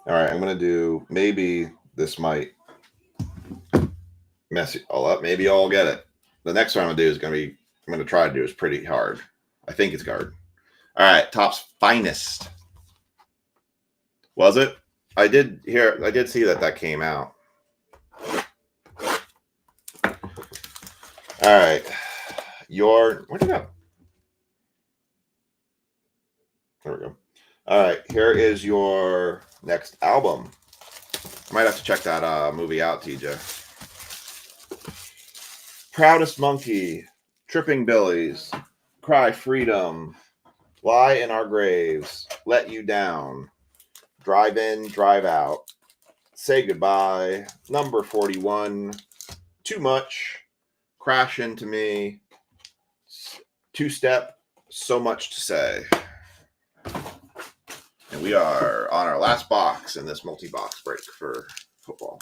All right, I'm gonna do. Maybe this might mess you all up. Maybe y'all get it. The next one I'm gonna do is gonna be. I'm gonna try to do is pretty hard. I think it's hard. All right, Topps Finest. Was it? I did hear. I did see that came out. All right, where'd it go? There we go. All right, here is your next album. I might have to check that movie out, TJ. Proudest Monkey, Tripping Billies, Cry Freedom, Lie in Our Graves, Let You Down, Drive In, Drive Out, Say Goodbye, Number 41, Too Much, Crash Into Me, Two Step, So Much to Say. And we are on our last box in this multi-box break for football.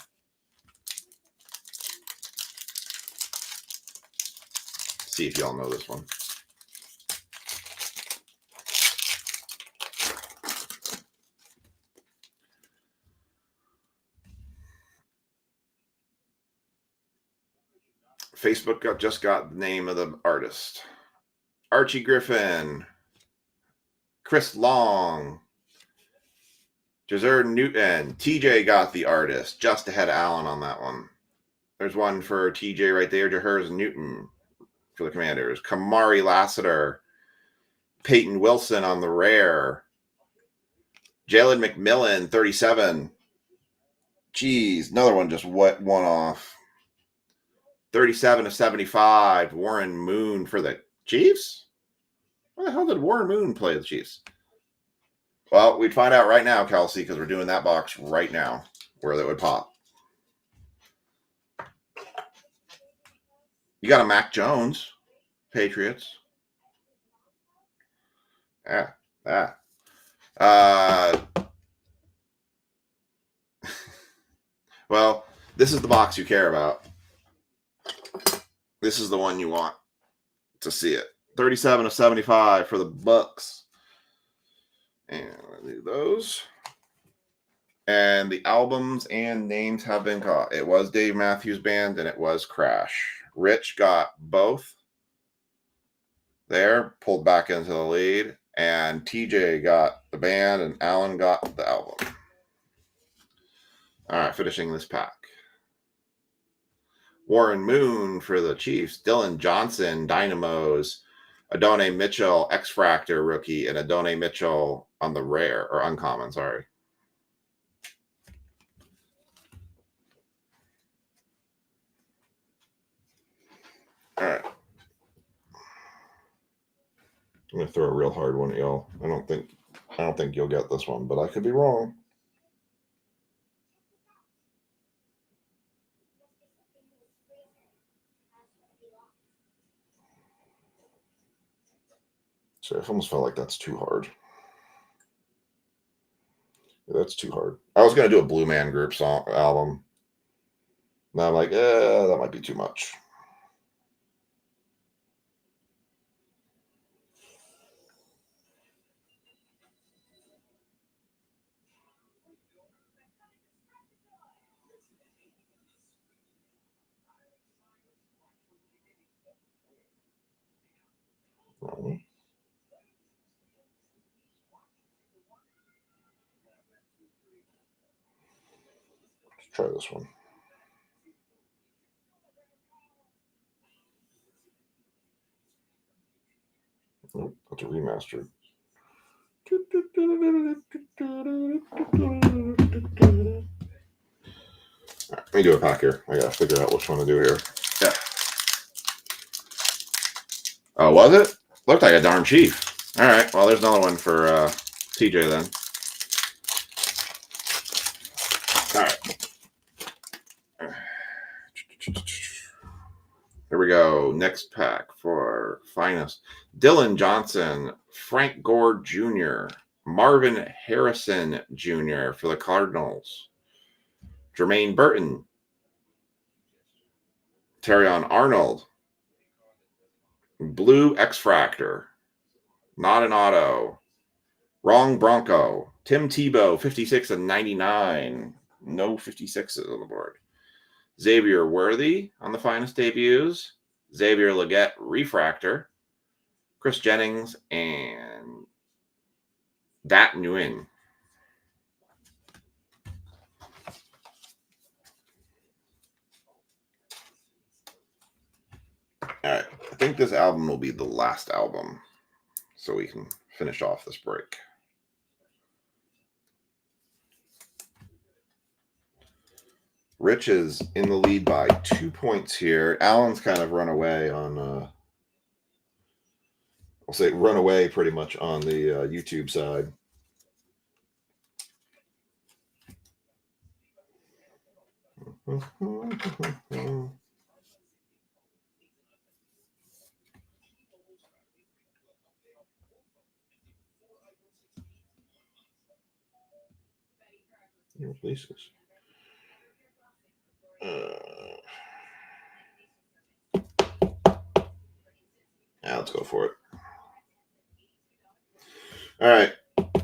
See if y'all know this one. Facebook just got the name of the artist. Archie Griffin, Chris Long, Jazer Newton. TJ got the artist, just ahead of Allen on that one. There's one for TJ right there. Jahez Newton for the Commanders. Kamari Lassiter, Peyton Wilson on the rare. Jalen McMillan, 37. Geez, another one just went one off. 37/75. Warren Moon for the Chiefs? Where the hell did Warren Moon play the Chiefs? Well, we'd find out right now, Kelsey, because we're doing that box right now where that would pop. You got a Mac Jones, Patriots. Yeah. Well, this is the box you care about. This is the one you want to see it. 37/75 for the Bucks. And I'll do those. And the albums and names have been caught. It was Dave Matthews Band and it was Crash. Rich got both there, pulled back into the lead. And TJ got the band and Allen got the album. All right, finishing this pack. Warren Moon for the Chiefs. Dylan Johnson, Dynamos. Adonai Mitchell, X-Fractor rookie. And Adonai Mitchell on the rare, or uncommon, sorry. All right. I'm gonna throw a real hard one at y'all. I don't think you'll get this one, but I could be wrong. So I almost felt like that's too hard. Yeah, that's too hard. I was gonna do a Blue Man Group song album. Now I'm like, that might be too much. Let's try this one. Nope, that's a remastered. Right, let me do a pack here. I gotta figure out which one to do here. Yeah. Oh, was it? Looked like a darn chief. All right. Well, there's another one for TJ then. All right. Here we go. Next pack for finest. Dylan Johnson, Frank Gore Jr., Marvin Harrison Jr. for the Cardinals, Jermaine Burton, Terrion Arnold, Blue X-Fractor, Not an Auto, Wrong Bronco, Tim Tebow, 56 and 99. No 56s on the board. Xavier Worthy on the finest debuts, Xavier Legette Refractor, Chris Jennings, and Dat Nguyen. All right, I think this album will be the last album, so we can finish off this break. Rich is in the lead by 2 points here. Alan's kind of run away on, I'll say run away pretty much on the YouTube side. New releases. Yeah, let's go for it. All right,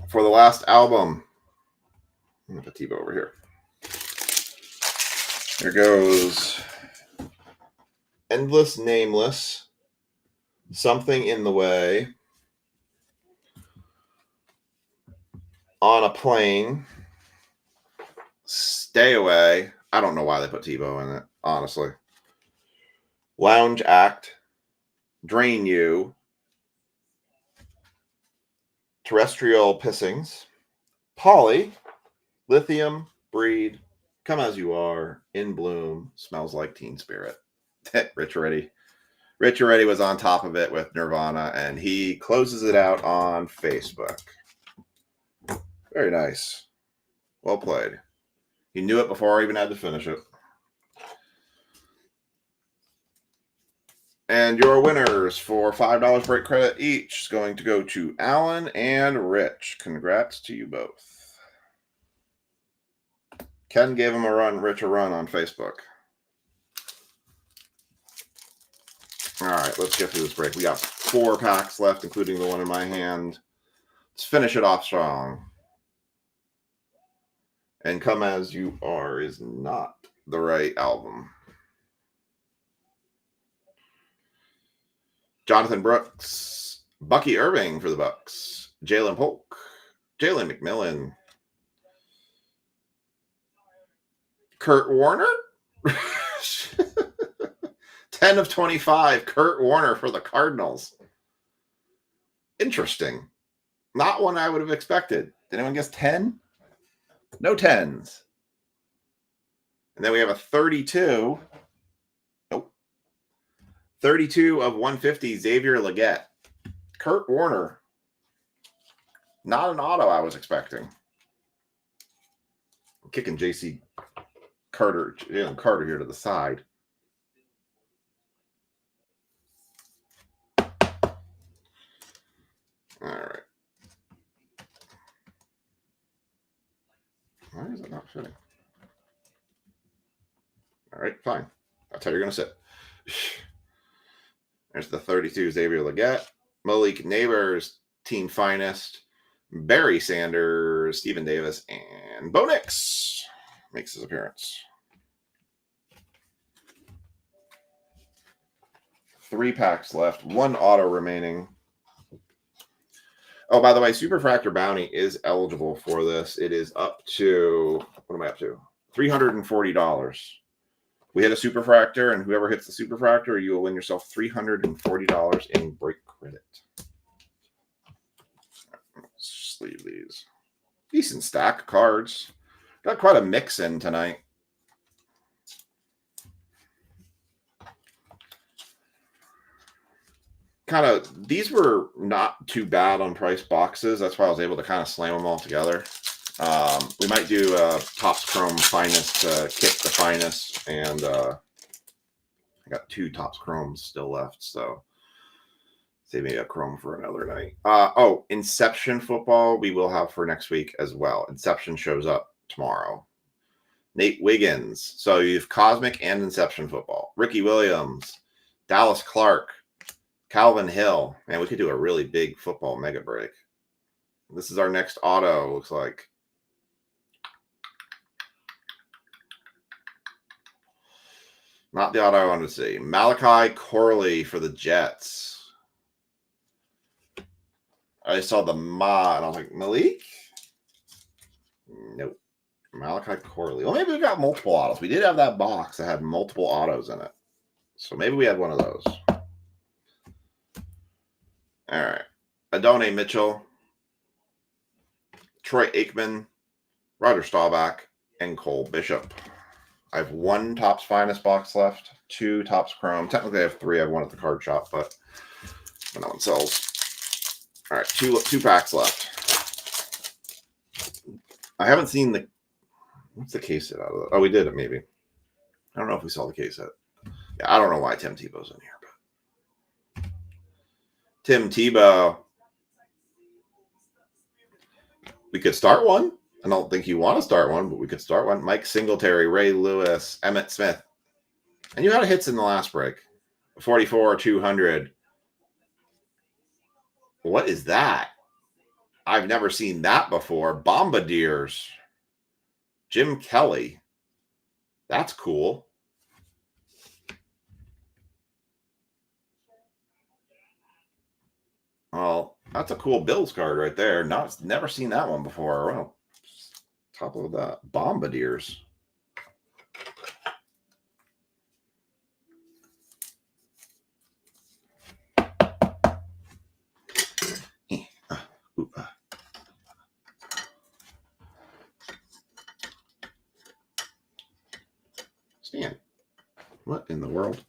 for the last album, I'm gonna put Tebow over here. Here goes Endless Nameless, Something in the Way, On a Plane, Stay Away. I don't know why they put Tebow in it, honestly. Lounge Act, Drain You, Terrestrial Pissings, Polly, Lithium, Breed, Come As You Are, In Bloom, Smells Like Teen Spirit. Rich already was on top of it with Nirvana, and he closes it out on Facebook. Very nice. Well played. He knew it before I even had to finish it. And your winners for $5 break credit each is going to go to Alan and Rich. Congrats to you both. Ken gave him a run, Rich a run on Facebook. All right, let's get through this break. We got 4 packs left, including the one in my hand. Let's finish it off strong. And Come As You Are is not the right album. Jonathan Brooks, Bucky Irving for the Bucks, Jalen Polk, Jalen McMillan, Kurt Warner, 10 of 25, Kurt Warner for the Cardinals. Interesting. Not one I would have expected. Did anyone guess 10? No 10s. And then we have a 32. Nope. 32 of 150, Xavier Legette. Kurt Warner. Not an auto I was expecting. I'm kicking Jalen Carter here to the side. All right. Why is it not fitting? All right, fine. That's how you're going to sit. There's the 32 Xavier Legette, Malik Neighbors, Team Finest, Barry Sanders, Stephen Davis, and Bo Nix makes his appearance. 3 packs left, 1 auto remaining. Oh, by the way, Superfractor Bounty is eligible for this. It is up to, what am I up to? $340. We hit a Superfractor, and whoever hits the Superfractor, you will win yourself $340 in break credit. Sleeve these. Decent stack of cards. Got quite a mix in tonight. Kind of, these were not too bad on price boxes. That's why I was able to kind of slam them all together. We might do a Topps Chrome Finest kick the finest, and I got 2 Topps Chromes still left, so save me a Chrome for another night. Oh, Inception football we will have for next week as well. Inception shows up tomorrow. Nate Wiggins. So you've Cosmic and Inception football. Ricky Williams, Dallas Clark, Calvin Hill. Man, we could do a really big football mega break. This is our next auto, looks like. Not the auto I wanted to see. Malachi Corley for the Jets. I saw the Ma, and I was like, Malik? Nope. Malachi Corley. Well, maybe we got multiple autos. We did have that box that had multiple autos in it. So maybe we had one of those. All right. Adonai Mitchell, Troy Aikman, Roger Staubach, and Cole Bishop. I have 1 Topps Finest box left, 2 Topps Chrome. Technically, I have 3. I have 1 at the card shop, but no one sells. All right, two packs left. I haven't seen the, what's the case set out of that? Oh, we did it maybe. I don't know if we saw the case set. Yeah, I don't know why Tim Tebow's in here, but Tim Tebow. We could start one. I don't think you want to start one, but we could start one. Mike Singletary, Ray Lewis, Emmitt Smith. And you had hits in the last break. 44, 200. What is that? I've never seen that before. Bombardiers. Jim Kelly. That's cool. Well, that's a cool Bills card right there. Never seen that one before. Well, top of that. Bombardiers. Stan. What in the world?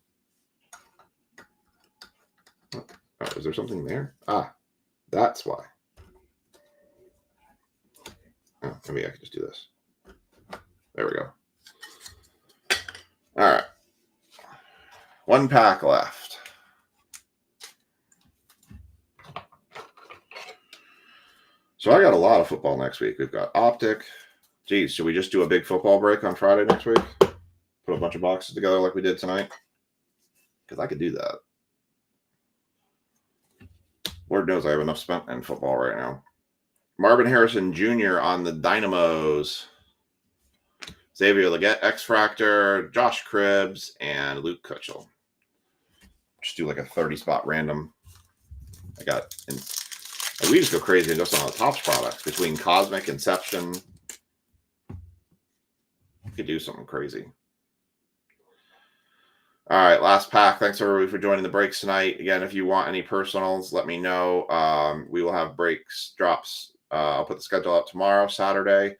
Oh, is there something there? Ah, that's why. Oh, maybe I could just do this. There we go. All right. 1 pack left. So I got a lot of football next week. We've got Optic. Geez, should we just do a big football break on Friday next week? Put a bunch of boxes together like we did tonight? Because I could do that. Lord knows I have enough spent in football right now. Marvin Harrison Jr. on the Dynamos. Xavier Legette, X-Fractor, Josh Cribbs, and Luke Kutchell. Just do like a 30-spot random. And we just go crazy just on the Topps products between Cosmic, Inception. We could do something crazy. All right, last pack. Thanks everybody for joining the breaks tonight. Again, if you want any personals, let me know. We will have breaks, drops. I'll put the schedule out tomorrow, Saturday.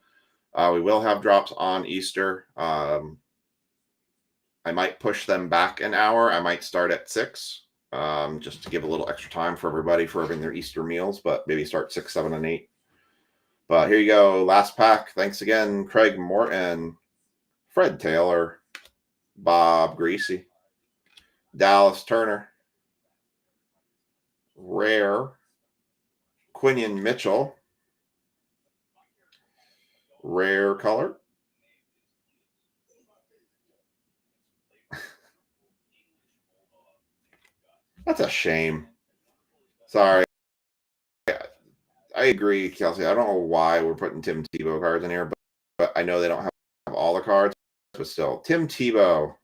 We will have drops on Easter. I might push them back an hour. I might start at 6, just to give a little extra time for everybody for having their Easter meals, but maybe start 6, 7, and 8. But here you go. Last pack. Thanks again, Craig Morton, Fred Taylor, Bob Greasy, Dallas Turner, Rare, Quinion Mitchell, Rare Color, that's a shame. Sorry. I agree, Kelsey. I don't know why we're putting Tim Tebow cards in here, but I know they don't have all the cards. But still, Tim Tebow.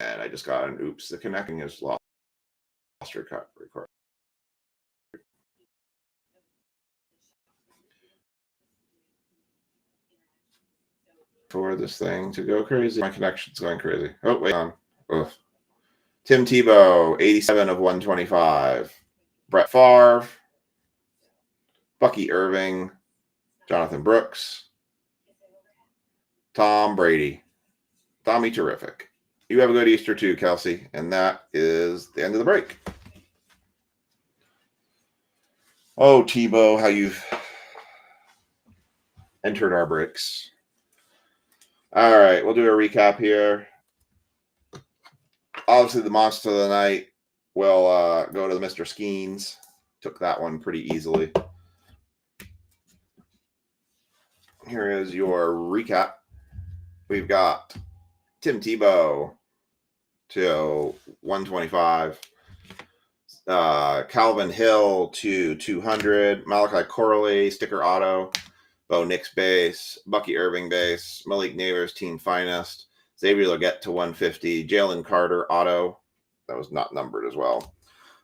And I just got an oops. The connecting is lost. Record. for this thing to go crazy. My connection's going crazy. Oh, wait on. Ugh. Tim Tebow, 87 of 125. Brett Favre. Bucky Irving. Jonathan Brooks. Tom Brady. Tommy Terrific. You have a good Easter too, Kelsey. And that is the end of the break. Oh, Tebow, how you've entered our breaks. All right, we'll do a recap here. Obviously, the monster of the night will go to the Mr. Skeens. Took that one pretty easily. Here is your recap. We've got Tim Tebow to 125. Calvin Hill to 200. Malachi Corley, sticker auto. Bo Nix base. Bucky Irving base. Malik Neighbors, team finest. Xavier Legette to 150. Jalen Carter auto. That was not numbered as well.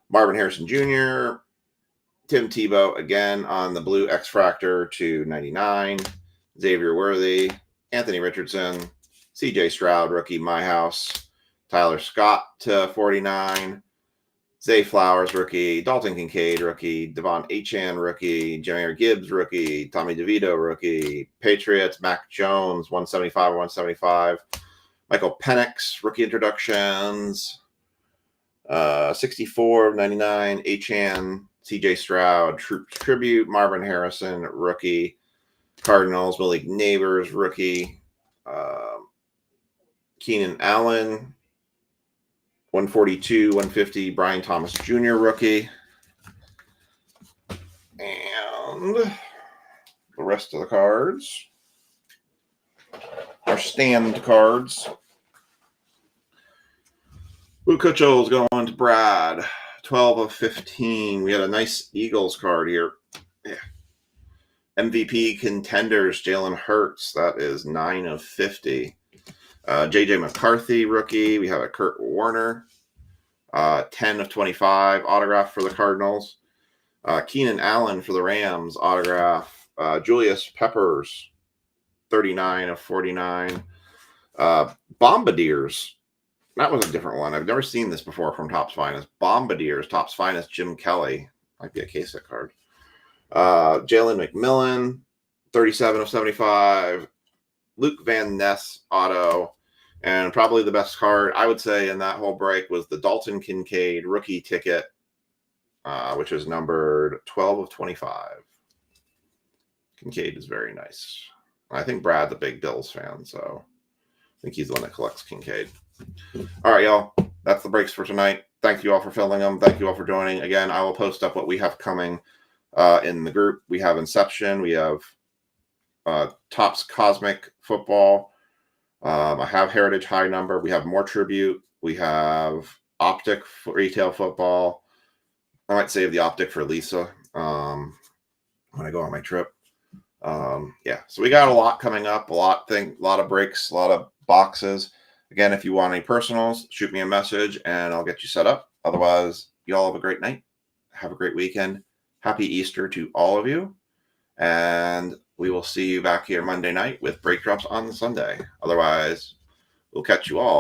Marvin Harrison Jr. Tim Tebow again on the blue X-Fractor to 99. Xavier Worthy. Anthony Richardson. CJ Stroud, rookie, My House. Tyler Scott to 49. Zay Flowers, rookie. Dalton Kincaid, rookie. Devon Achane, rookie. Jahmyr Gibbs, rookie. Tommy DeVito, rookie. Patriots, Mac Jones, 175 or 175. Michael Penix, rookie introductions. 64 of 99. Achane, CJ Stroud, Troops Tribute. Marvin Harrison, rookie. Cardinals, Malik Neighbors, rookie. Keenan Allen, 142, 150, Brian Thomas Jr., rookie. And the rest of the cards are stand cards. Lou Kutchel's going to Brad, 12 of 15. We had a nice Eagles card here. Yeah. MVP contenders, Jalen Hurts. That is 9 of 50. J.J. McCarthy, rookie. We have a Kurt Warner, 10 of 25, autograph for the Cardinals. Keenan Allen for the Rams, autograph. Julius Peppers, 39 of 49. Bombardiers. That was a different one. I've never seen this before from Topps Finest. Bombardiers, Topps Finest, Jim Kelly. Might be a case hit card. Jalen McMillan, 37 of 75. Luke Van Ness, auto. And probably the best card, I would say, in that whole break was the Dalton Kincaid rookie ticket, which is numbered 12 of 25. Kincaid is very nice. I think Brad's a big Bills fan, so I think he's the one that collects Kincaid. All right, y'all. That's the breaks for tonight. Thank you all for filling them. Thank you all for joining. Again, I will post up what we have coming in the group. We have Inception. We have Topps Cosmic Football. I have Heritage High Number. We have more Tribute. We have Optic Retail Football. I might save the Optic for Lisa when I go on my trip. Yeah, so we got a lot coming up, a lot of breaks, a lot of boxes. Again, if you want any personals, shoot me a message and I'll get you set up. Otherwise, you all have a great night. Have a great weekend. Happy Easter to all of you. And we will see you back here Monday night with break drops on Sunday. Otherwise, we'll catch you all